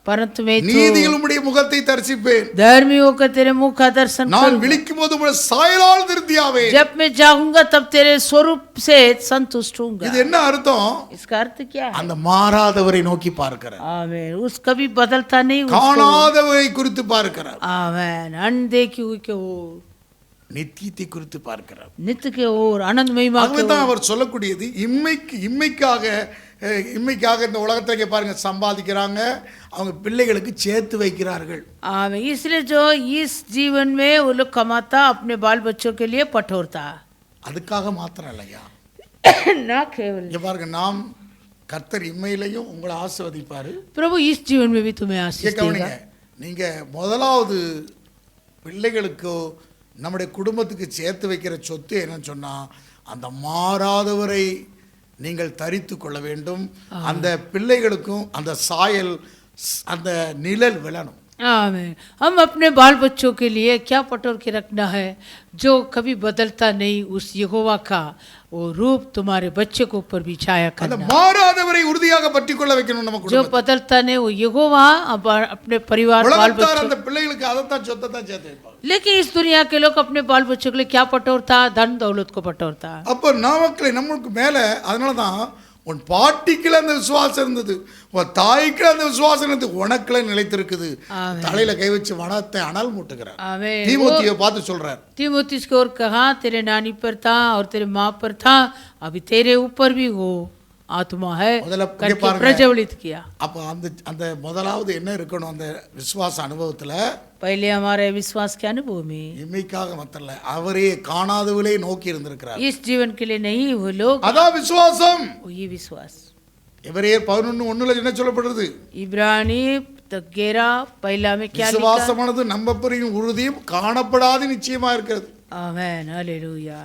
परंतु मैं நீதியில் உம்முடைய முகத்தை தரிசிப்பேன். धर्मी होकर तेरे मुख का दर्शन நான் करूंगा. விழிக்கும் போது உம்முடைய சாயலால் திருப்தியாவேன். जब मैं जाऊंगा तब तेरे स्वरूप से संतुष्ट होऊंगा. இது என்ன அர்த்தம்? इसका अर्थ क्या है? அந்த மாறாதவரை நோக்கி பார்க்கிறார். आमीन. उसका भी बदलता नहीं, காணாதவரை குறித்து பார்க்கிறார். आमीन. अनदेखी हुई के ओर, நித்தியத்தை குறித்து பார்க்கிறார். नित्य के ओर, आनंद महिमा के அதுதான் ओर. அவர் சொல்லக்கூடியது இம்மைக்காக இம்மைக்காக இந்த உலகத்தை பாருங்க சம்பாதிக்கிறாங்க, அவங்க பிள்ளைகளுக்கு சேர்த்து வைக்கிறார்கள். आमीन। इसलिए जो इस जीवन में वो लोग कमाता अपने बाल बच्चों के लिए पठोरता அதுக்காக மாத்திரம் இல்லையா, ना केवल। இங்க பாருங்க, நாம் கர்த்தர் இம்மையிலையும் உங்களை ஆசீர்வதிப்பாரு. प्रभु इस जीवन में भी तुम्हें आशीष கவனிங்க, देगा। நீங்க முதலாவது பிள்ளைகளுக்கோ நம்முடைய குடும்பத்துக்கு சேர்த்து வைக்கிற சொத்து என்னன்னு சொன்னா, அந்த மாறாதவரை நீங்கள் தரித்து கொள்ள வேண்டும். அந்த பிள்ளைகளுக்கும் அந்த சாயல், அந்த நிழல் விழணும். आमीन। हम अपने बाल बच्चों के लिए क्या पटोर के रखना है, जो कभी बदलता नहीं, उस यहोवा का वो रूप तुम्हारे बच्चे को ऊपर भी छाया அந்த करना। மாறாதவரை உறுதியாக பற்றி கொள்ள வைக்கணும் நம்ம जो குடும்பத்தை. बदलता नहीं वो यहोवा अपने परिवार बाल உலகத்தார் बच्चों। அந்த பிள்ளைகளுக்கு அதைத்தான் சொத்தை தான் சேர்த்து வைப்பாங்க. लेकिन इस दुनिया के लोग अपने बाल बच्चों के लिए क्या पटोरता, धन दौलत को पटोरता। அப்போ நமக்கு நமக்கு மேல, அதனால தான் உன் பாட்டிக்குள்ள அந்த விசுவாசம் இருந்தது, உன் தாய்க்குள்ள அந்த விசுவாசம் இருந்தது, உனக்குள்ள நிலைத்திருக்குது. ஆமென்। தலையில கை வச்சு வனத்தை அனல் மூட்டுகிறார். आमीन। தீமோத்தியை பார்த்து சொல்றார், तीमुथियुस की ओर कहा, तेरे नानी पर था और तेरे माँ पर था, अभी तेरे ऊपर भी वो आत्मा है முதல்ல करके பாருங்க. प्रज्वलित किया। அப்போ அந்த அந்த முதலாவது என்ன இருக்கணும், அந்த விசுவாச அனுபவத்துல पहले हमारे विश्वास के अनुभव में, இம்மைக்காக மத்தல்ல, அவரே காணாதவளே நோக்கி இருந்திருக்கிறார். इस जीवन के लिए नहीं, वो लोग அதான் விசுவாசம். वो ये विश्वास। எபிரேயர் 11:1 என்ன சொல்லப்படுறது? इब्रानी 11 पहला में क्या लिखा? விசுவாசமானது நம்பப்பெறும் உறுதியும் காணப்படாத நிச்சயமா இருக்கிறது. आमीन, हालेलुया।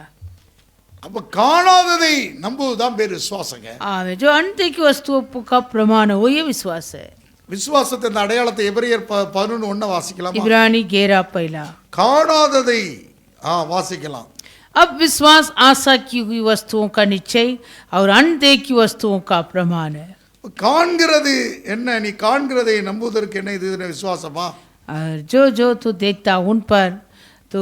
அப்ப காணாததை நம்புவதுதான் பேர் விசுவாசங்க. आमीन। जो अनदेखी वस्तुओं का प्रमाण है वो ये विश्वास है। விசுவாசத்தை இந்த அடையாளத்தை எபிரேயர் 11:1 வாசிக்கலாம். इब्रानी 11 पहला। காணாததை வாசிக்கலாம். अब विश्वास आशा की हुई वस्तुओं का निश्चय और अनदेखी वस्तुओं का प्रमाण है। காண்கிறது என்ன, நீ காண்கிறதை நம்புவதற்கு என்ன இது விசுவாசமா? और जो जो तू देखता उन पर तो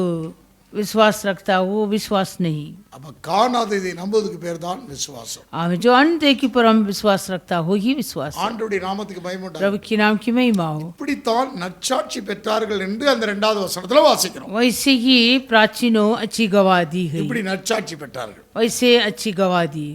विश्वास रखता वो विश्वास नहीं। அப்ப காணாததை நம்புவதற்கு பேர் தான் விசுவாசம். आमीन। जो अनदेखी पर हम विश्वास रखता हो ही विश्वास है। ஆண்டவருடைய நாமத்துக்கு மகிமை உண்டாகட்டும். प्रभु के नाम की महिमा हो। இப்படித்தான் நற்சாட்சி பெற்றார்கள் என்று அந்த 2வது வசனத்துல வாசிக்கிறோம். वैसे ही प्राचीनों अच्छी गवाह दी है, இப்படி நற்சாட்சி பெற்றார்கள். वैसे अच्छी गवाह दी,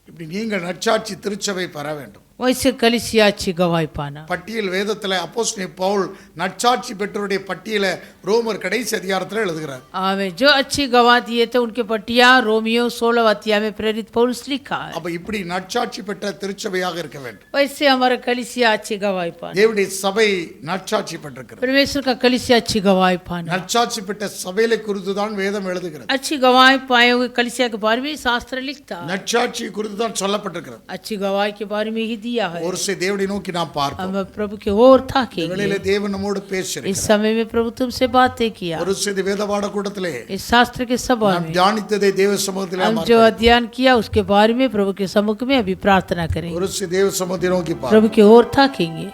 இப்படி நீங்கள் நற்சாட்சி திருச்சபை பெற வேண்டும். वैसे कलीसिया अच्छी गवाही पाना। பட்டியல் வேதத்தில் அப்போஸ்தலன் பவுல் நற்சாட்சி பெற்றோருடைய பட்டியலை ரோமர் கடைசி அதிகாரத்தில் எழுதுகிறார். आमीन। जो अच्छी गवाह दिए थे उनके पट्टियां रोमियो 16 अध्याय में प्रेरित पौलुस लिखा है। அப்ப இப்படி நற்சாட்சி பெற்ற திருச்சபையாக இருக்க வேண்டும். वैसे हमारा कलीसिया अच्छी गवाही पाना। தேவனுடைய சபை நற்சாட்சி பெற்றிருக்கிறது. परमेश्वर का कलीसिया अच्छी गवाही पाना। நற்சாட்சி பெற்ற சபையை குறித்து தான் வேதம் எழுதுகிறது. अच्छी गवाही पाए हुए कलीसिया के बारे में शास्त्र लिखता है। நற்சாட்சி குறித்து தான் சொல்லப்பட்டிருக்கிறது. अच्छी गवाही के बारे में ही दिया है। ஒரு சில தேவனை நோக்கி நாம் பார்ப்போம். हम प्रभु के ओर था कि வேளையில தேவன் நம்மோடு इस பேசுகிறார். समय में प्रभु तुमसे बातें किया। ஒரு சில வேத பாட கூட்டத்திலே इस शास्त्र के सभा நாம் में தியானித்ததை தேவ சமூகத்திலே हम जो अध्ययन किया उसके बारे में प्रभु के सम्मुख में अभी प्रार्थना करेंगे। ஒரு சில தேவ சமூகத்தை நோக்கி பார்ப்போம். प्रभु की ओर ताकेंगे।